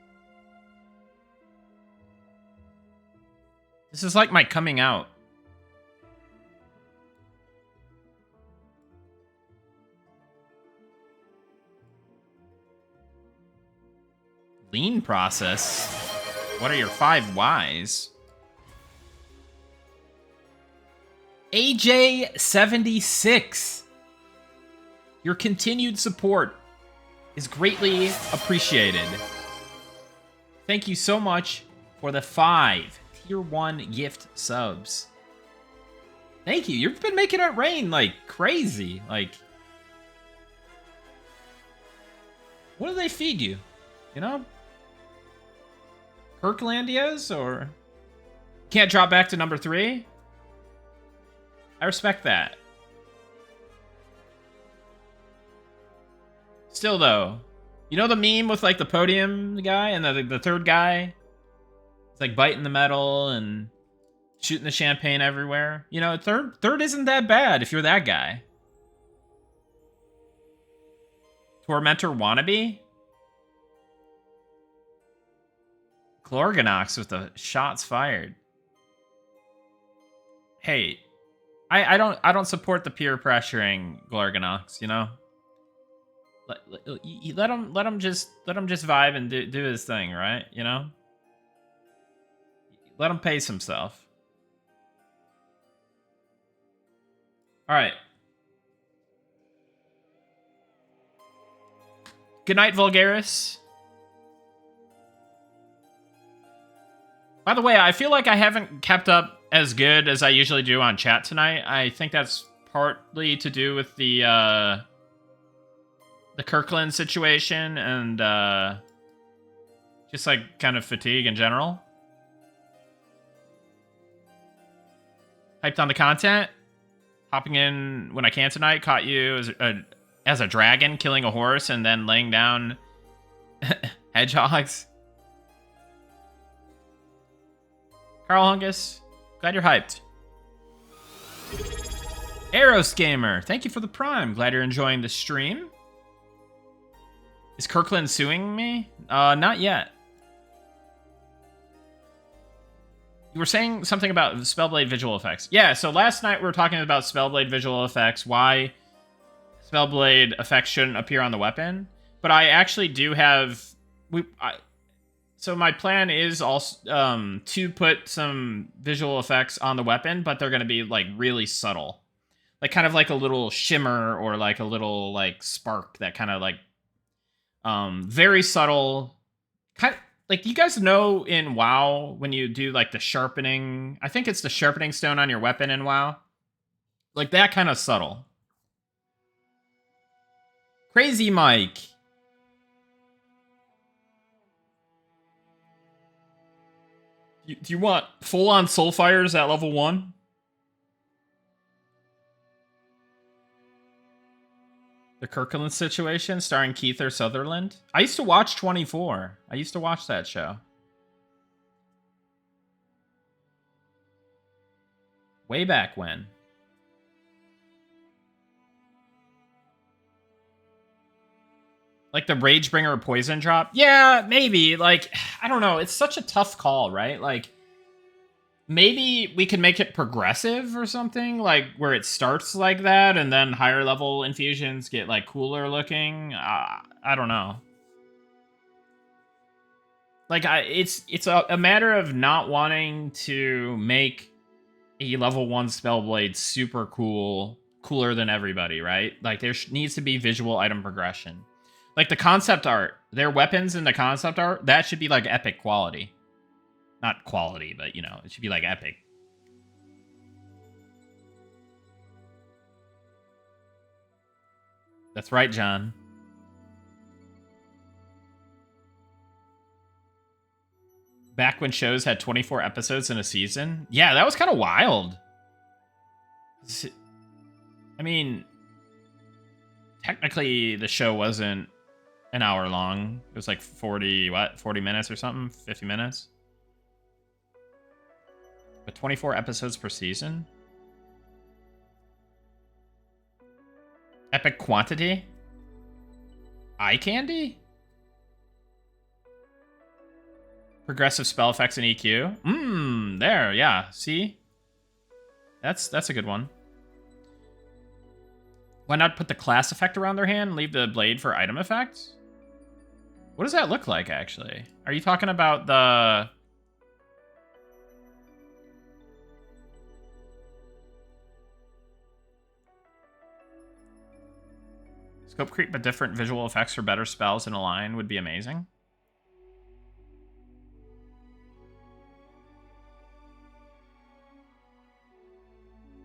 This is like my coming out. Lean process? What are your 5 whys? AJ76. Your continued support is greatly appreciated. Thank you so much for the 5 Tier 1 gift subs. Thank you. You've been making it rain like crazy. Like, what do they feed you? You know? Kirklandias or... Can't drop back to number 3? I respect that. Still, though, you know the meme with, like, the podium guy and the third guy? It's, like, biting the metal and shooting the champagne everywhere. You know, third isn't that bad if you're that guy. Tormentor wannabe? Glorganox with the shots fired. Hey, I don't support the peer pressuring Glorganox, you know? Let him just vibe and do his thing, right? You know? Let him pace himself. All right. Good night, Vulgaris. By the way, I feel like I haven't kept up as good as I usually do on chat tonight. I think that's partly to do with the Kirkland situation and just like kind of fatigue in general. Hyped on the content. Hopping in when I can tonight. Caught you as a dragon killing a horse and then laying down hedgehogs. Carl Hungus, glad you're hyped. Eros Gamer, thank you for the prime. Glad you're enjoying the stream. Is Kirkland suing me? Not yet. You were saying something about Spellblade visual effects. Yeah, so last night we were talking about Spellblade visual effects, why Spellblade effects shouldn't appear on the weapon. But I actually do have... So my plan is also to put some visual effects on the weapon, but they're going to be like really subtle. Like kind of like a little shimmer or like a little like spark that kind of like very subtle. Kind of, like, you guys know in WoW when you do like the sharpening, I think it's the sharpening stone on your weapon in WoW. Like that kind of subtle. Crazy Mike. Do you want full-on Soulfires at level 1? The Kirkland situation, starring Keith Sutherland. I used to watch 24. I used to watch that show. Way back when. Like the Ragebringer poison drop? Yeah, maybe. Like, I don't know. It's such a tough call, right? Like, maybe we can make it progressive or something, like where it starts like that and then higher level infusions get like cooler looking. I don't know. Like, it's a matter of not wanting to make a level 1 Spellblade super cool, cooler than everybody, right? Like, there needs to be visual item progression. Like, the concept art, their weapons in the concept art, that should be, like, epic quality. Not quality, but, you know, it should be, like, epic. That's right, John. Back when shows had 24 episodes in a season? Yeah, that was kind of wild. I mean, technically, the show wasn't an hour long. It was like 40 minutes or something? 50 minutes? But 24 episodes per season? Epic quantity? Eye candy? Progressive spell effects and EQ? There, yeah. See? That's a good one. Why not put the class effect around their hand and leave the blade for item effects? What does that look like, actually? Are you talking about the... Scope creep, but different visual effects for better spells in a line would be amazing.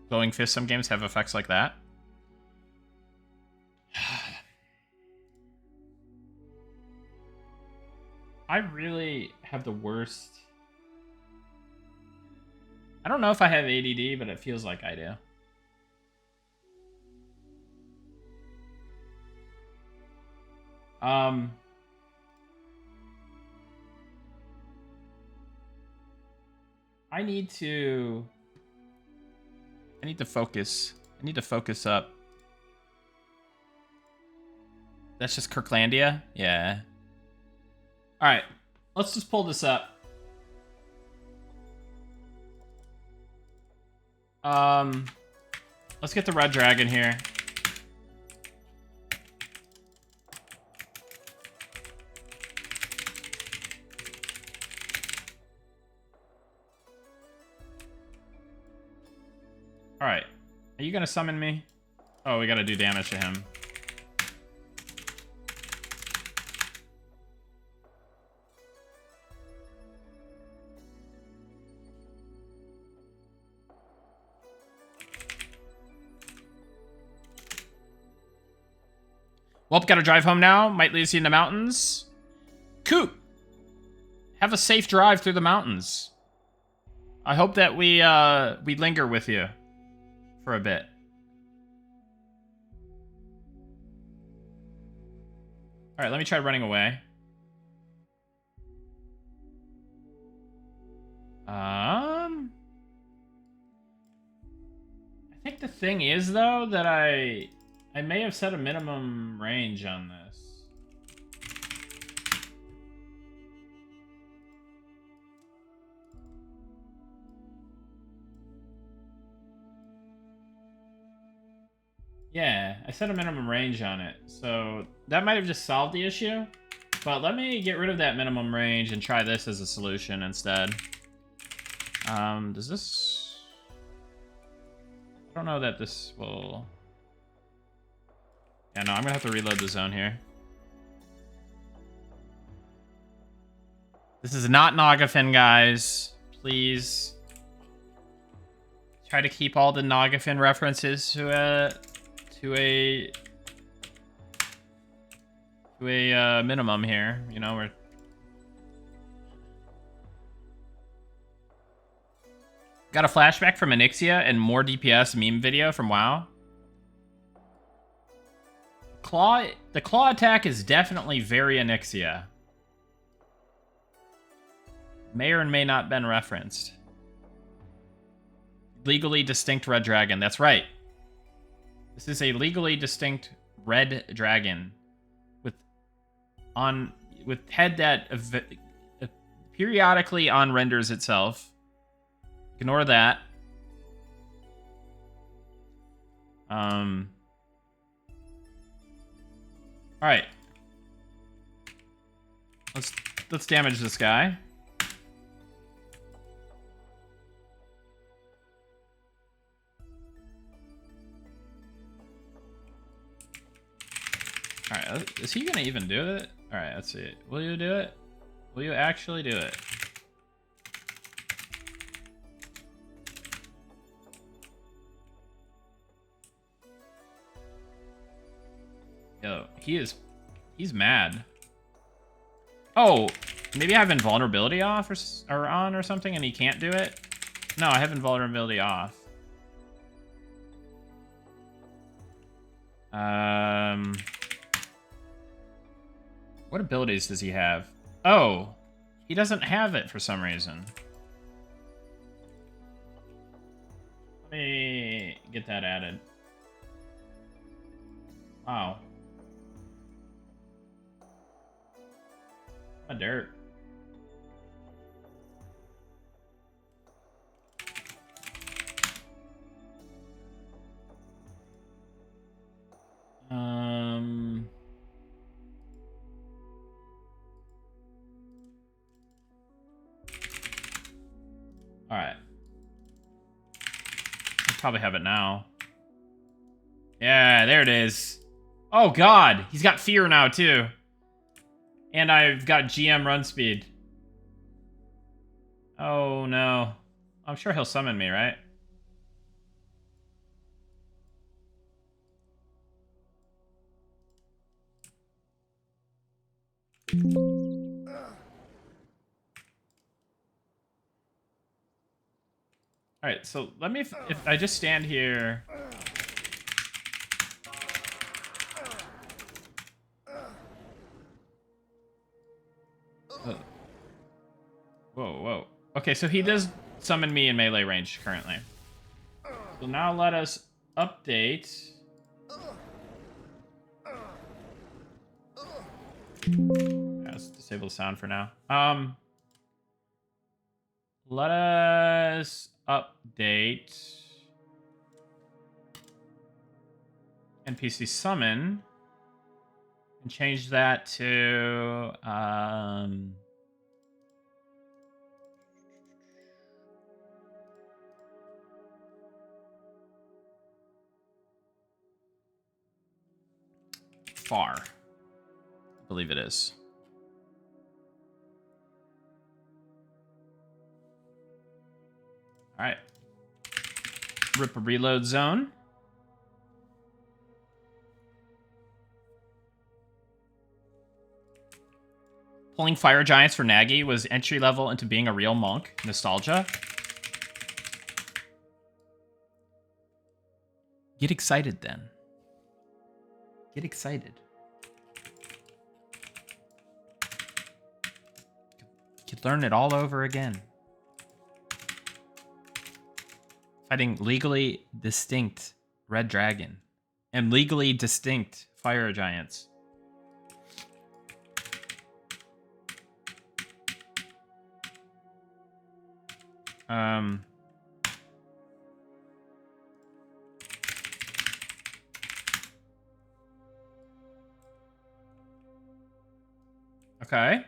Glowing Fist, some games have effects like that. I really have the worst. I don't know if I have ADD, but it feels like I do. I need to focus. I need to focus up. That's just Kirklandia? Yeah. Alright. Let's just pull this up. Let's get the red dragon here. Alright. Are you gonna summon me? Oh, we gotta do damage to him. Well, gotta drive home now. Might lose you in the mountains. Coop! Have a safe drive through the mountains. I hope that we linger with you for a bit. Alright, let me try running away. I think the thing is, though, that I may have set a minimum range on this. Yeah, I set a minimum range on it, so that might have just solved the issue. But let me get rid of that minimum range and try this as a solution instead. Does this... I don't know that this will... Yeah, no, I'm gonna have to reload the zone here. This is not Nagafin, guys. Please. Try to keep all the Nagafin references to a minimum here. You know, we're... Got a flashback from Onyxia and more DPS meme video from WoW. The claw attack is definitely very Onyxia. May or may not been referenced. Legally distinct red dragon. That's right. This is a legally distinct red dragon with head that periodically on renders itself. Ignore that. All right. Let's damage this guy. All right, is he gonna even do it? All right, let's see. Will you do it? Will you actually do it? Yo, he's mad. Oh, maybe I have invulnerability off or on or something and he can't do it? No, I have invulnerability off. What abilities does he have? Oh, he doesn't have it for some reason. Let me get that added. Wow. A dirt. All right. I probably have it now. Yeah, there it is. Oh god, he's got fear now too. And I've got GM run speed. Oh no. I'm sure he'll summon me, right? Alright, so let me, if I just stand here. Whoa, whoa. Okay, so he does summon me in melee range currently. So now let us update. Let's disable the sound for now. Let us update NPC summon and change that to far. I believe it is. All right. Rip a reload zone. Pulling fire giants for Nagy was entry level into being a real monk. Nostalgia. Get excited then. Get excited. You could learn it all over again. Fighting legally distinct red dragon and legally distinct fire giants. Okay.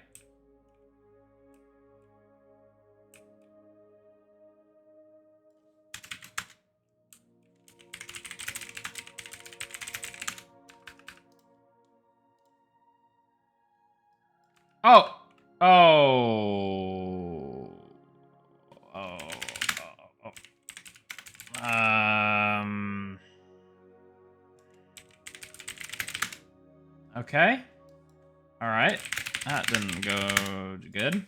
Oh. Oh. Oh. Oh. Okay. All right. That didn't go good.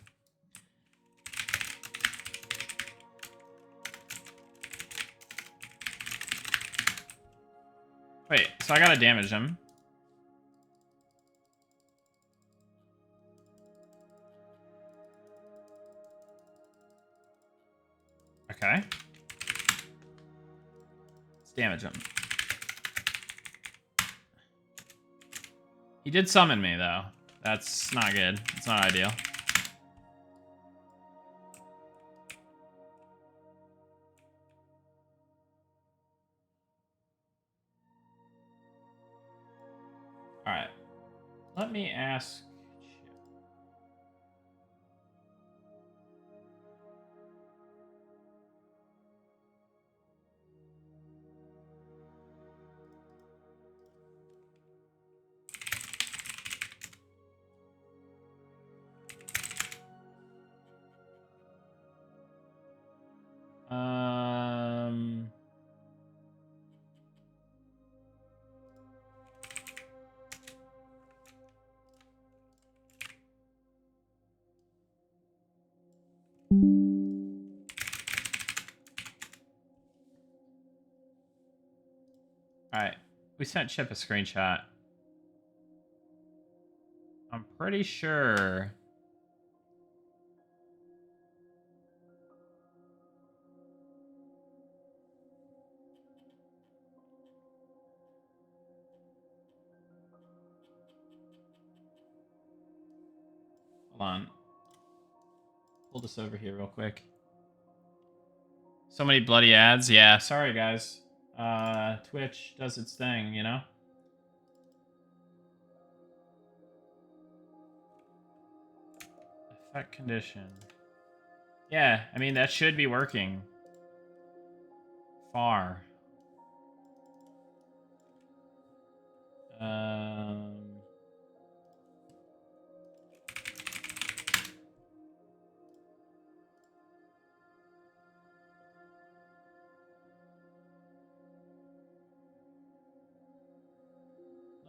Wait, so I gotta damage him. Okay. Let's damage him. He did summon me, though. That's not good. It's not ideal. Alright. Let me ask... Alright. We sent Chip a screenshot. I'm pretty sure... Hold on. Pull this over here real quick. So many bloody ads. Yeah, sorry guys. Twitch does its thing, you know? Effect condition. Yeah, I mean, that should be working. Far.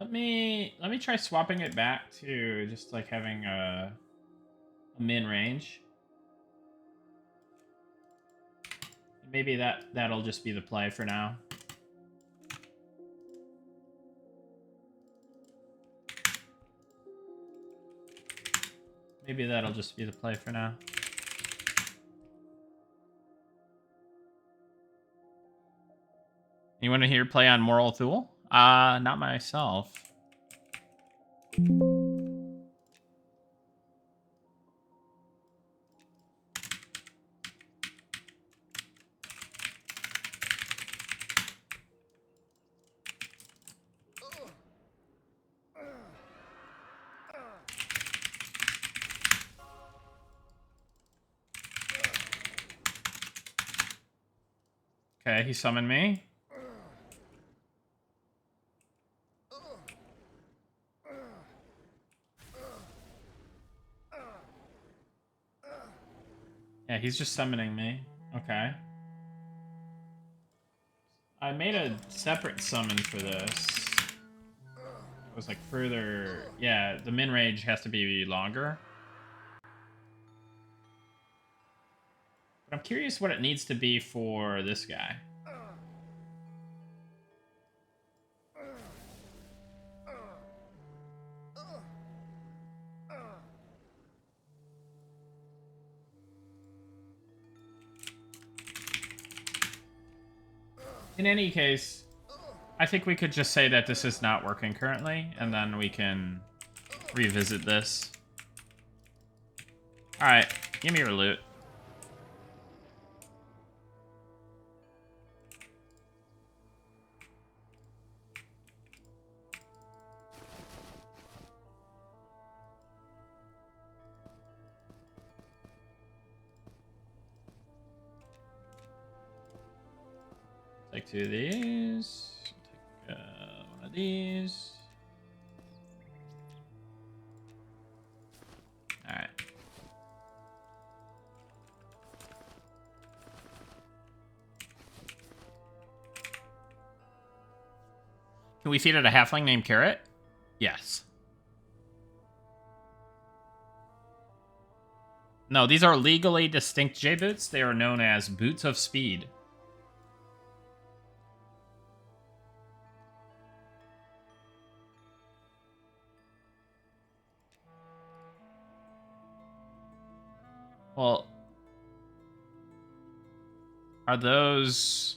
Let me try swapping it back to just like having a min range. Maybe that'll just be the play for now. Maybe that'll just be the play for now. Anyone here play on Moral Thule? Not myself. Okay, he summoned me. Yeah, he's just summoning me. Okay. I made a separate summon for this. It was like further... Yeah, the min range has to be longer. But I'm curious what it needs to be for this guy. In any case, I think we could just say that this is not working currently, and then we can revisit this. Alright, give me your loot. Take two of these. Take one of these. All right. Can we feed it a halfling named Carrot? Yes. No, these are legally distinct J-boots. They are known as Boots of Speed. Well, are those...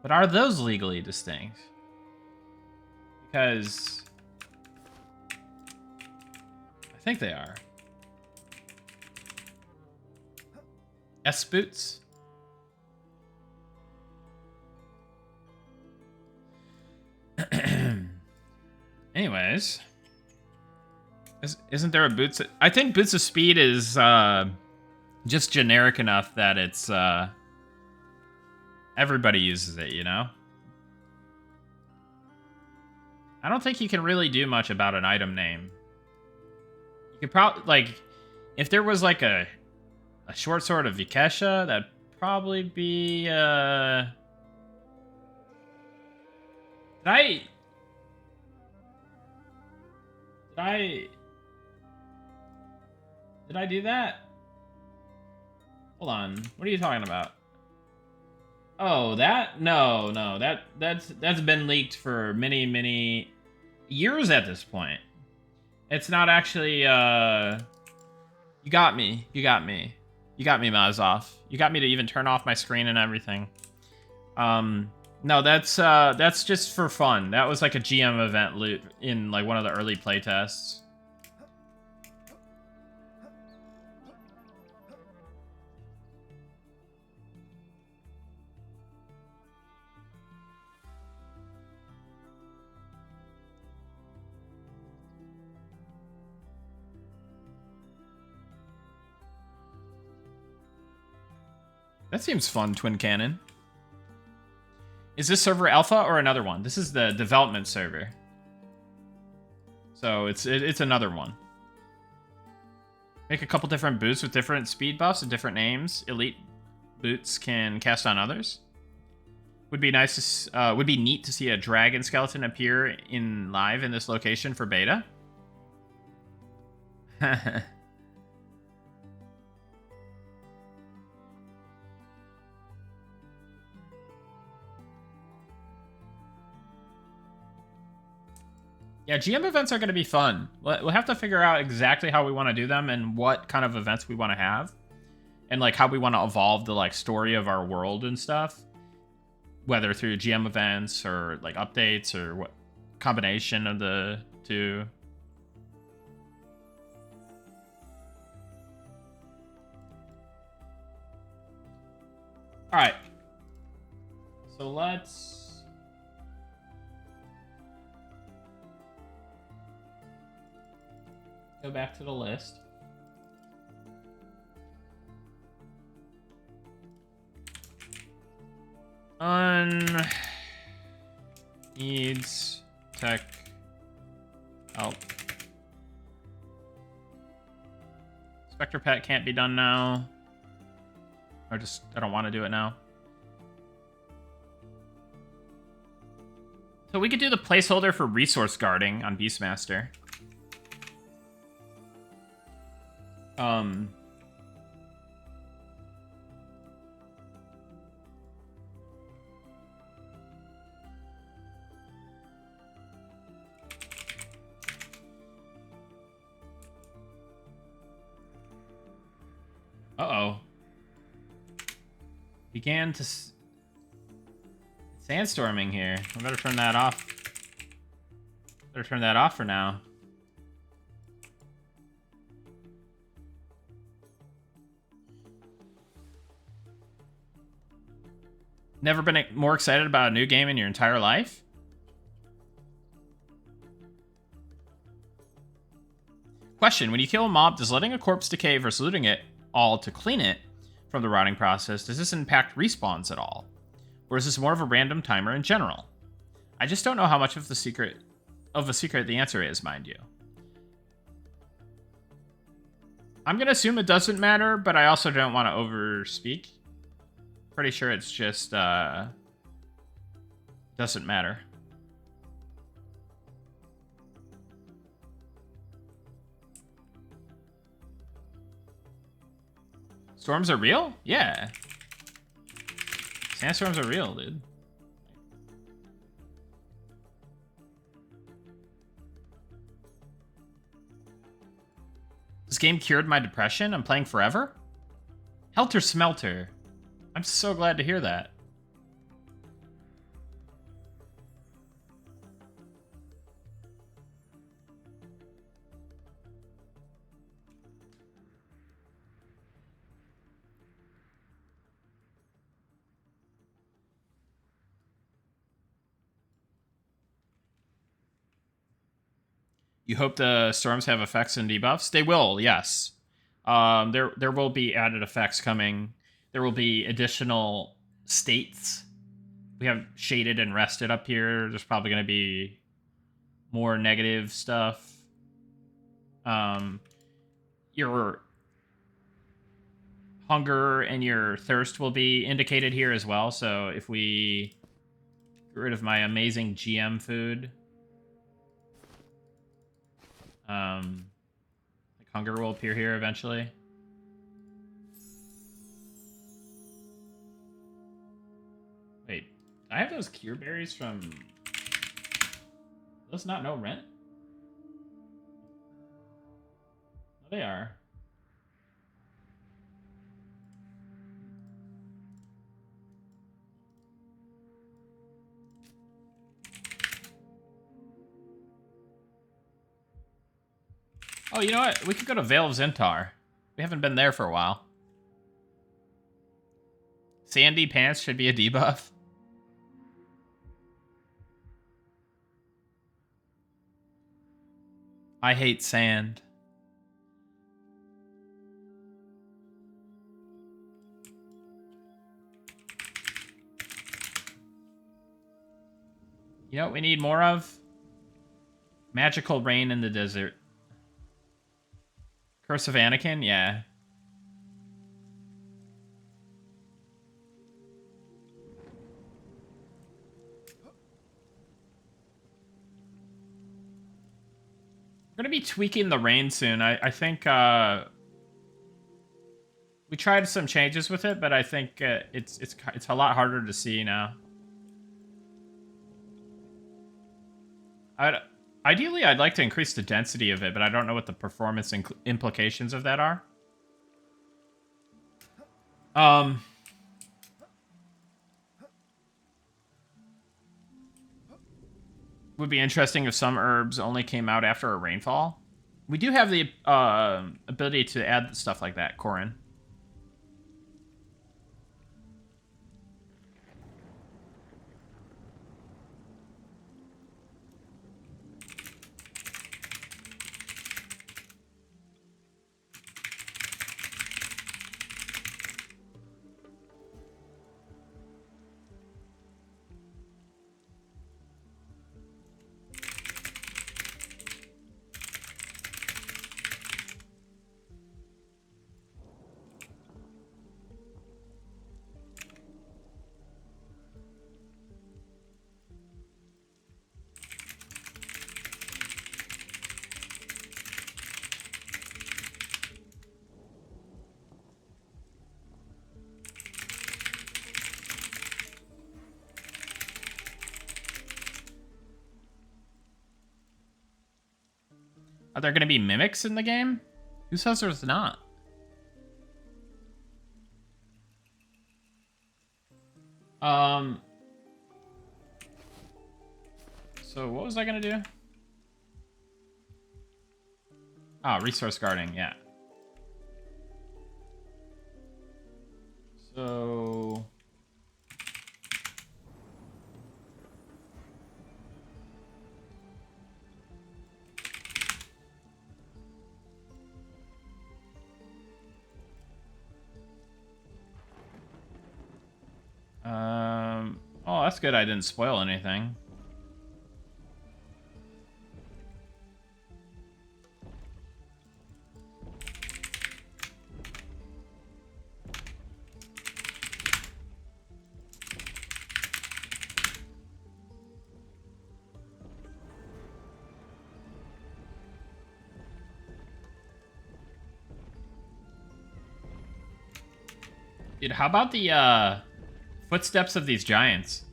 But are those legally distinct? Because... I think they are. S-boots? Anyways... Isn't there a Boots... I think Boots of Speed is just generic enough that it's... everybody uses it, you know? I don't think you can really do much about an item name. You could probably... Like, if there was like a short sword of Vikesha, that'd probably be... Did I do that? Hold on. What are you talking about? Oh, that? No. That's been leaked for many years at this point. It's not actually You got me, Mazov. You got me to even turn off my screen and everything. No, that's just for fun. That was like a GM event loot in like one of the early playtests. That seems fun, Twin Cannon. Is this server alpha or another one? This is the development server. So it's another one. Make a couple different boots with different speed buffs and different names. Elite boots can cast on others. Would be nice would be neat to see a dragon skeleton appear in live in this location for beta. Yeah, GM events are going to be fun. We'll have to figure out exactly how we want to do them and what kind of events we want to have. And, like, how we want to evolve the, like, story of our world and stuff. Whether through GM events or, like, updates or what combination of the two. Alright. So let's... go back to the list. Needs tech help. Spectre Pet can't be done now. Or just, I don't want to do it now. So we could do the placeholder for resource guarding on Beastmaster. Uh-oh. Began to... sandstorming here. I better turn that off. Better turn that off for now. Never been more excited about a new game in your entire life? Question, when you kill a mob, does letting a corpse decay versus looting it all to clean it from the rotting process, does this impact respawns at all? Or is this more of a random timer in general? I just don't know how much of a secret the answer is, mind you. I'm gonna assume it doesn't matter, but I also don't want to overspeak. Pretty sure it's just doesn't matter. Storms are real? Yeah. Sandstorms are real, dude. This game cured my depression? I'm playing forever? Helter Smelter. I'm so glad to hear that. You hope the storms have effects and debuffs? They will, yes. There will be added effects coming. There will be additional states. We have shaded and rested up here. There's probably going to be more negative stuff. Your hunger and your thirst will be indicated here as well. So if we get rid of my amazing GM food, like hunger will appear here eventually. Wait, I have those cure berries from... Those not no rent? Oh, they are. Oh, you know what? We could go to Vale of Zentar. We haven't been there for a while. Sandy pants should be a debuff. I hate sand. You know what we need more of? Magical rain in the desert. Curse of Anakin? Yeah. We're gonna be tweaking the rain soon. I think we tried some changes with it, but I think it's a lot harder to see now. Ideally, I'd like to increase the density of it, but I don't know what the performance implications of that are. Would be interesting if some herbs only came out after a rainfall. We do have the ability to add stuff like that, Corin. Are there going to be mimics in the game? Who says there's not? So what was I going to do? Ah, resource guarding, yeah. So... oh, that's good I didn't spoil anything. Dude, how about the footsteps of these giants?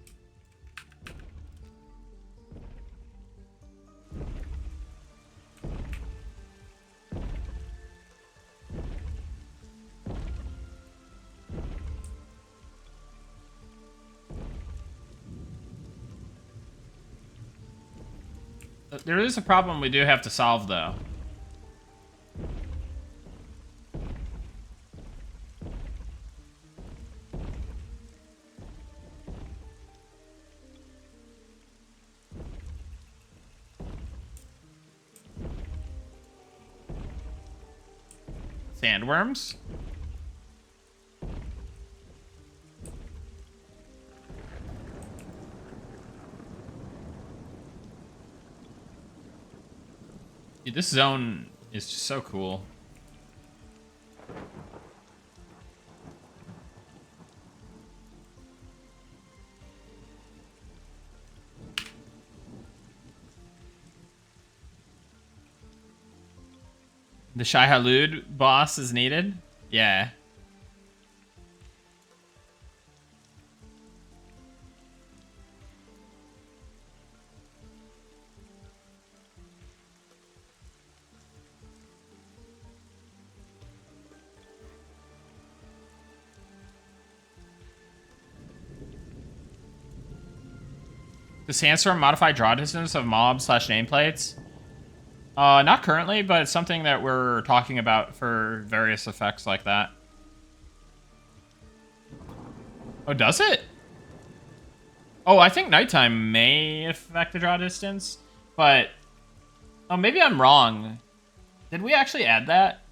There is a problem we do have to solve, though. Sandworms? Dude, this zone is just so cool. The Shai Halud boss is needed? Yeah. Does Sandstorm modify draw distance of mobs / nameplates? Not currently, but it's something that we're talking about for various effects like that. Oh, does it? Oh, I think nighttime may affect the draw distance, but... Oh, maybe I'm wrong. Did we actually add that?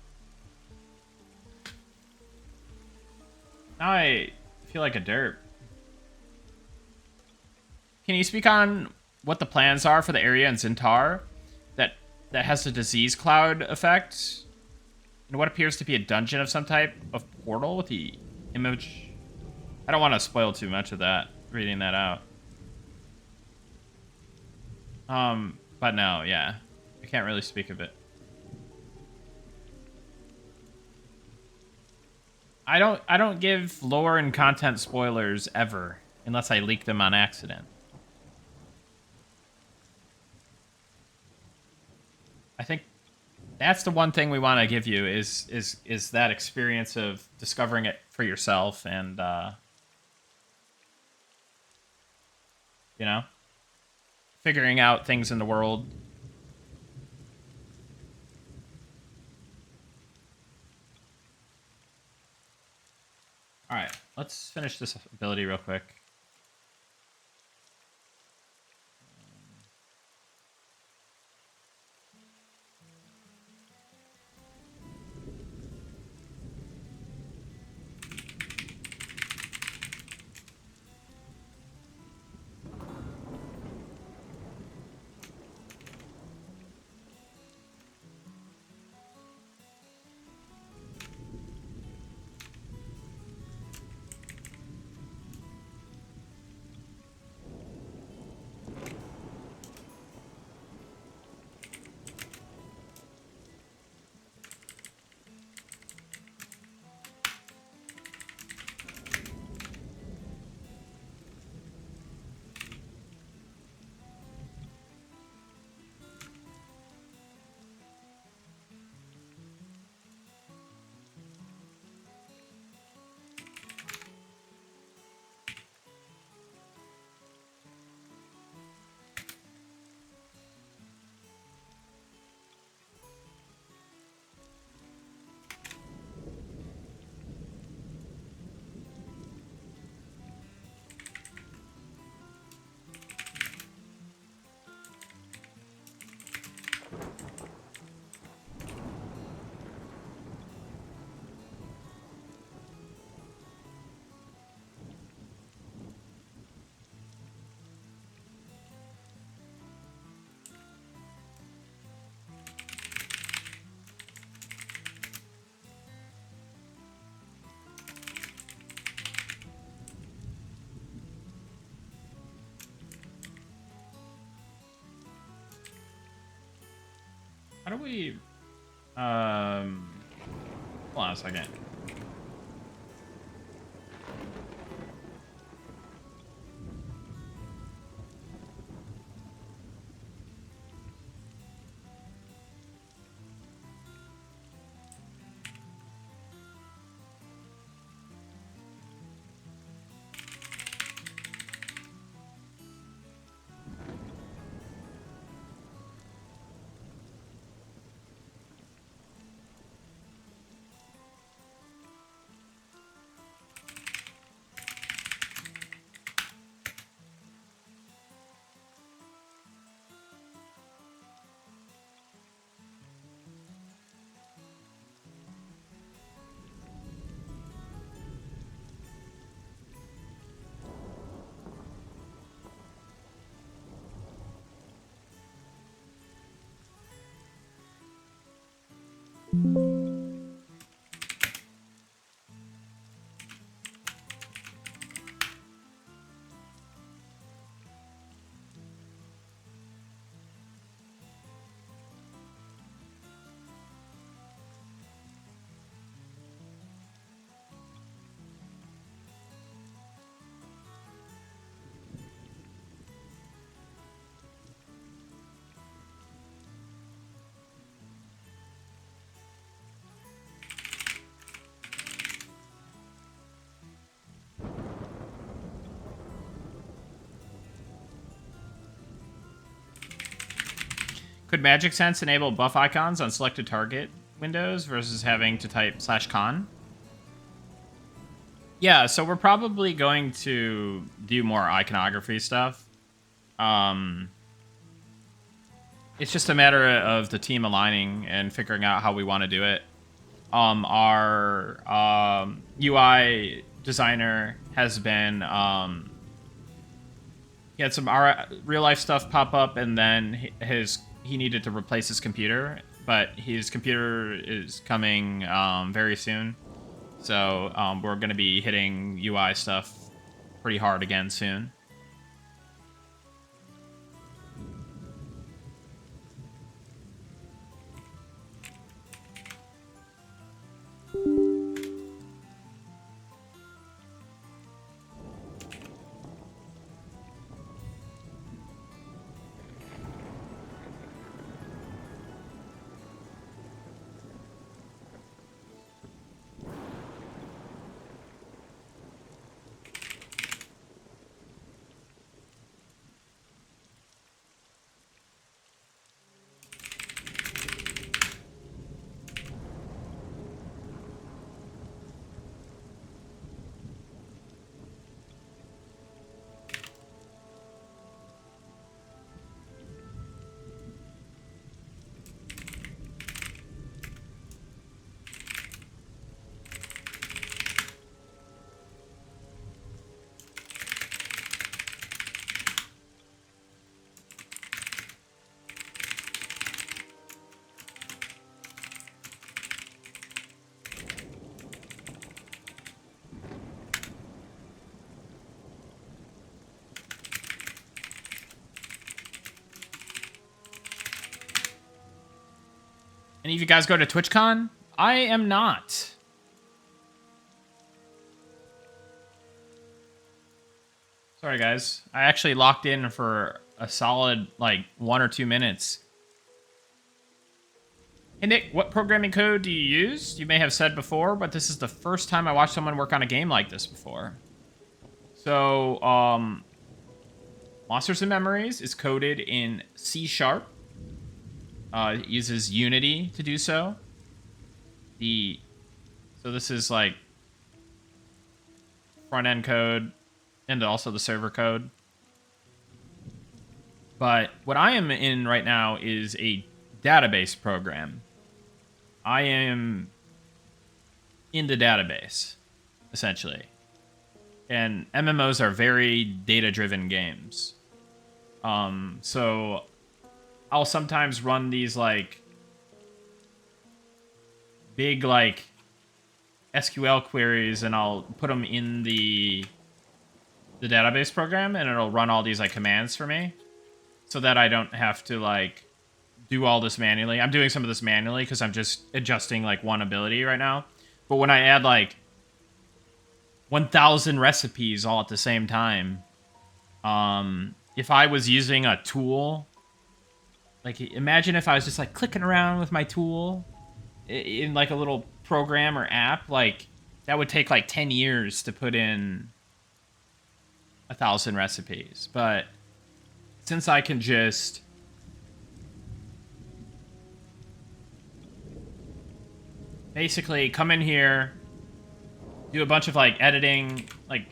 Now I feel like a derp. Can you speak on what the plans are for the area in Zintar that has the disease cloud effect? And what appears to be a dungeon of some type of portal with the image? I don't want to spoil too much of that, reading that out. But no, yeah. can't really speak of it. I don't give lore and content spoilers ever, unless I leak them on accident. I think that's the one thing we want to give you is that experience of discovering it for yourself and you know, figuring out things in the world. All right, let's finish this ability real quick. How do we hold on a second. Could Magic Sense enable buff icons on selected target windows versus having to type /con? Yeah, so we're probably going to do more iconography stuff. It's just a matter of the team aligning and figuring out how we want to do it. Our UI designer has been he had some real life stuff pop up, and then he needed to replace his computer, but his computer is coming very soon, so we're going to be hitting UI stuff pretty hard again soon. Any of you guys go to TwitchCon? I am not. Sorry, guys. I actually locked in for a solid, like, 1 or 2 minutes. Hey, Nick, what programming code do you use? You may have said before, but this is the first time I watched someone work on a game like this before. So, Monsters and Memories is coded in C#. It uses Unity to do so. So this is, like, front-end code and also the server code. But what I am in right now is a database program. I am in the database, essentially. And MMOs are very data-driven games. So I'll sometimes run these, like, big, like, SQL queries, and I'll put them in the database program, and it'll run all these, like, commands for me, so that I don't have to, like, do all this manually. I'm doing some of this manually because I'm just adjusting, like, one ability right now. But when I add, like, 1,000 recipes all at the same time, if I was using a tool, like, imagine if I was just, like, clicking around with my tool in, like, a little program or app, like, that would take, like, 10 years to put in 1,000 recipes. But since I can just basically come in here, do a bunch of, like, editing, like,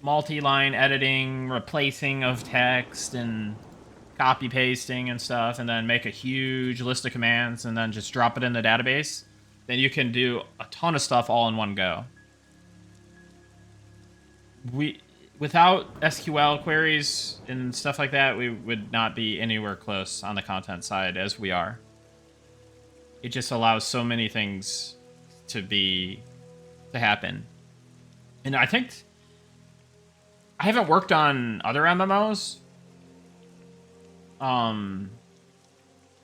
multi-line editing, replacing of text, and copy pasting and stuff, and then make a huge list of commands, and then just drop it in the database, then you can do a ton of stuff all in one go. Without SQL queries and stuff like that, we would not be anywhere close on the content side as we are. It just allows so many things to happen. And I think I haven't worked on other MMOs.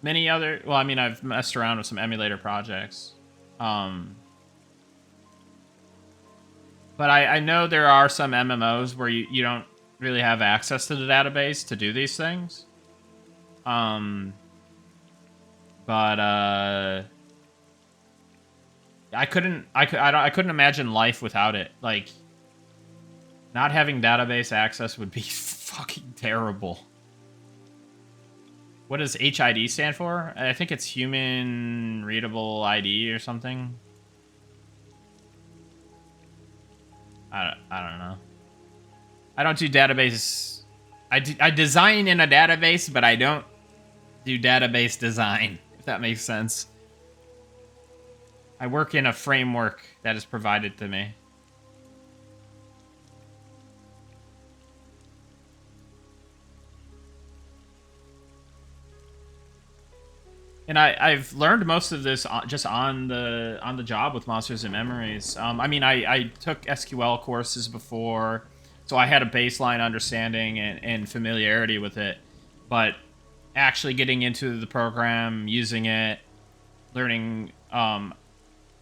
Many other, well, I mean, I've messed around with some emulator projects. But I know there are some MMOs where you don't really have access to the database to do these things. But I couldn't imagine life without it. Like, not having database access would be fucking terrible. What does HID stand for? I think it's Human Readable ID or something. I don't know. I don't do database. I design in a database, but I don't do database design, if that makes sense. I work in a framework that is provided to me. And I've learned most of this just on the job with Monsters and Memories. I mean, I took SQL courses before, so I had a baseline understanding and familiarity with it. But actually getting into the program, using it, learning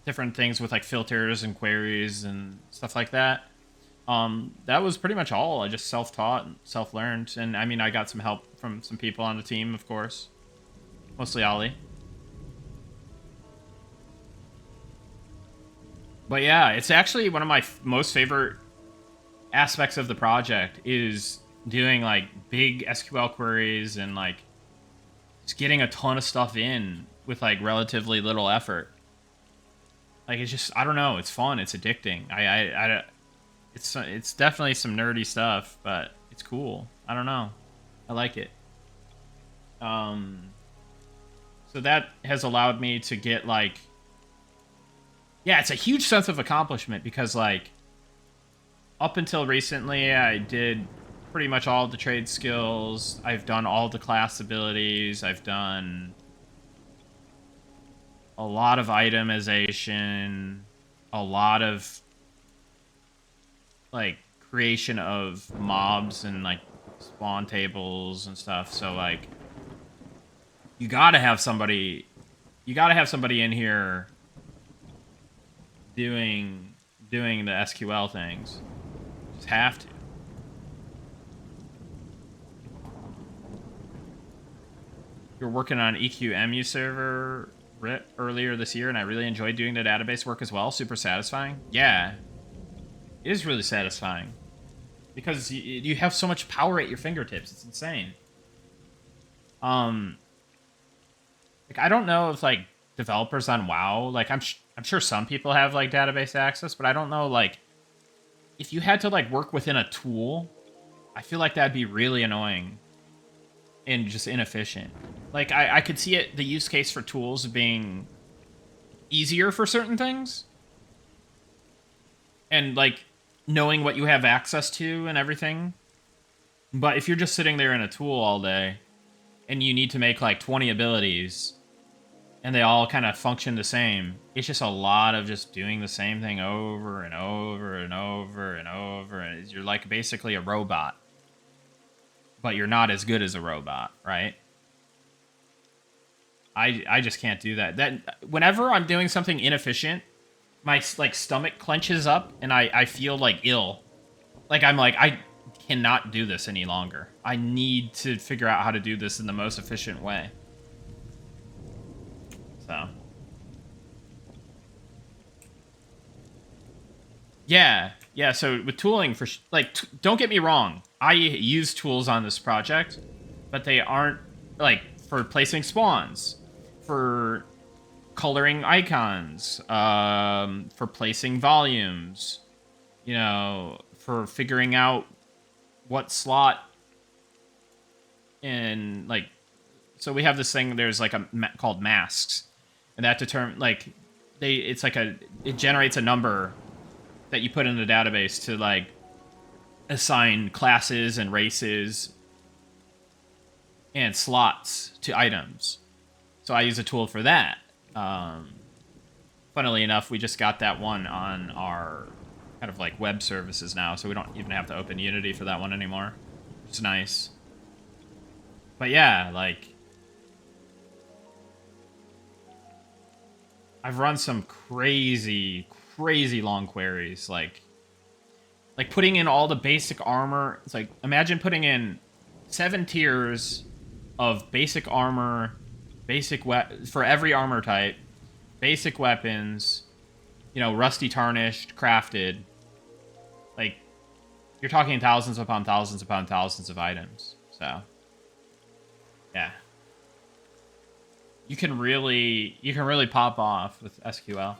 different things with, like, filters and queries and stuff like that, that was pretty much all. I just self-taught and self-learned. And I mean, I got some help from some people on the team, of course. Mostly Ollie. But yeah, it's actually one of my most favorite aspects of the project is doing, like, big SQL queries and, like, just getting a ton of stuff in with, like, relatively little effort. Like, it's just, I don't know, it's fun, it's addicting. It's definitely some nerdy stuff, but it's cool. I don't know. I like it. So that has allowed me to get, like... Yeah, it's a huge sense of accomplishment because, like, up until recently, I did pretty much all the trade skills. I've done all the class abilities. I've done a lot of itemization, a lot of, like, creation of mobs and, like, spawn tables and stuff. So, like, you gotta have somebody you got to have somebody in here doing the SQL things. Just have to. You're working on EQMU server earlier this year, and I really enjoyed doing the database work as well. Super satisfying. Yeah, it is really satisfying because you have so much power at your fingertips. It's insane. Like I don't know if like developers on WoW, like I'm sure some people have like database access, but I don't know like if you had to like work within a tool, I feel like that'd be really annoying and just inefficient. Like I could see the use case for tools being easier for certain things, and like knowing what you have access to and everything. But if you're just sitting there in a tool all day and you need to make like 20 abilities and they all kind of function the same, it's just a lot of just doing the same thing over and over and over and over, and you're like basically a robot, but you're not as good as a robot, right? I just can't do that. That whenever I'm doing something inefficient, my like stomach clenches up and I feel like ill. Like I'm like, I cannot do this any longer. I need to figure out how to do this in the most efficient way. So. Yeah, so with tooling, for like, don't get me wrong. I use tools on this project, but they aren't, like, for placing spawns, for coloring icons, for placing volumes, you know, for figuring out what slot in, like, so we have this thing, there's like called masks, and that determine, like, it's like it generates a number that you put in the database to like assign classes and races and slots to items. So I use a tool for that. Funnily enough, we just got that one on our kind of like web services now, so we don't even have to open Unity for that one anymore. It's nice. But yeah, like I've run some crazy long queries, like putting in all the basic armor. It's like, imagine putting in 7 tiers of basic armor, for every armor type, basic weapons, you know, rusty, tarnished, crafted. Like, you're talking thousands upon thousands upon thousands of items. So, yeah. You can really pop off with SQL.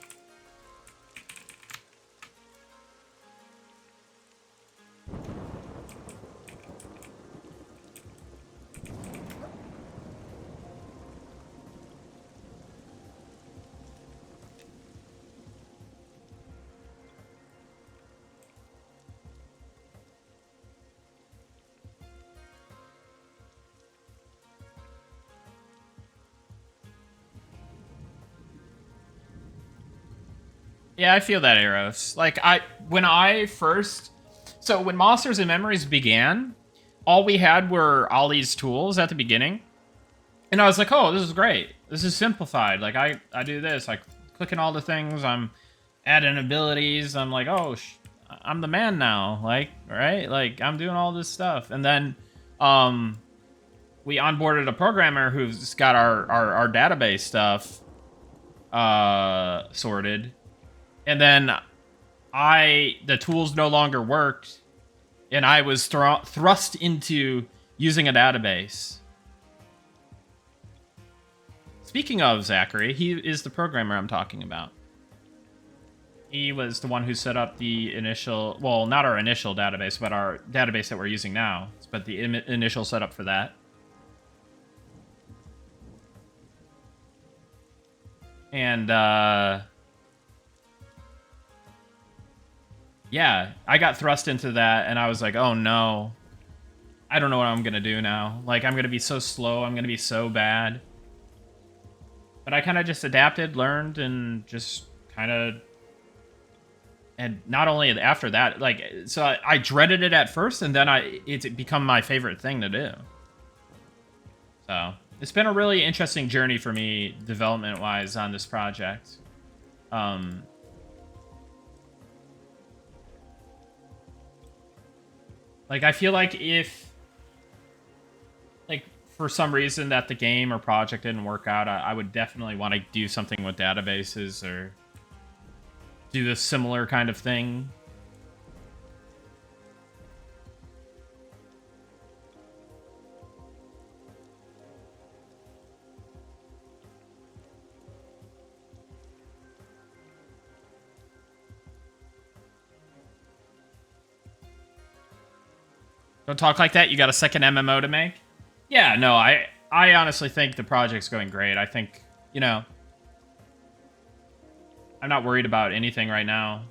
Yeah, I feel that, Eros. Like, when Monsters and Memories began, all we had were all these tools at the beginning. And I was like, oh, this is great. This is simplified. Like, I do this. I click in all the things. I'm adding abilities. I'm like, oh, I'm the man now. Like, right? Like, I'm doing all this stuff. And then we onboarded a programmer who's got our database stuff sorted. And then the tools no longer worked, and I was thrust into using a database. Speaking of Zachary, he is the programmer I'm talking about. He was the one who set up the initial, well, not our initial database, but our database that we're using now, but the initial setup for that. And, yeah, I got thrust into that, and I was like, oh no. I don't know what I'm going to do now. Like, I'm going to be so slow. I'm going to be so bad. But I kind of just adapted, learned, and just kind of... And not only after that, like, so I dreaded it at first, and then it's become my favorite thing to do. So, It's been a really interesting journey for me, development-wise, on this project. Like, I feel like if, like, for some reason that the game or project didn't work out, I would definitely want to do something with databases or do this similar kind of thing. Don't talk like that. You got a second MMO to make? Yeah, no, I honestly think the project's going great. I think, you know, I'm not worried about anything right now.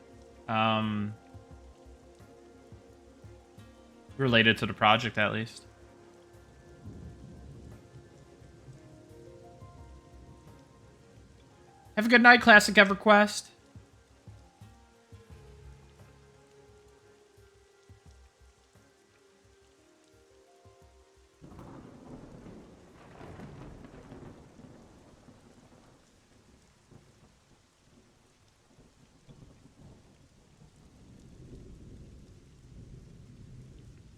Related to the project, at least. Have a good night, Classic EverQuest.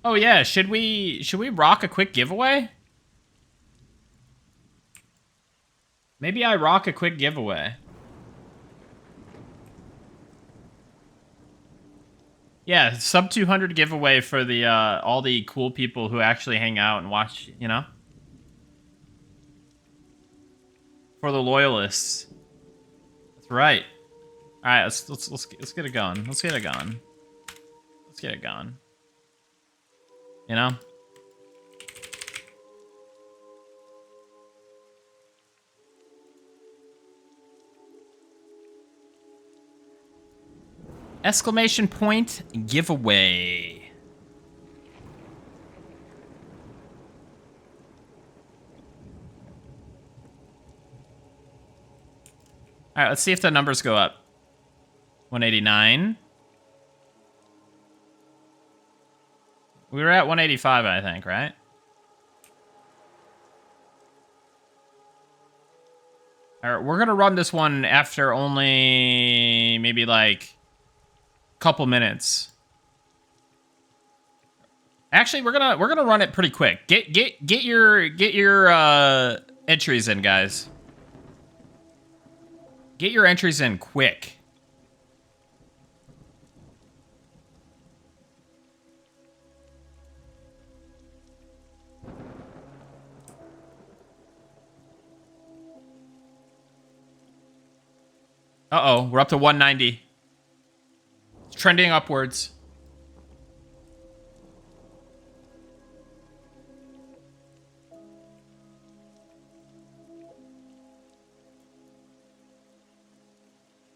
Oh yeah, should we rock a quick giveaway? Maybe I rock a quick giveaway. Yeah, sub 200 giveaway for the all the cool people who actually hang out and watch, you know? For the loyalists. That's right. All right, let's get it going. Let's get it going. Let's get it going. You know? Exclamation point giveaway. All right, let's see if the numbers go up. 189. We were at 185, I think, right? All right, we're gonna run this one after only maybe like a couple minutes. Actually, we're gonna run it pretty quick. Get your entries in, guys. Get your entries in quick. Uh-oh, we're up to 190. It's trending upwards.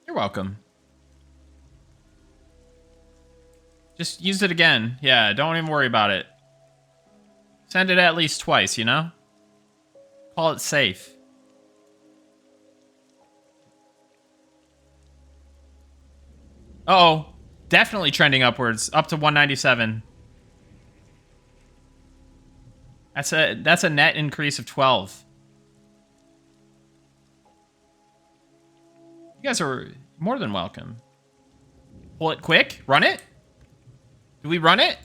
You're welcome. Just use it again. Yeah, don't even worry about it. Send it at least twice, you know? Call it safe. Uh-oh. Definitely trending upwards. Up to 197. That's a net increase of 12. You guys are more than welcome. Pull it quick. Run it. Do we run it?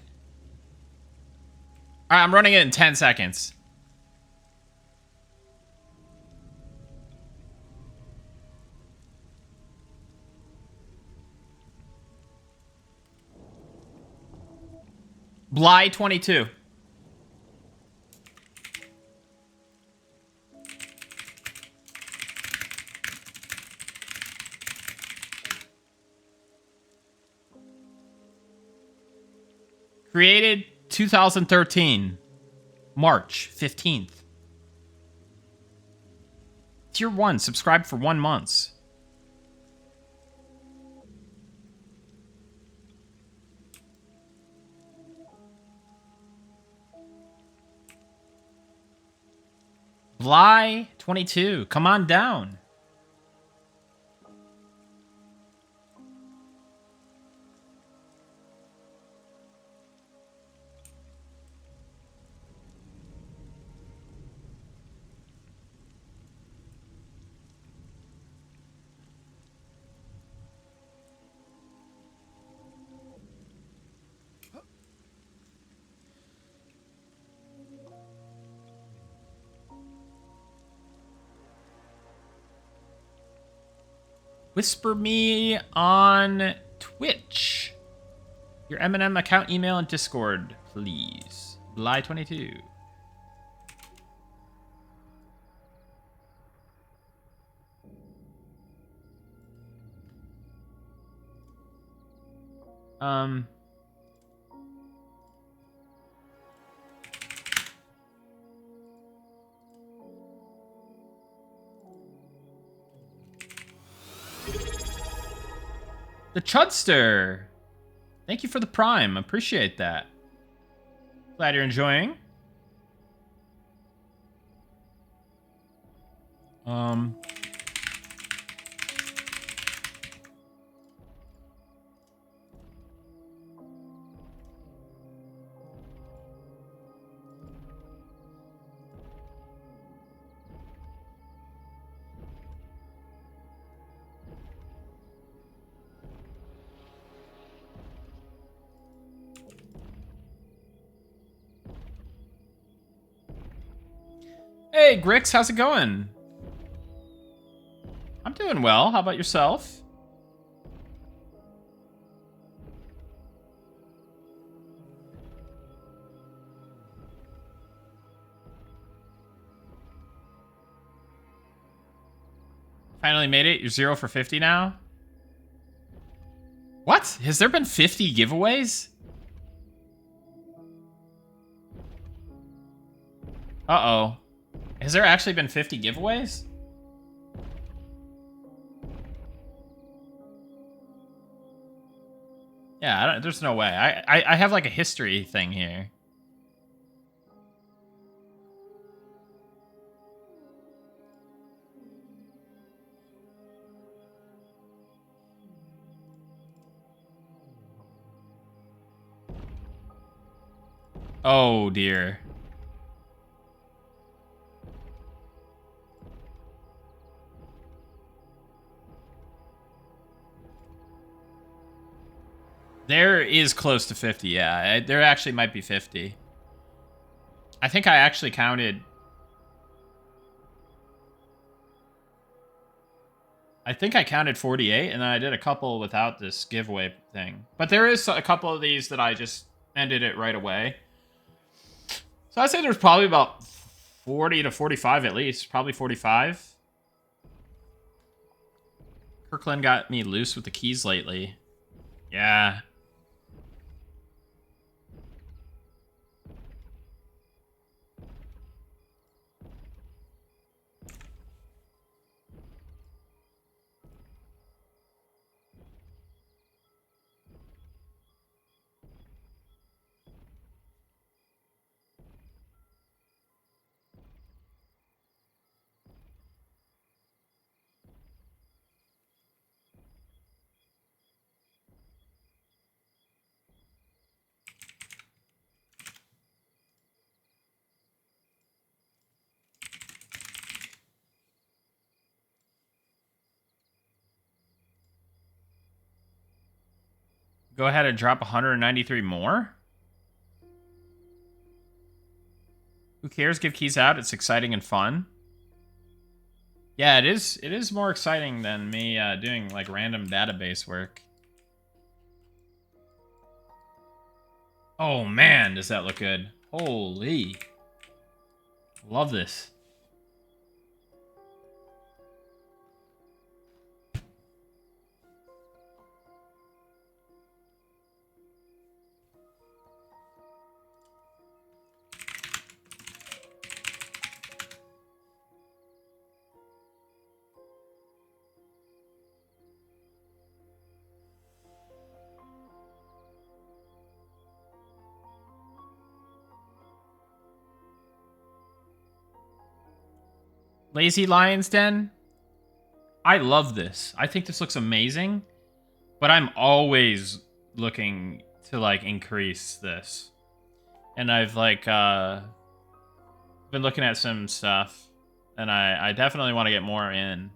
All right, I'm running it in 10 seconds. Bly 22. Created 2013. March 15th. Tier 1, subscribe for 1 month. Bly 22, come on down. Whisper me on Twitch. Your M&M account, email, and Discord, please. Bly22. The Chudster. Thank you for the Prime. Appreciate that. Glad you're enjoying. Hey, Grix, how's it going? I'm doing well. How about yourself? Finally made it. You're 0 for 50 now? What? Has there been 50 giveaways? Uh-oh. Has there actually been 50 giveaways? Yeah, there's no way. I have like a history thing here. Oh dear. There is close to 50, yeah. There actually might be 50. I think I actually counted... I think I counted 48, and then I did a couple without this giveaway thing. But there is a couple of these that I just ended it right away. So I'd say there's probably about 40 to 45 at least. Probably 45. Kirkland got me loose with the keys lately. Yeah. Go ahead and drop 193 more? Who cares? Give keys out. It's exciting and fun. Yeah, it is. It is more exciting than me doing like random database work. Oh man, does that look good? Holy. Love this. Lazy Lion's Den. I love this. I think this looks amazing, but I'm always looking to like increase this. And I've like been looking at some stuff, and I definitely want to get more in.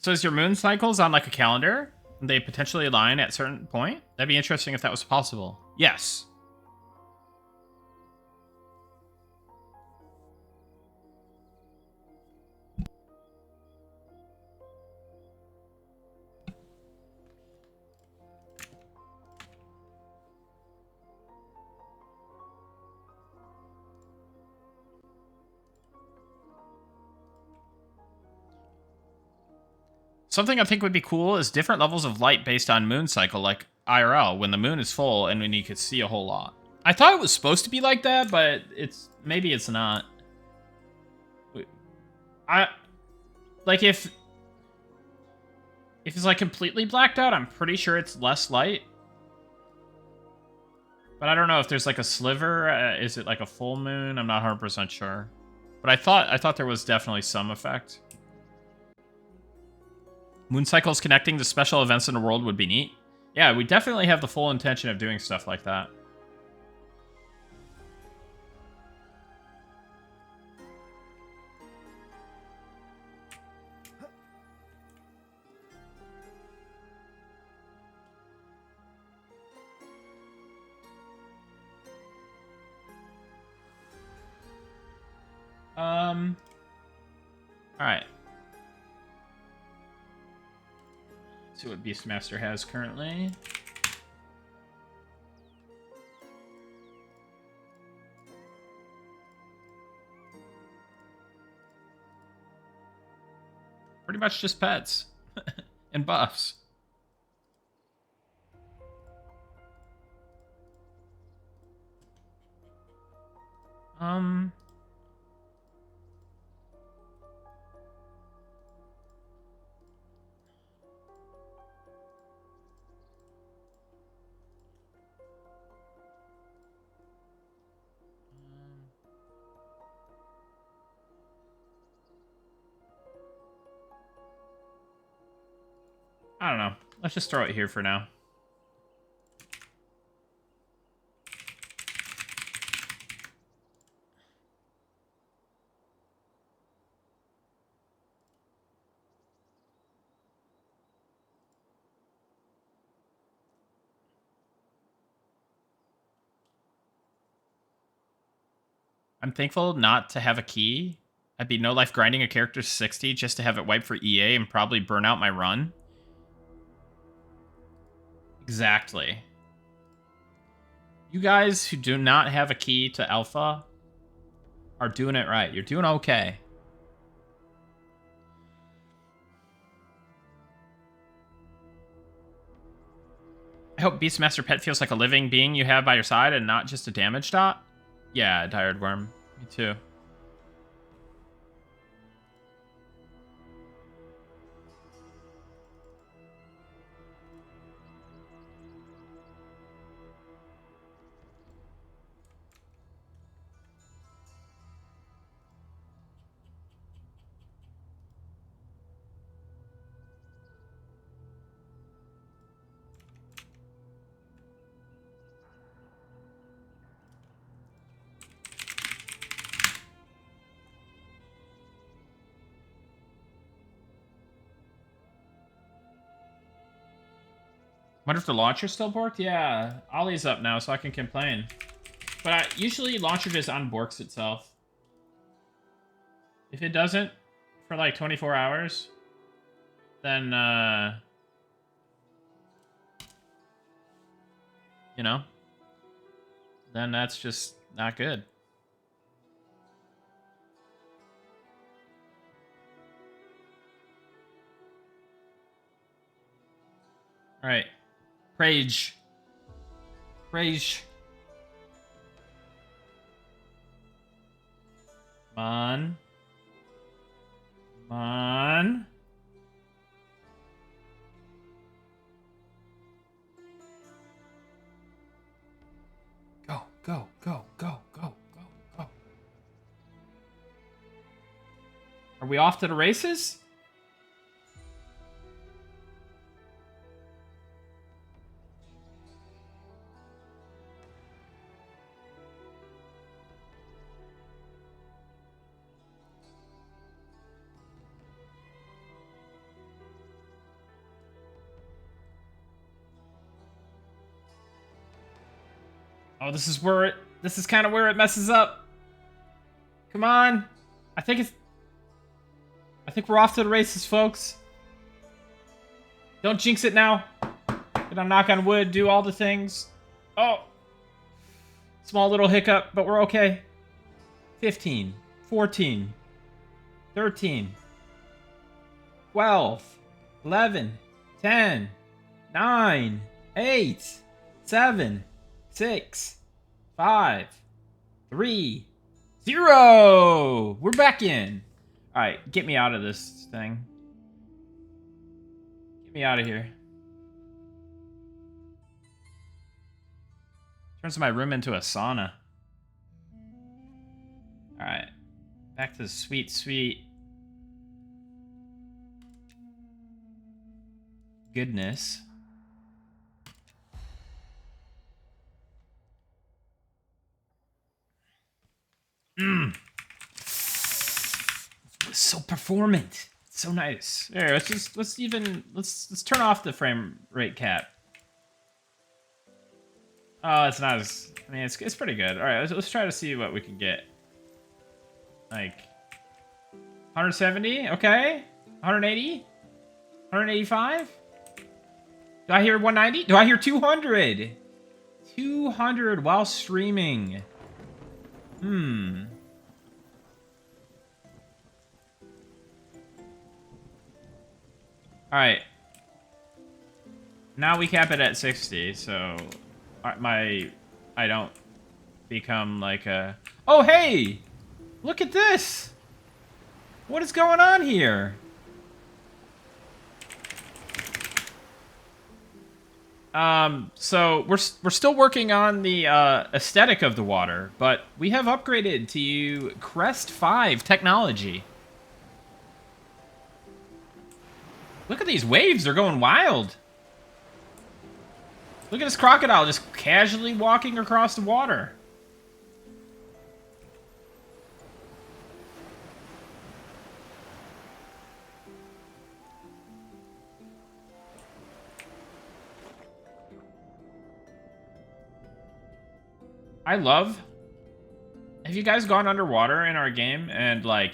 So is your moon cycles on like a calendar? They potentially align at a certain point? That'd be interesting if that was possible. Yes. Something I think would be cool is different levels of light based on moon cycle, like IRL, when the moon is full and when you could see a whole lot. I thought it was supposed to be like that, but maybe it's not. I like if it's like completely blacked out, I'm pretty sure it's less light. But I don't know if there's like a sliver. Is it like a full moon? I'm not 100% sure. But I thought there was definitely some effect. Moon cycles connecting to special events in the world would be neat. Yeah, we definitely have the full intention of doing stuff like that. All right. Let's see what Beastmaster has currently. Pretty much just pets and buffs. I don't know. Let's just throw it here for now. I'm thankful not to have a key. I'd be no life grinding a character to 60 just to have it wipe for EA and probably burn out my run. Exactly. You guys who do not have a key to alpha are doing it right. You're doing okay. I hope Beastmaster Pet feels like a living being you have by your side and not just a damage dot. Yeah, Tired Worm. Me too. Wonder if the launcher still borked? Yeah, Ollie's up now, so I can complain. But usually launcher just unborks itself. If it doesn't for like 24 hours, then, you know, then that's just not good. All right. Rage. Rage. Come on. Come on. Go, go, go, go, go, go, go. Are we off to the races? Oh, this is kind of where it messes up. Come on. I think we're off to the races, folks. Don't jinx it now. Gonna knock on wood, do all the things. Oh. Small little hiccup, but we're okay. 15, 14, 13, 12, 11, 10, 9, 8, 7, 6, 5, 3, 0! We're back in. Alright, get me out of this thing. Get me out of here. Turns my room into a sauna. Alright. Back to the sweet, sweet goodness. It's so performant. It's so nice. Here, let's turn off the frame rate cap. Oh, it's not as, I mean, it's pretty good. All right, let's try to see what we can get. Like 170, okay. 180, 185. Do I hear 190? Do I hear 200? 200 while streaming. All right. Now we cap it at 60, so I don't become like a... Oh, hey! Look at this! What is going on here? So we're still working on the aesthetic of the water, but we have upgraded to Crest 5 technology. Look at these waves, they're going wild. Look at this crocodile just casually walking across the water. I love... Have you guys gone underwater in our game and, like,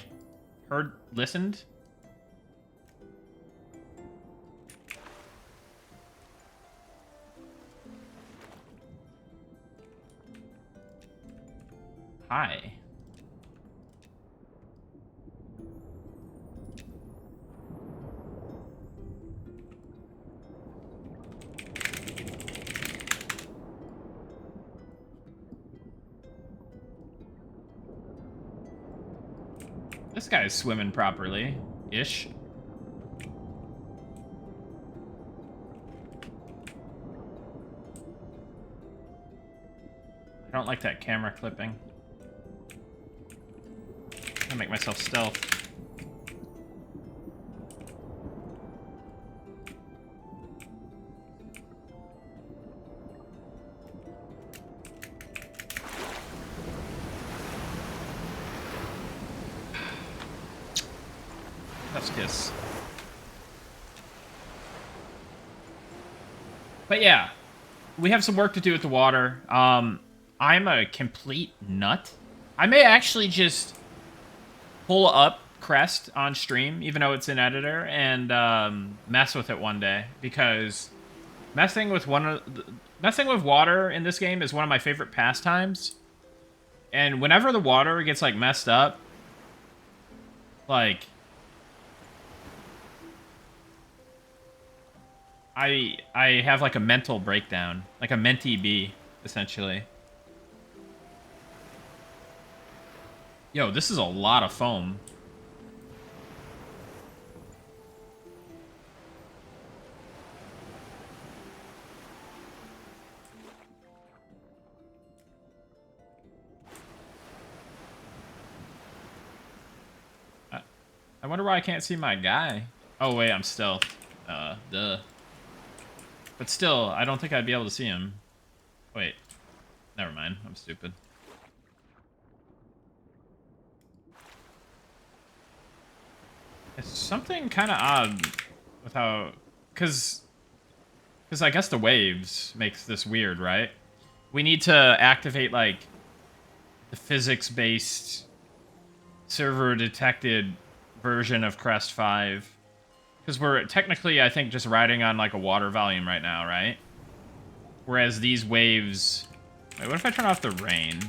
listened? Hi. This guy's swimming properly-ish. I don't like that camera clipping. I'll make myself stealth. That's kiss. But yeah, we have some work to do with the water. I'm a complete nut. I may actually just pull up Crest on stream, even though it's in editor, and mess with it one day, because messing with water in this game is one of my favorite pastimes. And whenever the water gets like messed up, like I have like a mental breakdown, like a mentee bee, essentially. Yo, this is a lot of foam. I wonder why I can't see my guy. Oh wait, I'm stealth. Duh. But still, I don't think I'd be able to see him. Wait. Never mind, I'm stupid. It's something kind of odd with how... Because I guess the waves makes this weird, right? We need to activate, like, the physics-based server-detected version of Crest 5. Because we're technically, I think, just riding on, like, a water volume right now, right? Whereas these waves... Wait, what if I turn off the rain?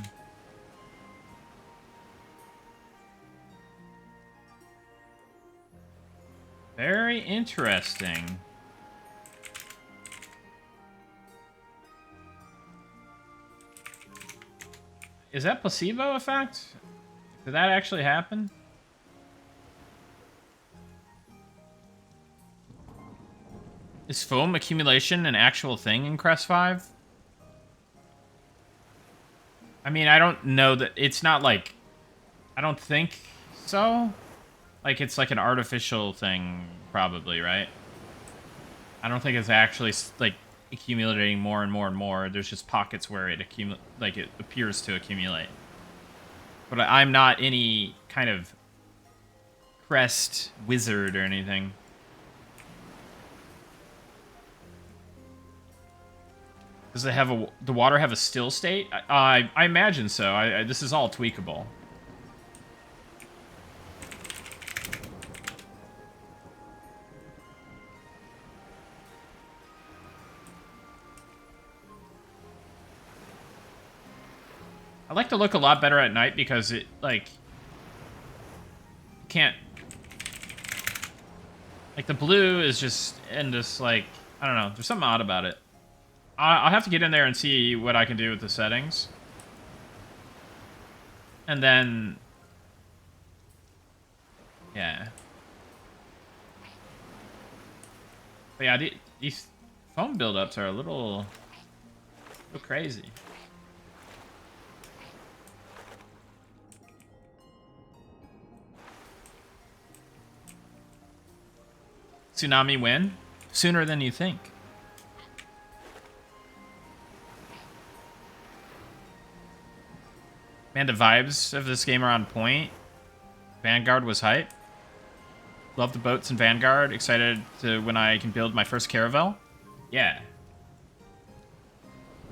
Very interesting. Is that placebo effect? Did that actually happen? Is foam accumulation an actual thing in Crest 5? I mean, I don't know that... It's not like... I don't think so. Like, it's like an artificial thing, probably, right? I don't think it's actually, like, accumulating more and more and more. There's just pockets where it it appears to accumulate. But I'm not any kind of Crest wizard or anything. Does it have the water have a still state? I imagine so. This is all tweakable. I like to look a lot better at night because it, like, can't... Like, the blue is just, and just, like, I don't know. There's something odd about it. I'll have to get in there and see what I can do with the settings. And then... Yeah. But yeah, these foam buildups are a little crazy. Tsunami win? Sooner than you think. Man, the vibes of this game are on point. Vanguard was hype. Love the boats in Vanguard. Excited to when I can build my first caravel. Yeah.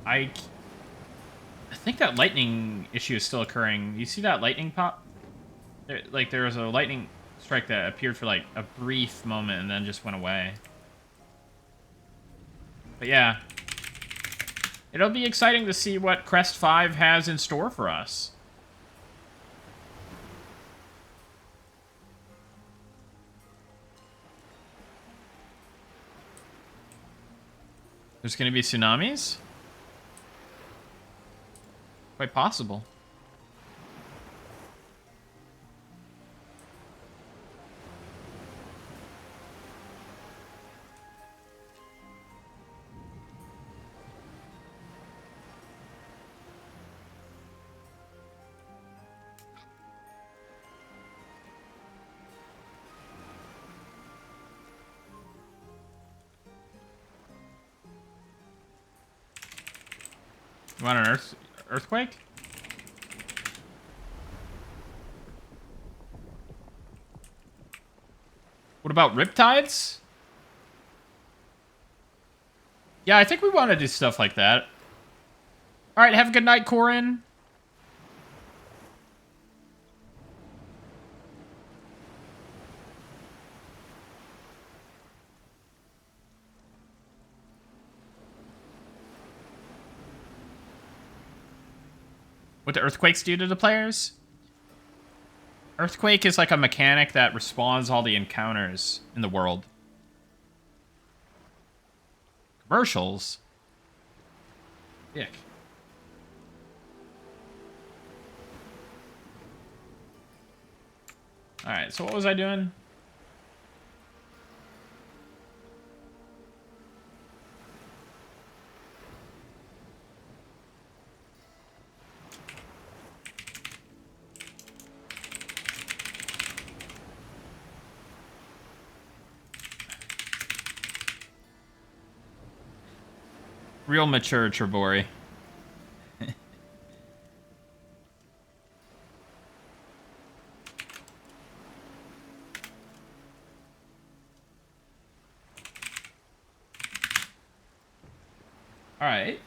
I think that lightning issue is still occurring. You see that lightning pop? There was a lightning strike that appeared for like a brief moment and then just went away. But yeah. It'll be exciting to see what Crest 5 has in store for us. There's going to be tsunamis? Quite possible. You want an earthquake? What about riptides? Yeah, I think we want to do stuff like that. All right, have a good night, Corin. What do earthquakes do to the players? Earthquake is like a mechanic that respawns all the encounters in the world. Commercials? Dick. Alright, so what was I doing? Real mature Tribori. Alright.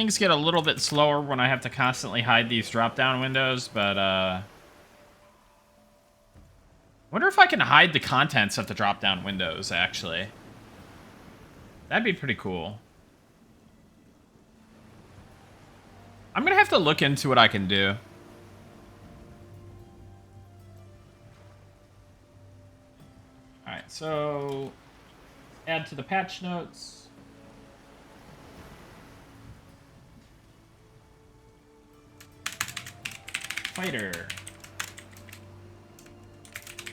things get a little bit slower when I have to constantly hide these drop-down windows, but, wonder if I can hide the contents of the drop-down windows, actually. That'd be pretty cool. I'm gonna have to look into what I can do. Alright, so... add to the patch notes. Fighter.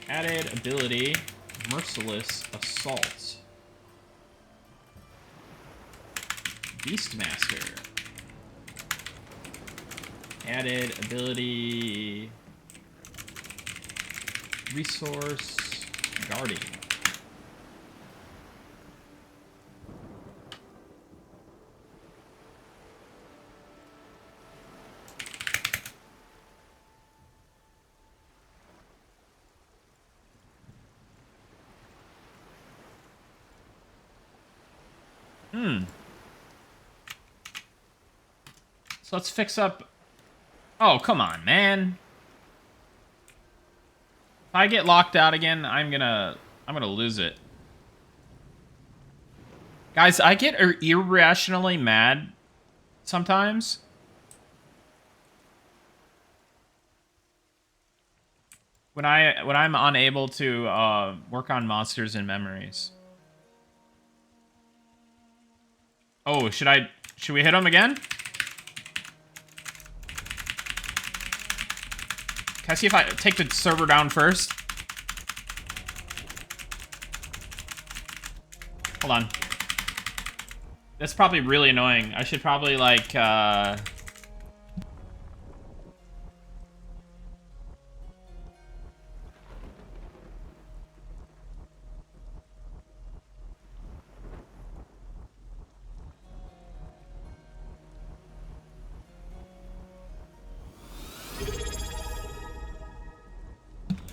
Added ability, Merciless Assault. Beastmaster. Added ability, Resource Guardian. So let's fix up... Oh, come on, man. If I get locked out again, I'm gonna lose it. Guys, I get irrationally mad sometimes. When I'm unable to work on monsters and memories. Oh, should we hit him again? Can I see if I take the server down first? Hold on. That's probably really annoying. I should probably, like,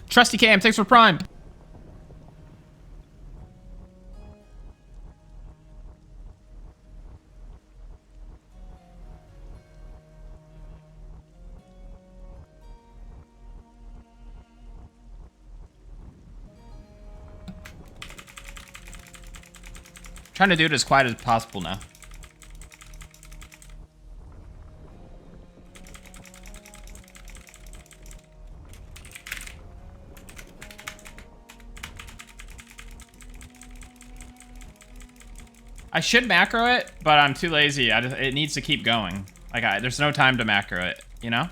Trusty Cam, thanks for Prime. Trying to do it as quiet as possible now. I should macro it, but I'm too lazy. It needs to keep going. Like, there's no time to macro it, you know?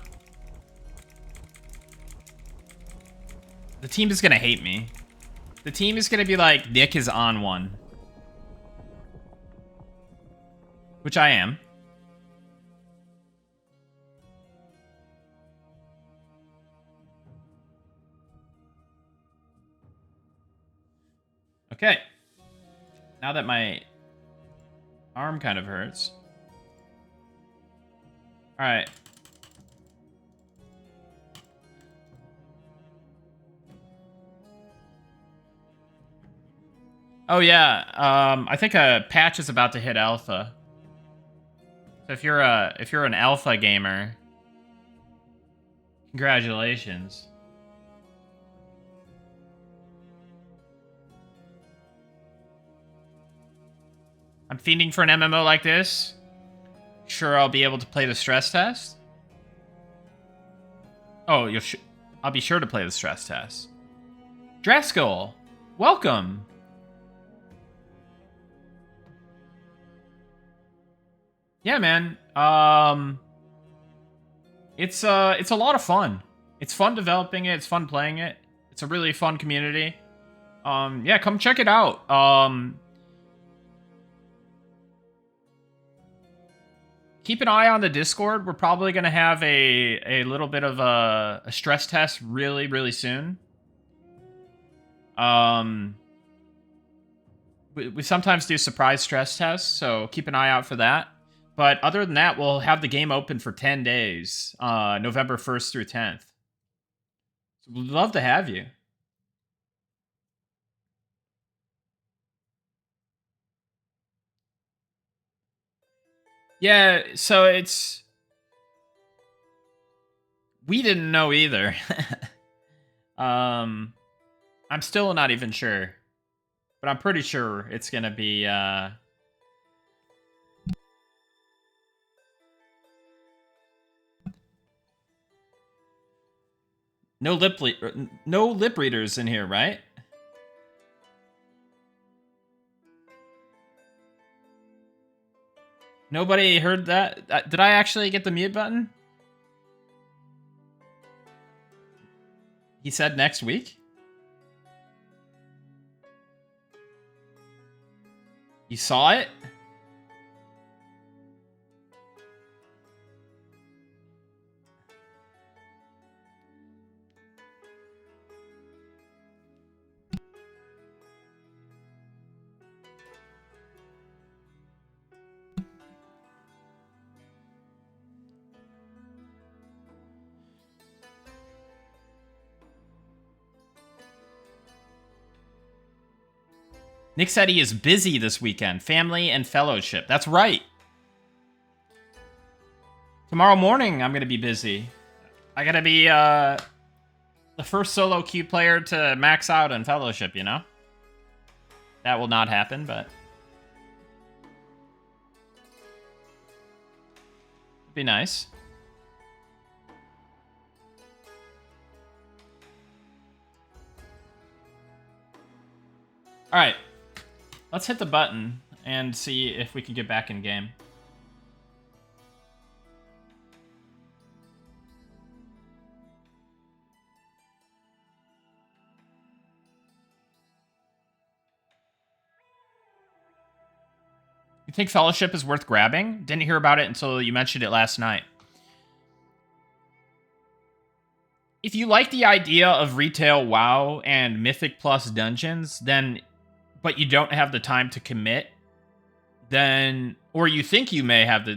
The team is gonna hate me. The team is gonna be like, Nick is on one. Which I am. Okay. Now that my arm kind of hurts. All right. Oh yeah, I think a patch is about to hit alpha. So if you're an alpha gamer, congratulations. I'm fiending for an MMO like this. Sure, I'll be able to play the stress test. Oh, I'll be sure to play the stress test. Dreskel, welcome. Yeah, man. It's a lot of fun. It's fun developing it. It's fun playing it. It's a really fun community. Yeah, come check it out. Keep an eye on the Discord. We're probably going to have a little bit of a stress test really, really soon. We sometimes do surprise stress tests, so keep an eye out for that. But other than that, we'll have the game open for 10 days, November 1st through 10th. So we'd love to have you. Yeah, so it's... We didn't know either. I'm still not even sure. But I'm pretty sure it's gonna be, no lip readers in here, right? Nobody heard that? Did I actually get the mute button? He said next week? You saw it? Nick said he is busy this weekend. Family and fellowship. That's right. Tomorrow morning, I'm going to be busy. I got to be the first solo queue player to max out in fellowship, you know? That will not happen, but... it'd be nice. All right. Let's hit the button and see if we can get back in game. You think Fellowship is worth grabbing? Didn't hear about it until you mentioned it last night. If you like the idea of retail WoW and Mythic Plus dungeons, then, but you don't have the time to commit, then, or you think you may have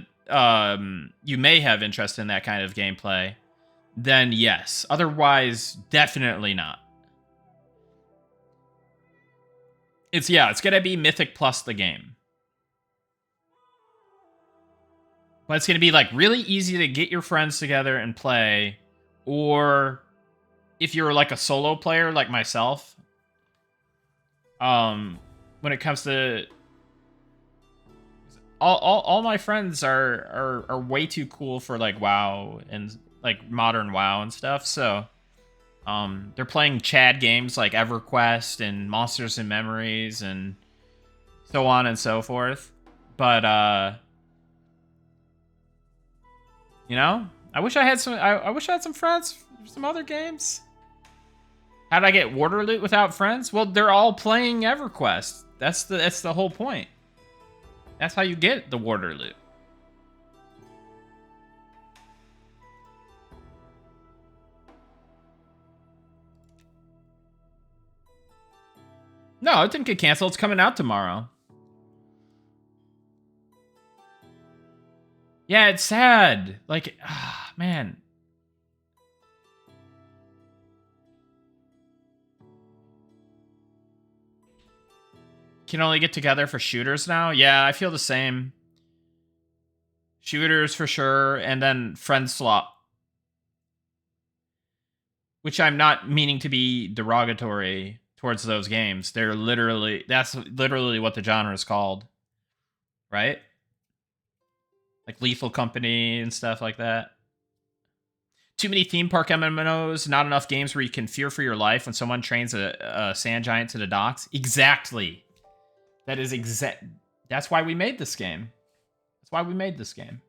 you may have interest in that kind of gameplay, then yes. Otherwise, definitely not. It's gonna be Mythic Plus the game. But it's gonna be like really easy to get your friends together and play, or if you're like a solo player like myself, when it comes to all my friends are way too cool for like WoW and like modern WoW and stuff, so they're playing Chad games like EverQuest and Monsters and Memories and so on and so forth. But you know, I wish I had some friends for some other games. How'd I get Water Loot without friends? Well, they're all playing EverQuest. That's the whole point. That's how you get the Water Loot. No, it didn't get canceled. It's coming out tomorrow. Yeah, it's sad. Like, man. Can only get together for shooters now? Yeah, I feel the same. Shooters for sure, and then friend swap. Which I'm not meaning to be derogatory towards those games. They're literally, that's literally what the genre is called. Right? Like Lethal Company and stuff like that. Too many theme park MMOs, not enough games where you can fear for your life when someone trains a sand giant to the docks. Exactly. That is exact. That's why we made this game. That's why we made this game.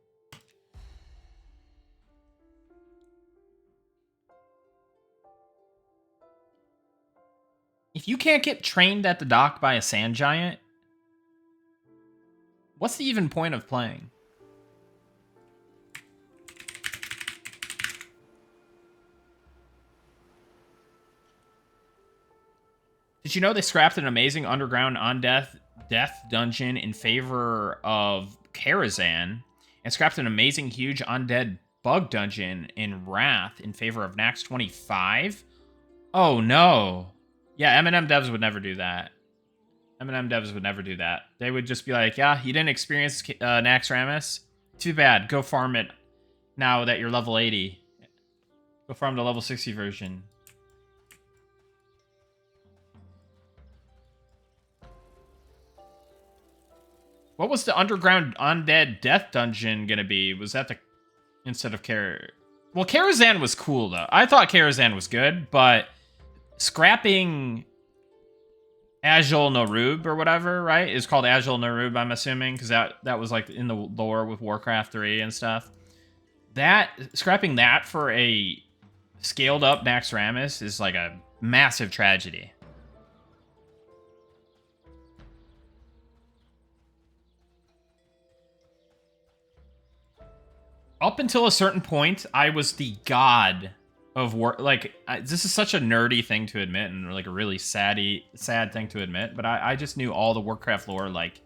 If you can't get trained at the dock by a sand giant, what's the even point of playing? Did you know they scrapped an amazing underground on-death dungeon in favor of Karazhan, and scrapped an amazing huge undead bug dungeon in Wrath in favor of Nax 25? Oh no. Yeah, M&M devs would never do that. M&M devs would never do that. They would just be like, yeah, you didn't experience Naxxramas? Too bad. Go farm it now that you're level 80. Go farm the level 60 version. What was the underground undead death dungeon gonna be? Was that the instead of Well, Karazhan was cool though. I thought Karazhan was good, but scrapping Azul Narub or whatever, right? It's called Azul Narub, I'm assuming, because that was like in the lore with Warcraft 3 and stuff. Scrapping that for a scaled up Naxxramas is like a massive tragedy. Up until a certain point, I was the god of war. Like, this is such a nerdy thing to admit, and like a really sad thing to admit. But I just knew all the Warcraft lore like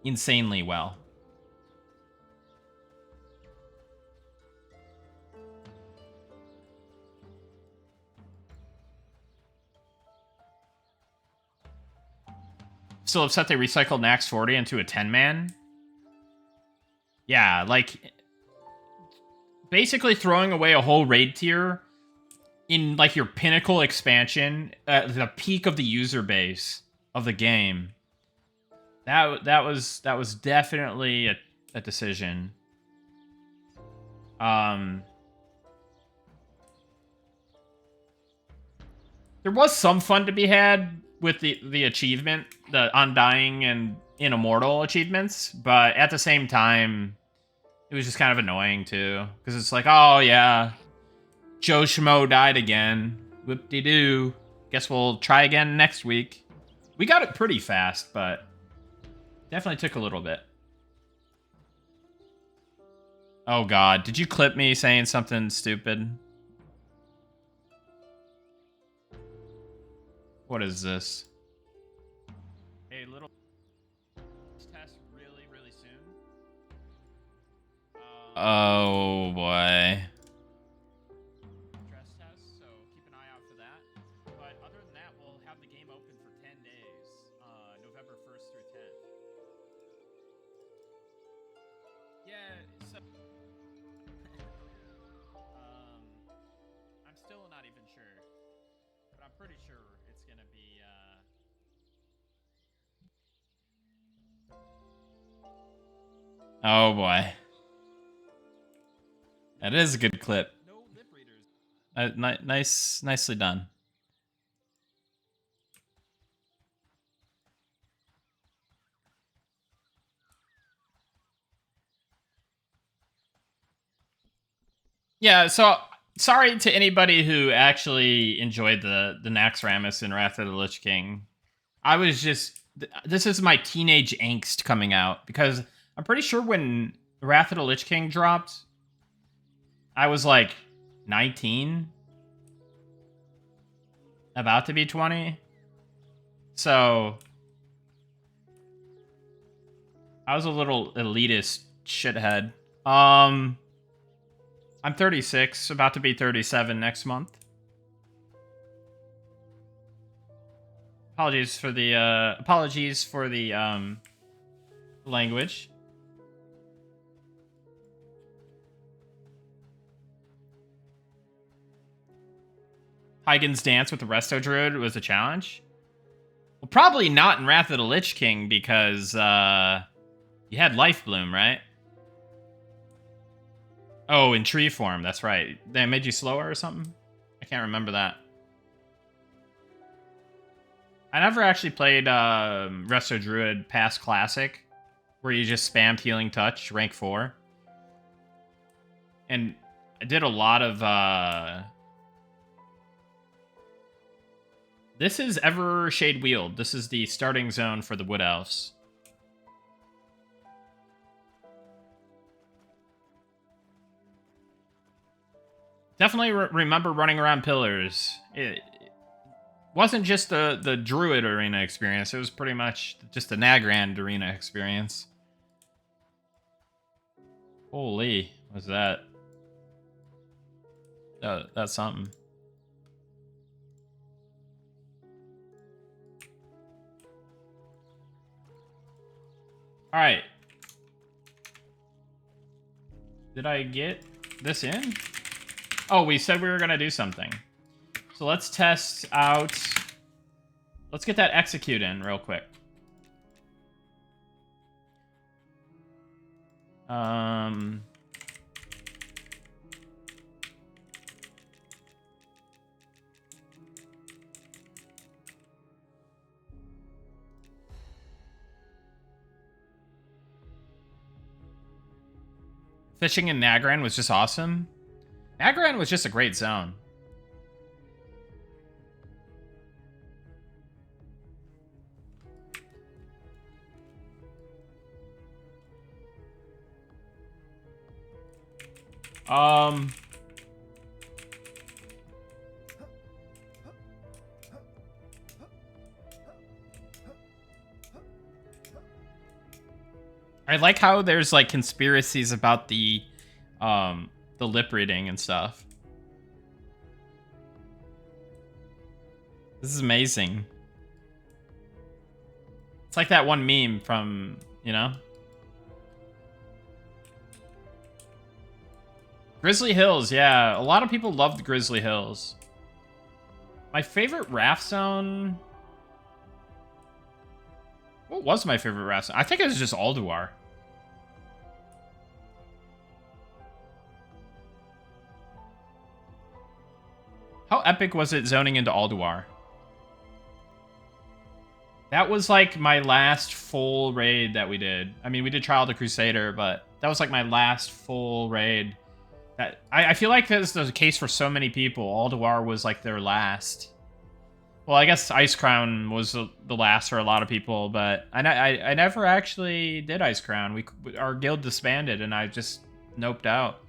insanely well. Still upset they recycled Nax 40 into a 10-man. Yeah, like basically throwing away a whole raid tier in like your pinnacle expansion at the peak of the user base of the game. That was definitely a decision. There was some fun to be had with the achievement, the Undying and Immortal achievements, but at the same time, it was just kind of annoying too, because it's like, oh yeah, Joe Schmo died again. Whoop-de-doo. Guess we'll try again next week. We got it pretty fast, but definitely took a little bit. Oh god, did you clip me saying something stupid? What is this? A little test really soon. Oh boy. Stress test, so keep an eye out for that. But other than that, we'll have the game open for 10 days, November 1st through 10th. Yeah, so I'm still not even sure, but I'm pretty sure it's gonna be Oh boy. That is a good clip. No lip readers. Nicely done. Yeah, so sorry to anybody who actually enjoyed the Naxxramas in Wrath of the Lich King. I was just this is my teenage angst coming out, because I'm pretty sure when Wrath of the Lich King dropped, I was like 19, about to be 20. So I was a little elitist shithead. I'm 36, about to be 37 next month. Apologies for the language. Huygens dance with the Resto Druid was a challenge. Well, probably not in Wrath of the Lich King, because you had Life Bloom, right? Oh, in tree form, that's right. They made you slower or something? I can't remember that. I never actually played Resto Druid past Classic, where you just spammed Healing Touch, rank 4. And I did a lot of... This is Evershade Wield. This is the starting zone for the Wood Elves. Definitely remember running around pillars. It wasn't just the Druid arena experience. It was pretty much just the Nagrand arena experience. Holy, what's that? That's something. All right. Did I get this in? Oh, we said we were gonna do something. So let's test out... Let's get that execute in real quick. Fishing in Nagran was just awesome. Nagran was just a great zone. I like how there's like conspiracies about the lip reading and stuff. This is amazing. It's like that one meme from, you know? Grizzly Hills, yeah. A lot of people loved Grizzly Hills. My favorite raft zone... What was my favorite raft zone? I think it was just Alduar. How epic was it zoning into Alduar? That was like my last full raid that we did. I mean, we did Trial of the Crusader, but that was like my last full raid. That I feel like this was the case for so many people. Alduar was like their last. Well, I guess Ice Crown was the last for a lot of people, but I never actually did Ice Crown. Our guild disbanded, and I just noped out.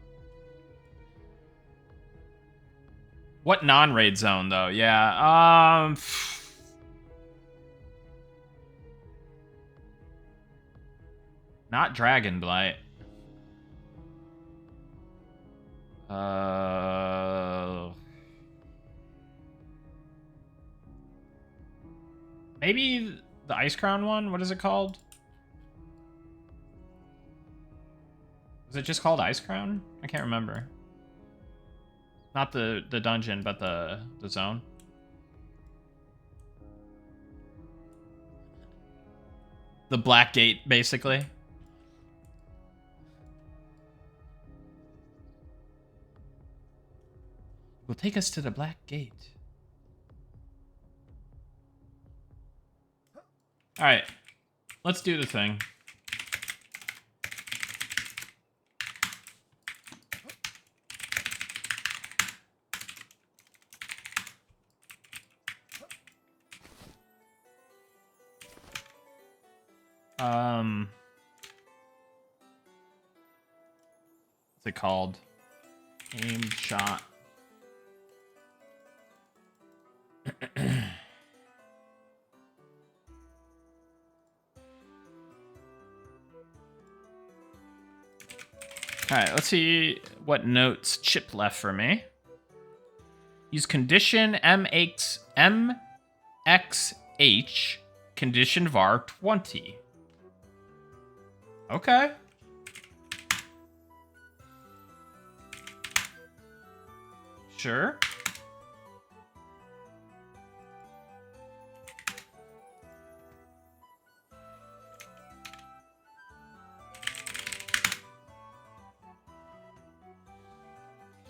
What non-raid zone, though? Yeah, not Dragonblight. Maybe the Ice Crown one? What is it called? Is it just called Ice Crown? I can't remember. Not the dungeon, but the zone. The Black Gate, basically. Will take us to the Black Gate. Alright. Let's do the thing. What's it called? Aimed shot. Alright, let's see what notes Chip left for me. Use condition MXH, condition var 20. Okay. Sure.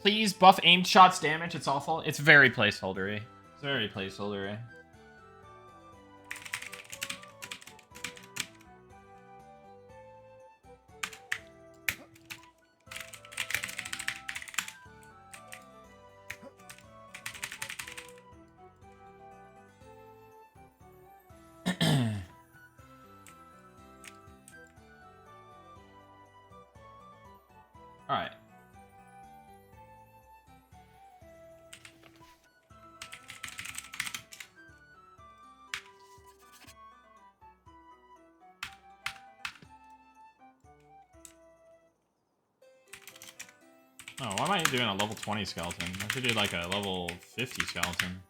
Please buff aimed shots damage. It's awful. It's very placeholdery. It's very placeholdery. All right. Oh, why am I doing a level 20 skeleton? I should do like a level 50 skeleton.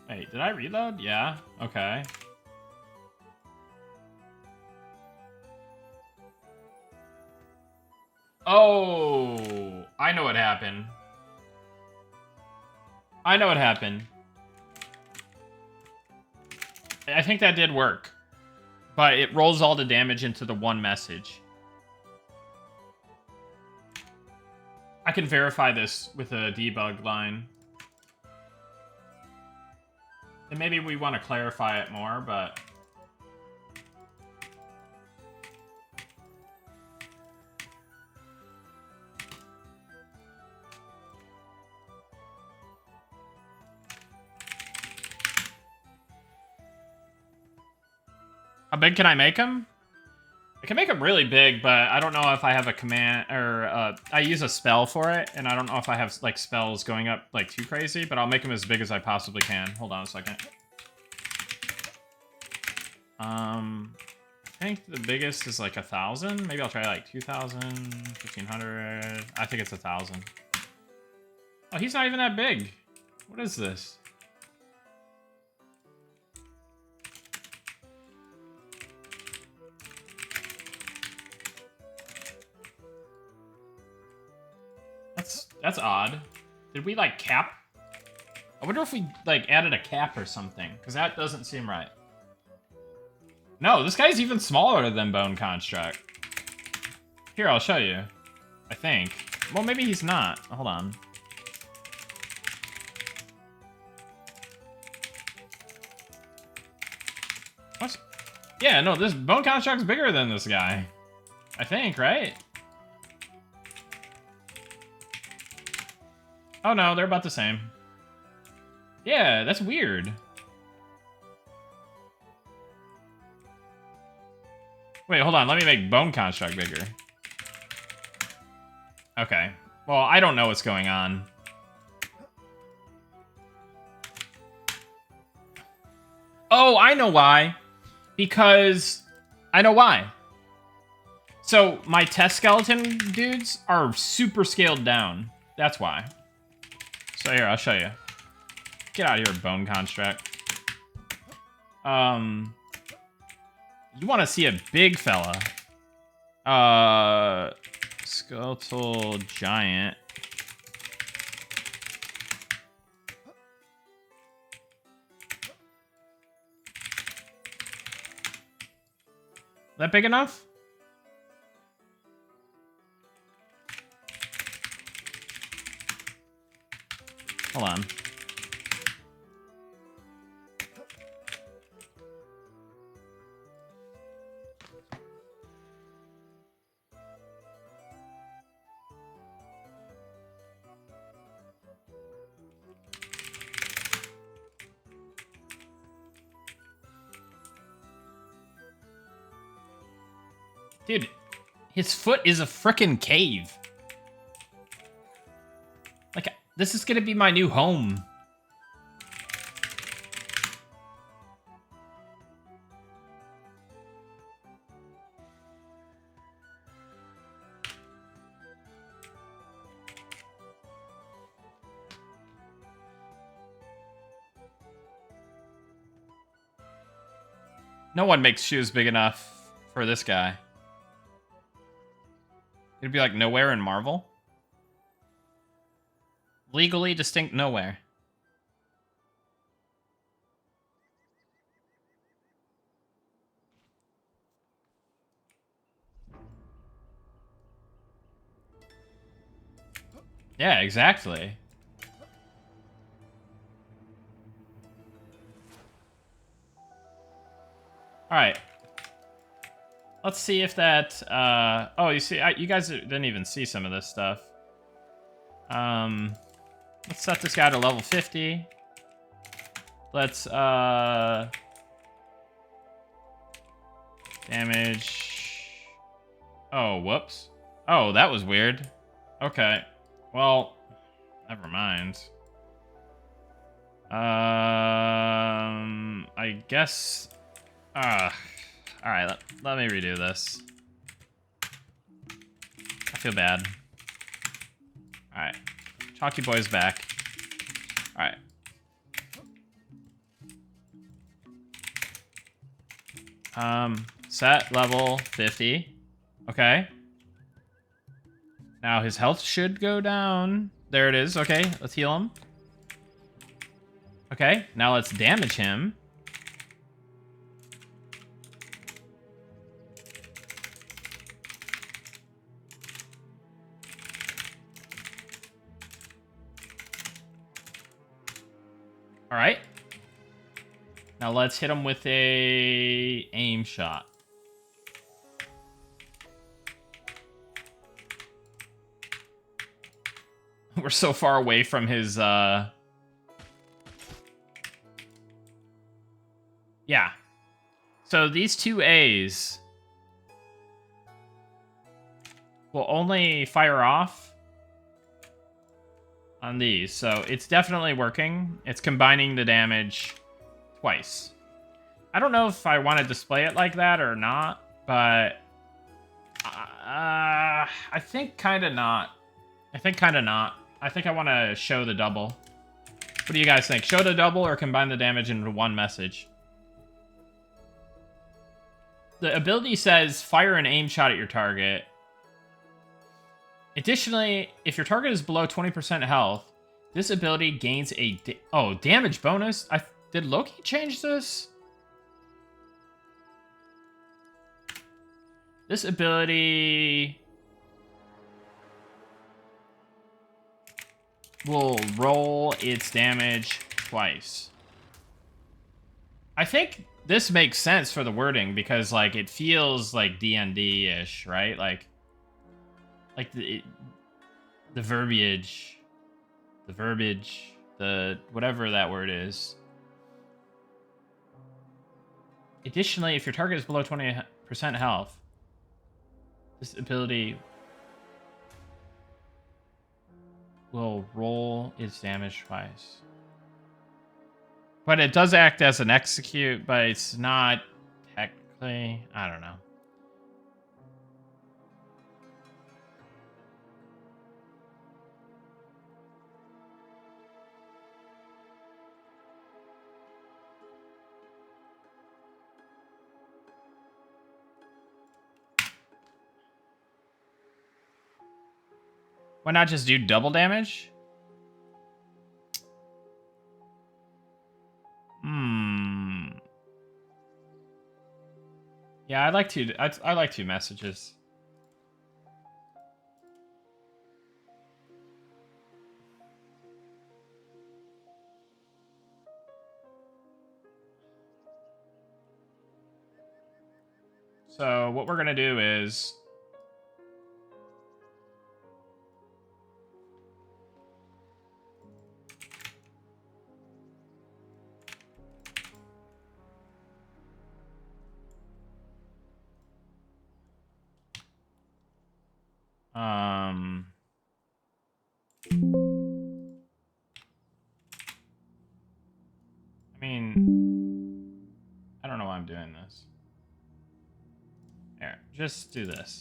Wait, did I reload? Yeah. Okay. Oh, I know what happened. I know what happened. I think that did work. But it rolls all the damage into the one message. I can verify this with a debug line. And maybe we want to clarify it more, but... How big can I make them? I can make them really big, but I don't know if I have a command, or I use a spell for it, and I don't know if I have, like, spells going up, like, too crazy, but I'll make them as big as I possibly can. Hold on a second. I think the biggest is, like, 1,000. Maybe I'll try, like, 2,000, 1,500. I think it's 1,000. Oh, he's not even that big. What is this? That's odd. Did we, like, cap? I wonder if we, like, added a cap or something, because that doesn't seem right. No, this guy's even smaller than Bone Construct. Here, I'll show you. I think. Well, maybe he's not. Hold on. What? Yeah, no, this Bone Construct's bigger than this guy. I think, right? Oh no, they're about the same. Yeah, that's weird. Wait, hold on. Let me make Bone Construct bigger. Okay. Well, I don't know what's going on. Oh, I know why. Because I know why. So my test skeleton dudes are super scaled down. That's why. So here, I'll show you. Get out of here, Bone Construct. You want to see a big fella. Skeletal Giant. That big enough? Hold on. Dude, his foot is a frickin' cave. Like, this is gonna be my new home. No one makes shoes big enough for this guy. It'd be like Nowhere in Marvel. Legally distinct Nowhere. Yeah, exactly. Alright. Let's see if that, oh, you see, you guys didn't even see some of this stuff. Let's set this guy to level 50. Let's, damage. Oh, whoops. Oh, that was weird. Okay. Well, never mind. I guess, alright, let me redo this. I feel bad. Alright. Chalky Boy's back. Alright. Set level 50. Okay. Now his health should go down. There it is. Okay, let's heal him. Okay, now let's damage him. All right. Now let's hit him with a aim shot. We're so far away from his, Yeah. So these two A's will only fire off on these. So it's definitely working. It's combining the damage twice. I don't know if I want to display it like that or not, but I think kind of not. I think I want to show the double. What do you guys think? Show the double or combine the damage into one message? The ability says fire an aim shot at your target. Additionally, if your target is below 20% health, this ability gains a damage bonus. Did Loki change this? This ability will roll its damage twice. I think this makes sense for the wording because, like, it feels like D&D-ish, right? Like the verbiage, the whatever that word is. Additionally, if your target is below 20% health, this ability will roll its damage twice. But it does act as an execute, but it's not technically... I don't know. Why not just do double damage? Yeah, I like two messages. So what we're gonna do is I mean, I don't know why I'm doing this. Here, just do this.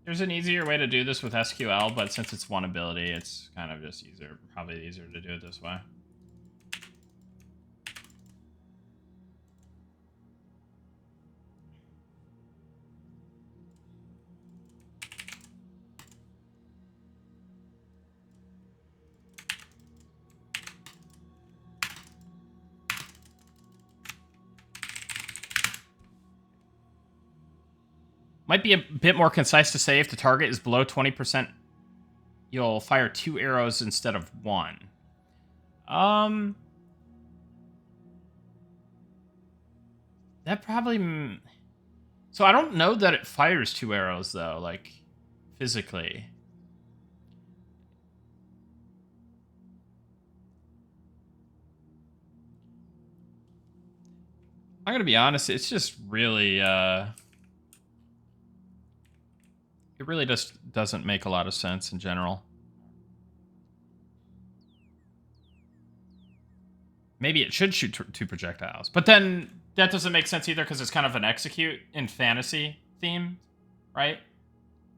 There's an easier way to do this with SQL, but since it's one ability, it's kind of just probably easier to do it this way. Might be a bit more concise to say if the target is below 20%, you'll fire 2 arrows instead of 1. That probably... So I don't know that it fires 2 arrows, though, like, physically. I'm gonna be honest, it's just really, it really just doesn't make a lot of sense in general. Maybe it should shoot two projectiles. But then that doesn't make sense either because it's kind of an execute in fantasy theme, right?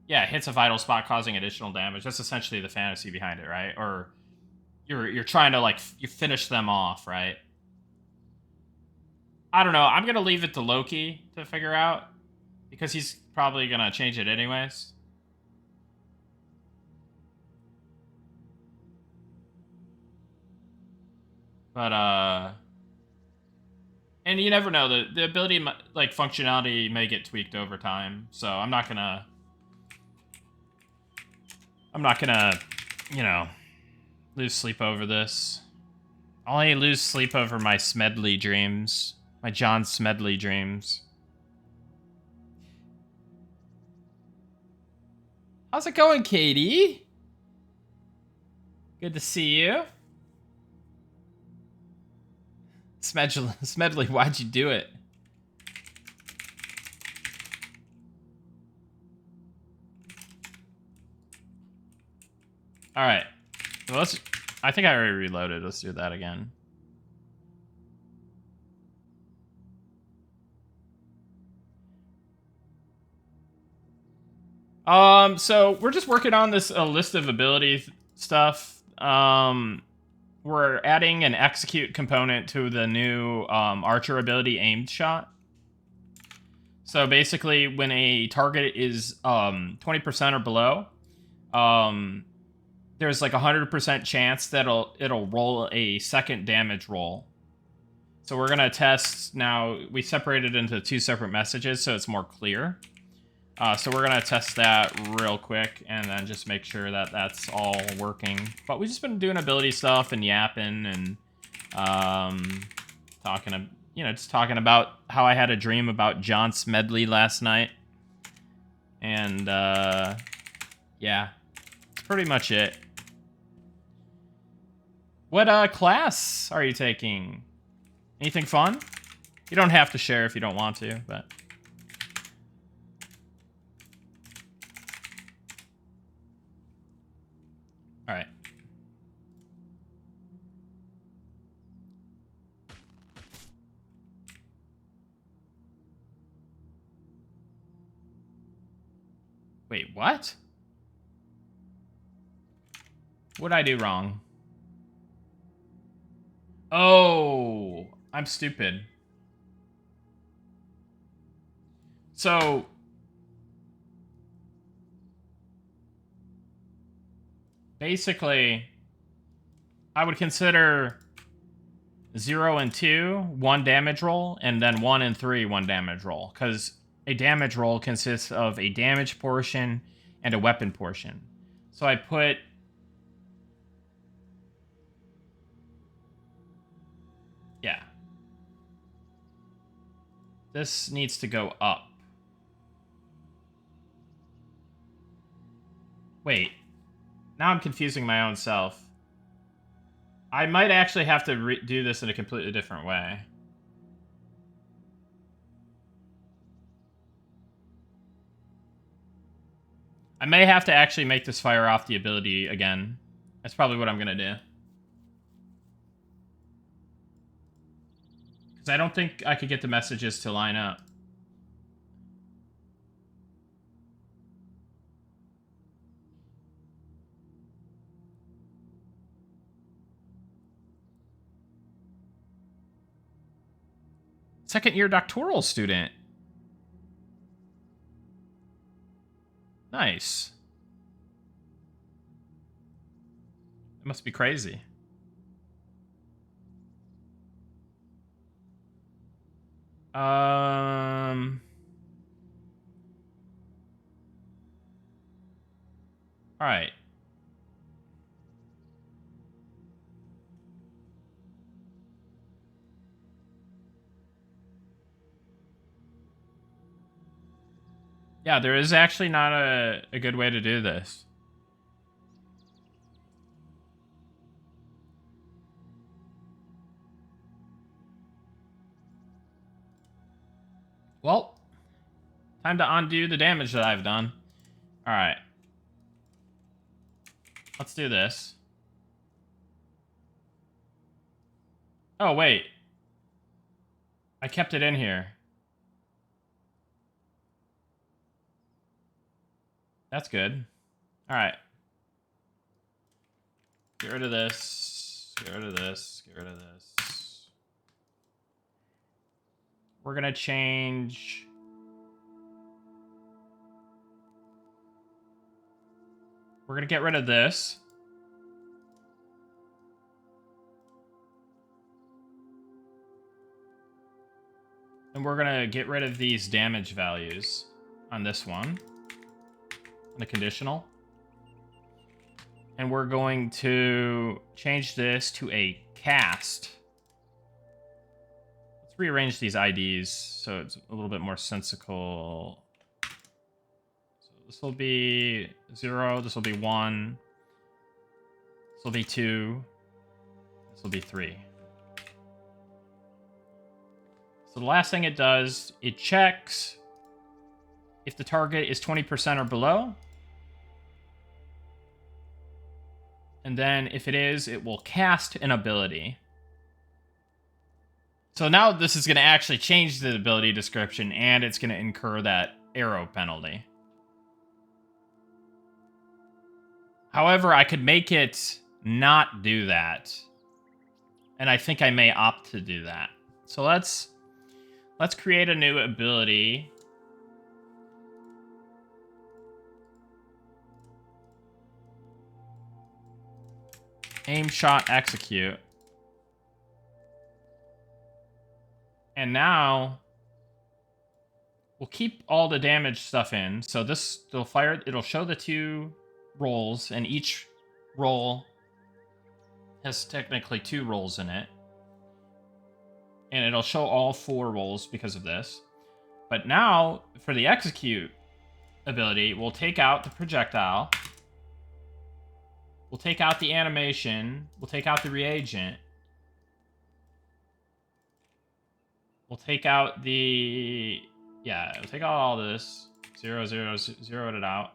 Yeah, it hits a vital spot causing additional damage. That's essentially the fantasy behind it, right? Or you're trying to, like, you finish them off, right? I don't know. I'm going to leave it to Loki to figure out because he's probably going to change it anyways. But, and you never know. The ability, like, functionality may get tweaked over time. So I'm not going to, you know, lose sleep over this. I'll only lose sleep over my Smedley dreams. My John Smedley dreams. How's it going, Katie? Good to see you. Smedley, why'd you do it? All right. Well, I think I already reloaded. Let's do that again. So we're just working on this list of ability stuff. We're adding an execute component to the new archer ability aimed shot. So basically, when a target is 20% or below, there's like 100% chance that it'll roll a second damage roll. So we're gonna test now. We separated into 2 separate messages, so it's more clear. So we're gonna test that real quick, and then just make sure that that's all working. But we've just been doing ability stuff and yapping and talking, just talking about how I had a dream about John Smedley last night, and yeah, that's pretty much it. What class are you taking? Anything fun? You don't have to share if you don't want to, but. All right. Wait, what? What'd I do wrong? Oh, I'm stupid. So basically, I would consider 0 and 2 1 damage roll, and then 1 and 3 1 damage roll, because a damage roll consists of a damage portion and a weapon portion. So I put yeah. This needs to go up. Wait. Now I'm confusing my own self. I might actually have to do this in a completely different way. I may have to actually make this fire off the ability again. That's probably what I'm going to do. Because I don't think I could get the messages to line up. Second-year doctoral student. Nice. It must be crazy. All right. Yeah, there is actually not a good way to do this. Well, time to undo the damage that I've done. All right. Let's do this. Oh, wait. I kept it in here. That's good. All right. Get rid of this. Get rid of this. Get rid of this. We're going to change... We're going to get rid of this. And we're going to get rid of these damage values on this one. On the conditional. And we're going to change this to a cast. Let's rearrange these IDs so it's a little bit more sensical. So this will be 0, this will be 1, this will be 2, this will be 3. So the last thing it does, it checks if the target is 20% or below. And then if it is, it will cast an ability. So now this is going to actually change the ability description, and it's going to incur that arrow penalty. However, I could make it not do that. And I think I may opt to do that. So let's create a new ability. Aim, shot, execute. And now we'll keep all the damage stuff in. So this it'll show the 2 rolls, and each roll has technically 2 rolls in it. And it'll show all 4 rolls because of this. But now, for the execute ability, we'll take out the projectile. We'll take out the animation. We'll take out the reagent. We'll take out the... Yeah, we'll take out all this. 0, 0, 0 it out.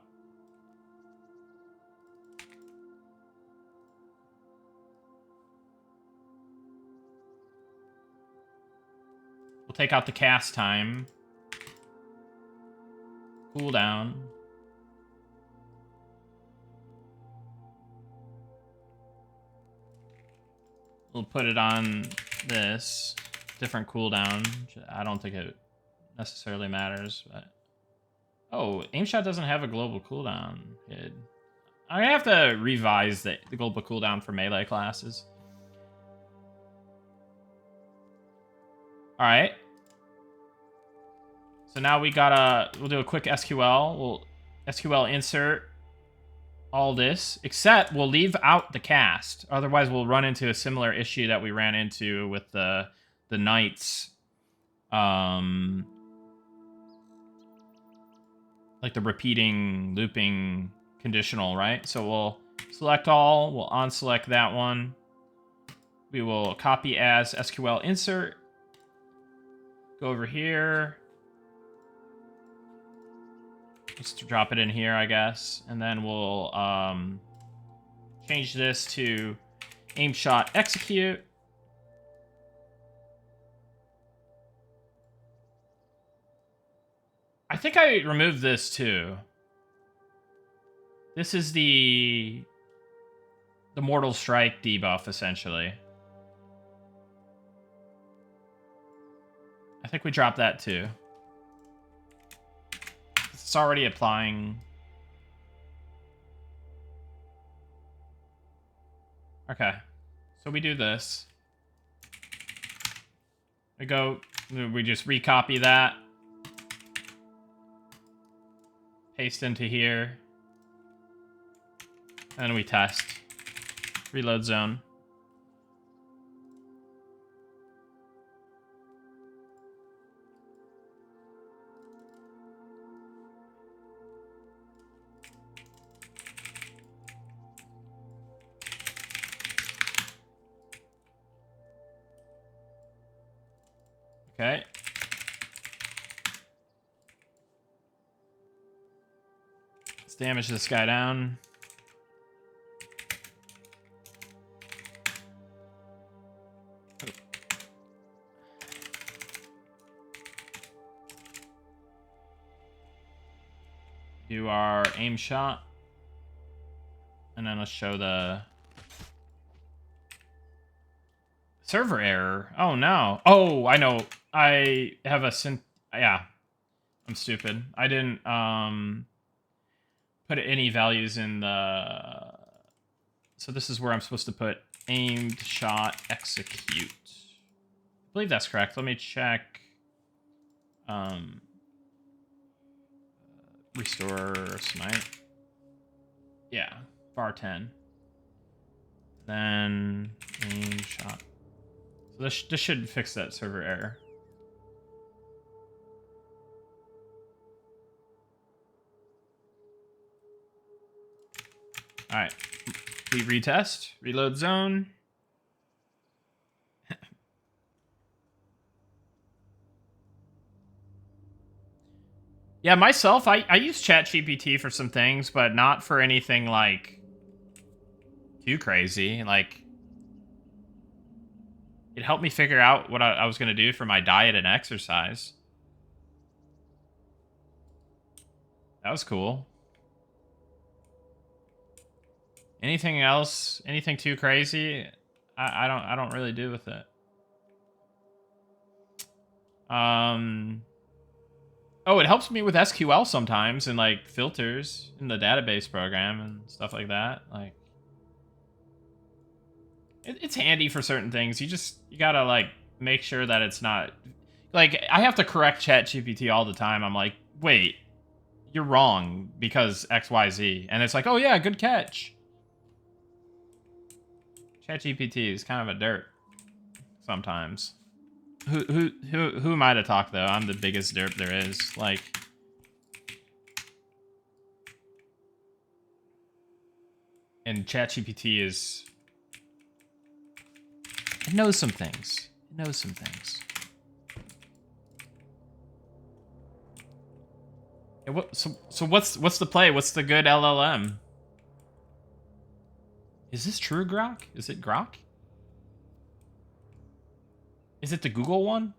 We'll take out the cast time. Cooldown. We'll put it on this. Different cooldown. I don't think it necessarily matters, but... Oh, aim shot doesn't have a global cooldown hid. I'm gonna have to revise the global cooldown for melee classes. Alright. So now we'll do a quick SQL. We'll SQL insert all this, except we'll leave out the cast. Otherwise, we'll run into a similar issue that we ran into with the knights. Like the repeating, looping conditional, right? So we'll select all, we'll unselect that one. We will copy as SQL insert. Go over here. Let's drop it in here, I guess. And then we'll change this to aim shot execute. I think I removed this too. This is the Mortal Strike debuff, essentially. I think we dropped that too. It's already applying. Okay. So we do this. We just recopy that. Paste into here. And then we test. Reload zone. Okay. Let's damage this guy down. do our aim shot. And then let's show the server error. Oh no. Oh, I know. I have a yeah. I'm stupid. I didn't put any values in the. So this is where I'm supposed to put aimed shot execute. I believe that's correct. Let me check. Restore smite. Yeah, bar 10. Then aim shot. So this should fix that server error. All right, we retest, reload zone. Yeah, myself, I use ChatGPT for some things, but not for anything like too crazy. Like, it helped me figure out what I was going to do for my diet and exercise. That was cool. Anything else? Anything too crazy? I don't really do with it. Oh, it helps me with SQL sometimes and like filters in the database program and stuff like that. Like, it's handy for certain things. You gotta like make sure that it's not like I have to correct ChatGPT all the time. I'm like, wait, you're wrong because XYZ, and it's like, oh yeah, good catch. ChatGPT is kind of a dirt sometimes. Who am I to talk though? I'm the biggest derp there is. Like, and ChatGPT is. It knows some things. It knows some things. And so what's the play? What's the good LLM? Is this true, Grok? Is it Grok? Is it the Google one?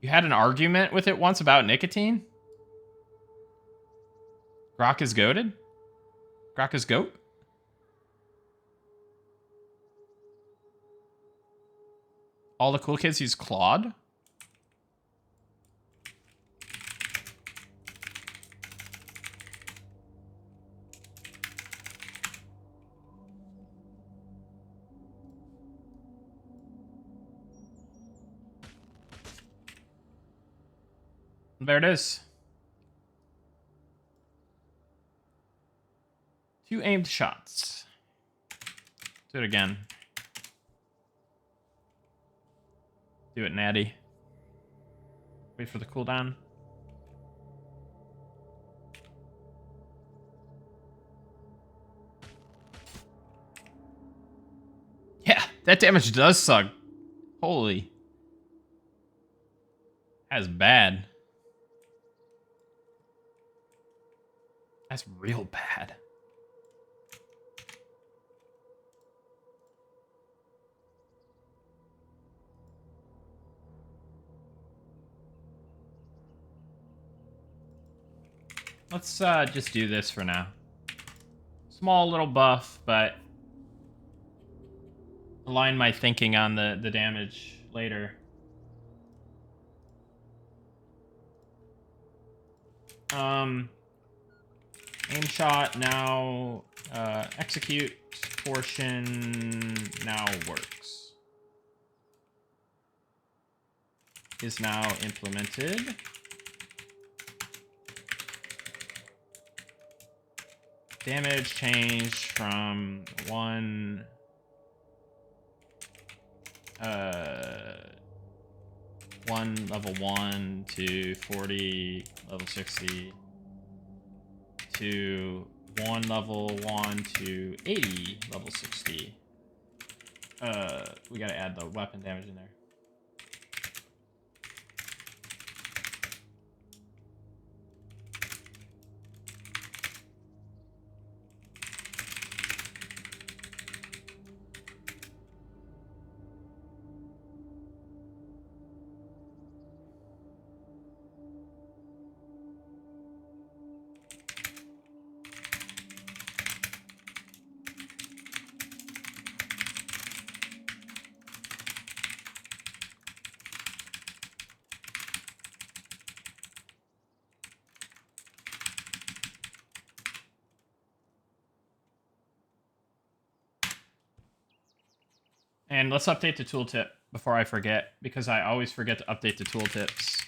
You had an argument with it once about nicotine? Grok is goated? Grok is goat? All the cool kids use Claude? There it is. 2 aimed shots. Do it again. Do it, Natty. Wait for the cooldown. Yeah, that damage does suck. Holy. That's bad. That's real bad. Let's just do this for now. Small little buff, but align my thinking on the damage later. Aim shot now, execute portion now works. Is now implemented. Damage changed from 1 level 1 to 40 level 60 to 1 level 1 to 80 level 60. We gotta add the weapon damage in there. And let's update the tooltip before I forget, because I always forget to update the tooltips.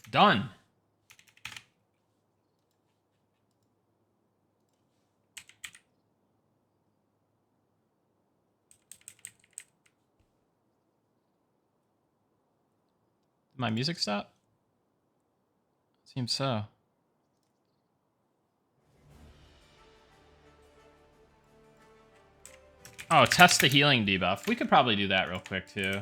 Done. Did my music stop? Seems so. Oh, test the healing debuff. We could probably do that real quick, too.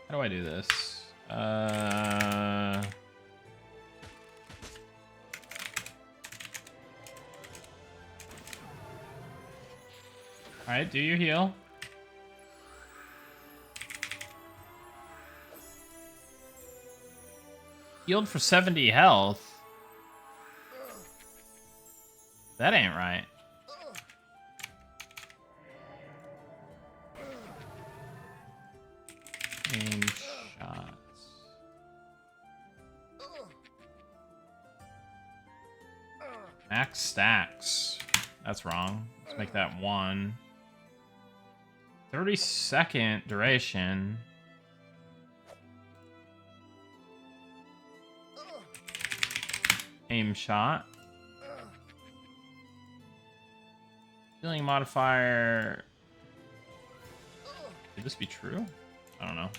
How do I do this? Alright, do your heal. Healed for 70 health. That ain't right. Aim shots. Max stacks. That's wrong. Let's make that 1. 30-second duration. Aim shot. Healing modifier. Could this be true? I don't know.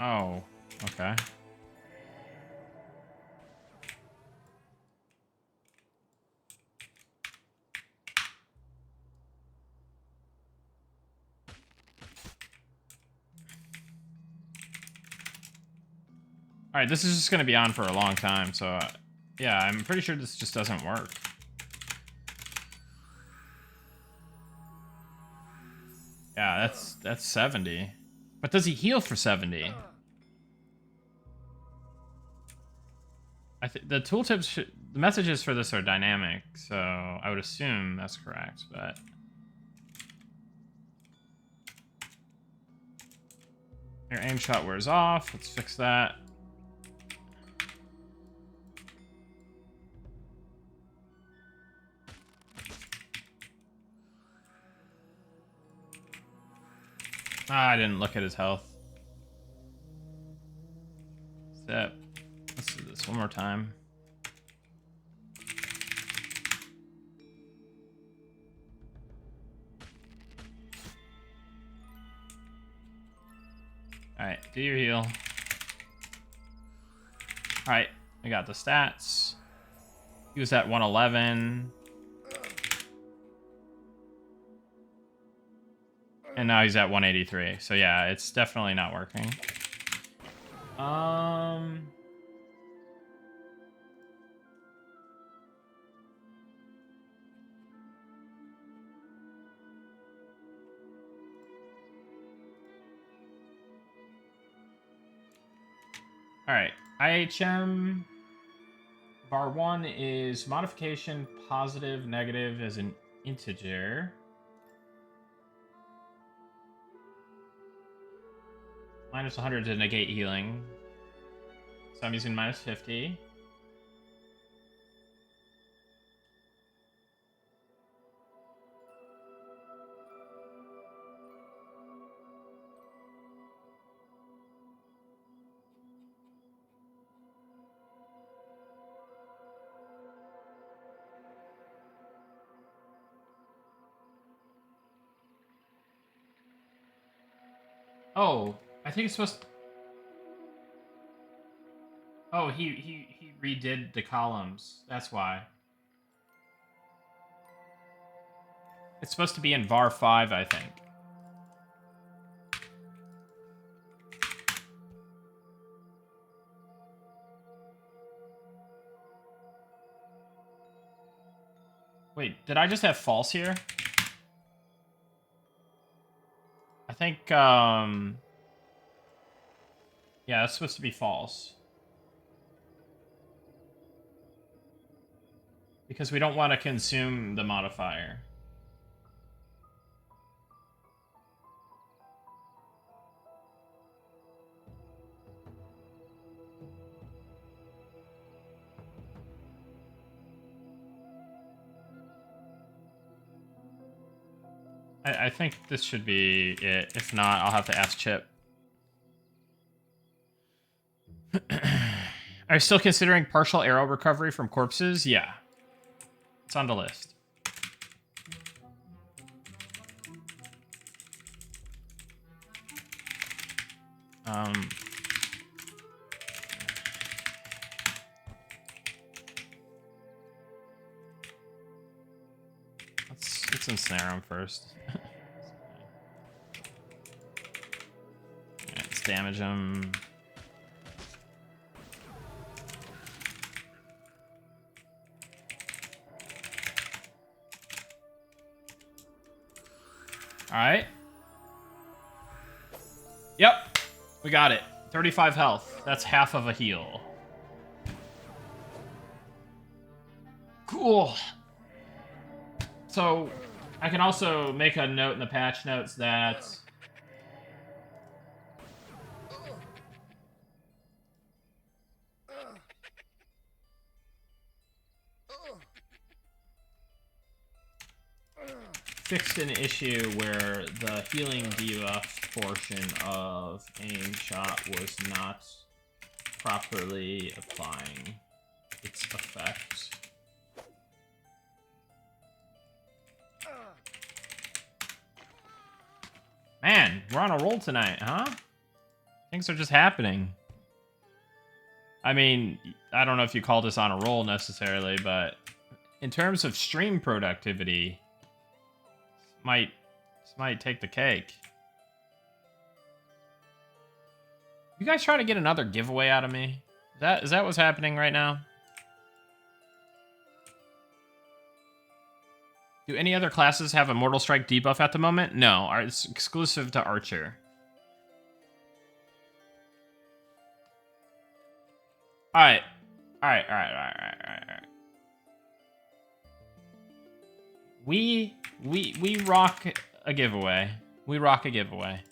Oh, okay. All right, this is just going to be on for a long time, so yeah, I'm pretty sure this just doesn't work. Yeah, that's 70. But does he heal for 70? I think the tooltips, the messages for this are dynamic, so I would assume that's correct, but... Your aim shot wears off. Let's fix that. Ah, I didn't look at his health. Step. Let's do this one more time. Alright, do your heal. Alright, we got the stats. He was at 111. And now he's at 183. So yeah, it's definitely not working. Alright, IHM bar 1 is modification positive, negative as an integer. Minus 100 to negate healing. So I'm using minus 50. Oh, I think it's supposed to... Oh, he redid the columns. That's why. It's supposed to be in var 5, I think. Wait, did I just have false here? I think, yeah, it's supposed to be false. Because we don't want to consume the modifier. I think this should be it. If not, I'll have to ask Chip. Are you still considering partial arrow recovery from corpses? Yeah. It's on the list. Let's ensnare him first. Let's damage him. Alright. Yep. We got it. 35 health. That's half of a heal. Cool. So, I can also make a note in the patch notes that... fixed an issue where the healing debuff portion of aim shot was not properly applying its effect. Man, we're on a roll tonight, huh? Things are just happening. I mean, I don't know if you call this on a roll necessarily, but in terms of stream productivity, this might take the cake. You guys trying to get another giveaway out of me? Is that what's happening right now? Do any other classes have a Mortal Strike debuff at the moment? No, it's exclusive to Archer. Alright. We rock a giveaway. We rock a giveaway.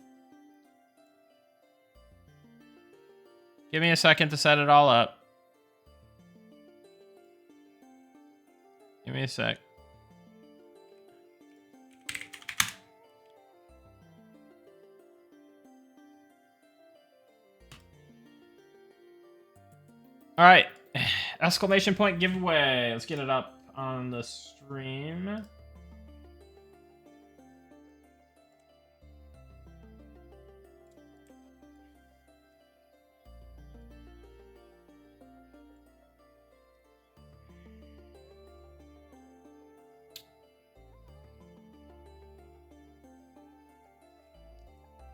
Give me a second to set it all up. Give me a sec. All right, exclamation point giveaway. Let's get it up on the stream.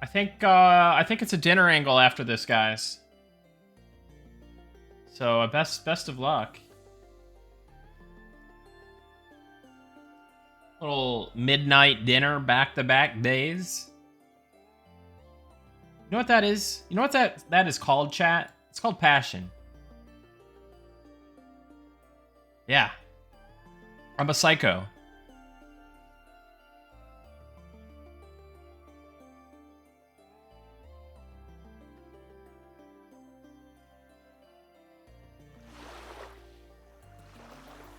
I think it's a dinner angle after this, guys. So best of luck. Little midnight dinner back-to-back days. You know what that is? You know what that is called, chat? It's called passion. Yeah. I'm a psycho.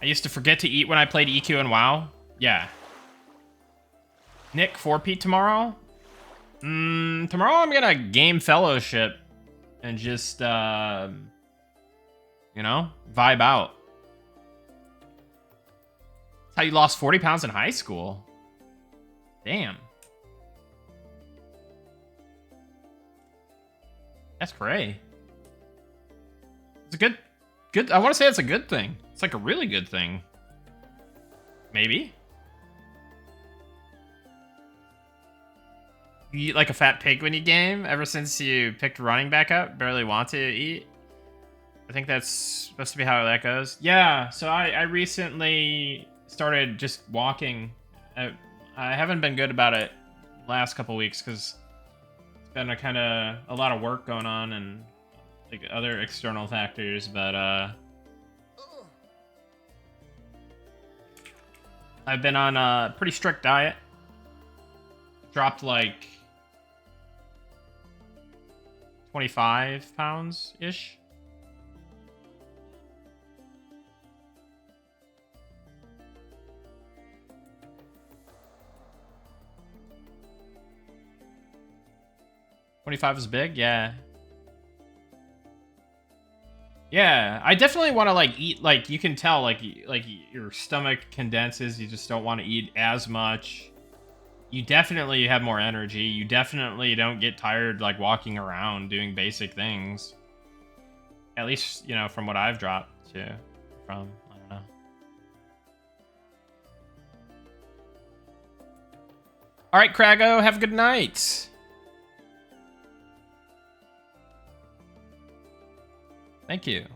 I used to forget to eat when I played EQ and WoW. Yeah. Nick, 4P tomorrow? Tomorrow I'm gonna game Fellowship and just, you know, vibe out. That's how you lost 40 pounds in high school. Damn. That's cray. It's a good, I want to say it's a good thing. It's like a really good thing. Maybe. You eat like a fat pig when you game? Ever since you picked running back up, barely want to eat? I think that's supposed to be how that goes. Yeah, so I recently started just walking. I haven't been good about it last couple weeks because it's been a lot of work going on and like other external factors, but I've been on a pretty strict diet. Dropped like 25 pounds-ish. $25 is big, yeah. Yeah, I definitely want to like eat, like you can tell like your stomach condenses, you just don't want to eat as much. You definitely have more energy. You definitely don't get tired like walking around doing basic things. At least, you know, from what I've dropped to from, I don't know. All right, Krago, have a good night. Thank you.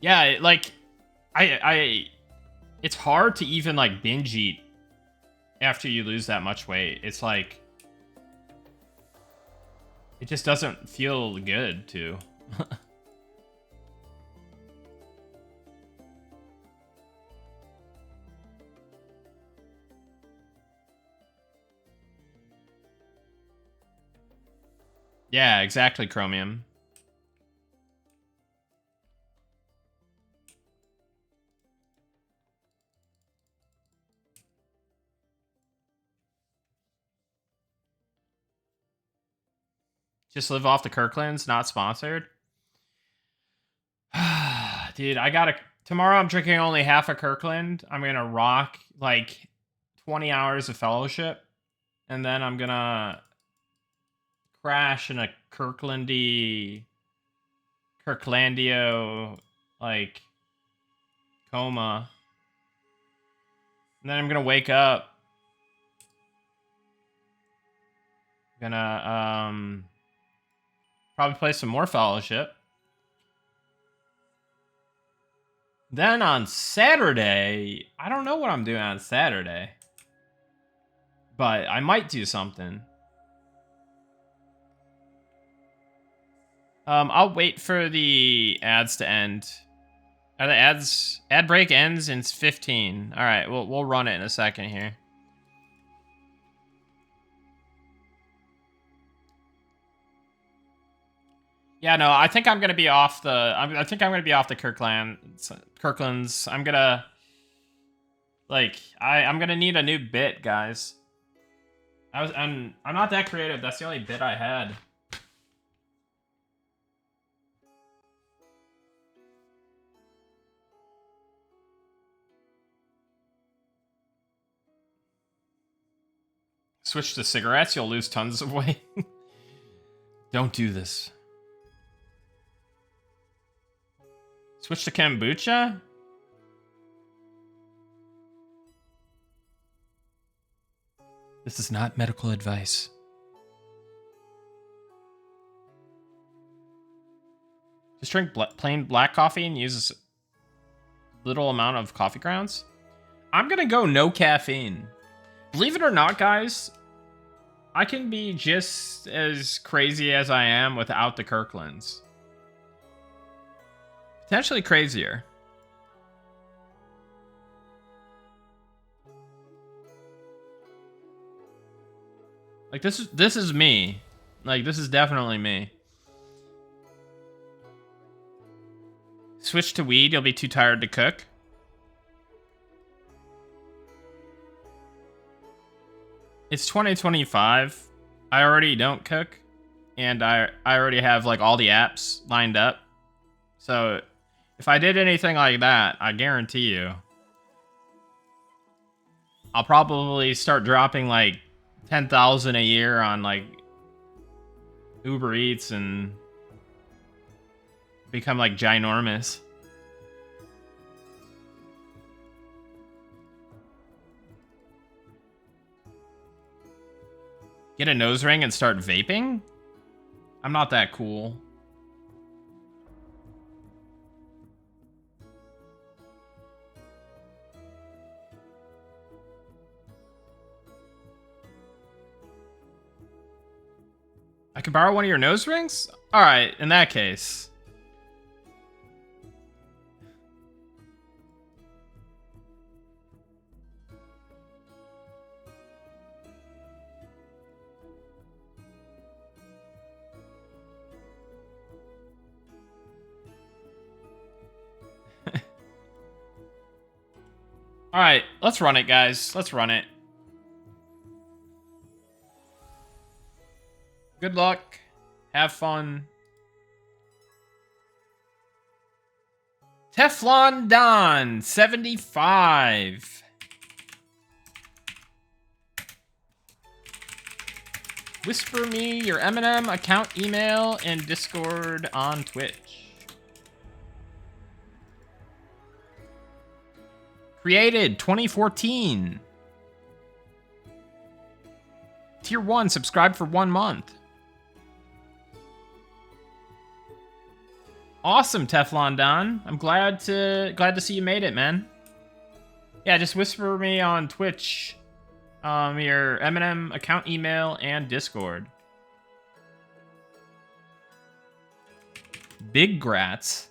Yeah, like, it's hard to even, like, binge eat after you lose that much weight. It's like, it just doesn't feel good to. Yeah, exactly, Chromium. Just live off the Kirklands, not sponsored. Dude, tomorrow I'm drinking only half a Kirkland. I'm gonna rock like 20 hours of Fellowship. And then I'm gonna crash in a Kirklandio, like, coma. And then I'm gonna wake up. Gonna, probably play some more Fellowship. Then on Saturday, I don't know what I'm doing on Saturday. But I might do something. I'll wait for the ads to end. Are the ads... Ad break ends in 15. Alright, we'll run it in a second here. Yeah, no, I think I'm gonna be off the... I think I'm gonna be off the Kirklands. I'm gonna... Like, I'm gonna need a new bit, guys. I'm not that creative. That's the only bit I had. Switch to cigarettes, you'll lose tons of weight. Don't do this. Switch to kombucha? This is not medical advice. Just drink plain black coffee and use a little amount of coffee grounds. I'm gonna go no caffeine. Believe it or not, guys, I can be just as crazy as I am without the Kirklands. Potentially crazier. Like, this is me. Like, this is definitely me. Switch to weed, you'll be too tired to cook. It's 2025. I already don't cook. And I already have, like, all the apps lined up. So, if I did anything like that, I guarantee you, I'll probably start dropping, like, 10,000 a year on, like, Uber Eats and become, like, ginormous. Get a nose ring and start vaping? I'm not that cool. I can borrow one of your nose rings? Alright, in that case. Alright, let's run it, guys. Let's run it. Good luck. Have fun. Teflon Don, 75. Whisper me your M&M account, email, and Discord on Twitch. Created 2014. Tier 1, subscribe for 1 month. Awesome, Teflon Don. I'm glad to see you made it, man. Yeah, just whisper me on Twitch, your M&M account, email, and Discord. Big grats.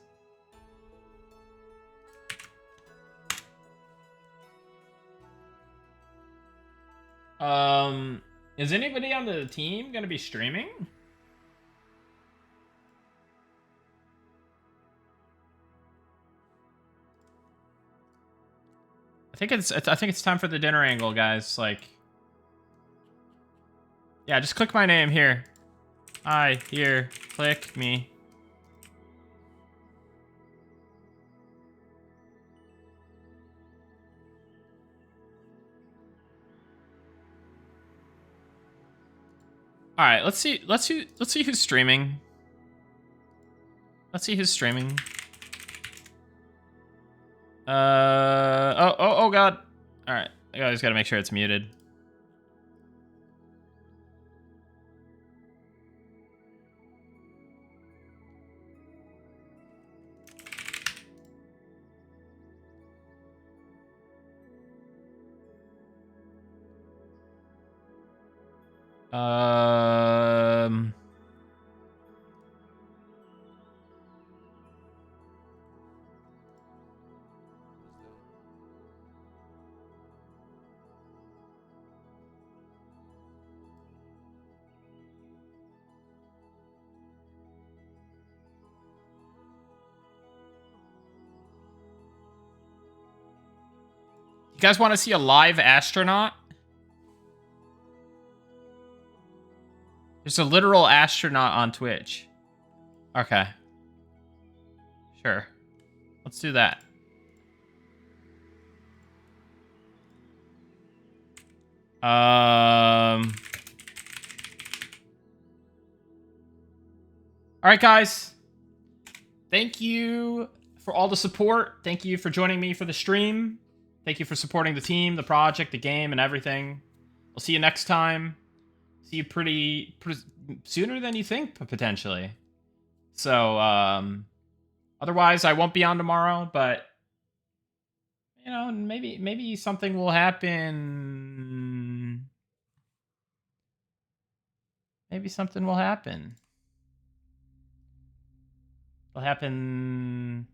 Is anybody on the team gonna be streaming? I think it's time for the dinner angle, guys. Like, yeah, just click my name here. Hi, here, click me. All right, let's see who's streaming. Let's see who's streaming. Oh god. All right, I just gotta make sure it's muted. You guys want to see a live astronaut? There's a literal astronaut on Twitch. Okay. Sure. Let's do that. All right, guys. Thank you for all the support. Thank you for joining me for the stream. Thank you for supporting the team, the project, the game, and everything. I'll see you next time. See you pretty sooner than you think, potentially. So, otherwise, I won't be on tomorrow, but, you know, maybe something will happen. Maybe something will happen. It'll happen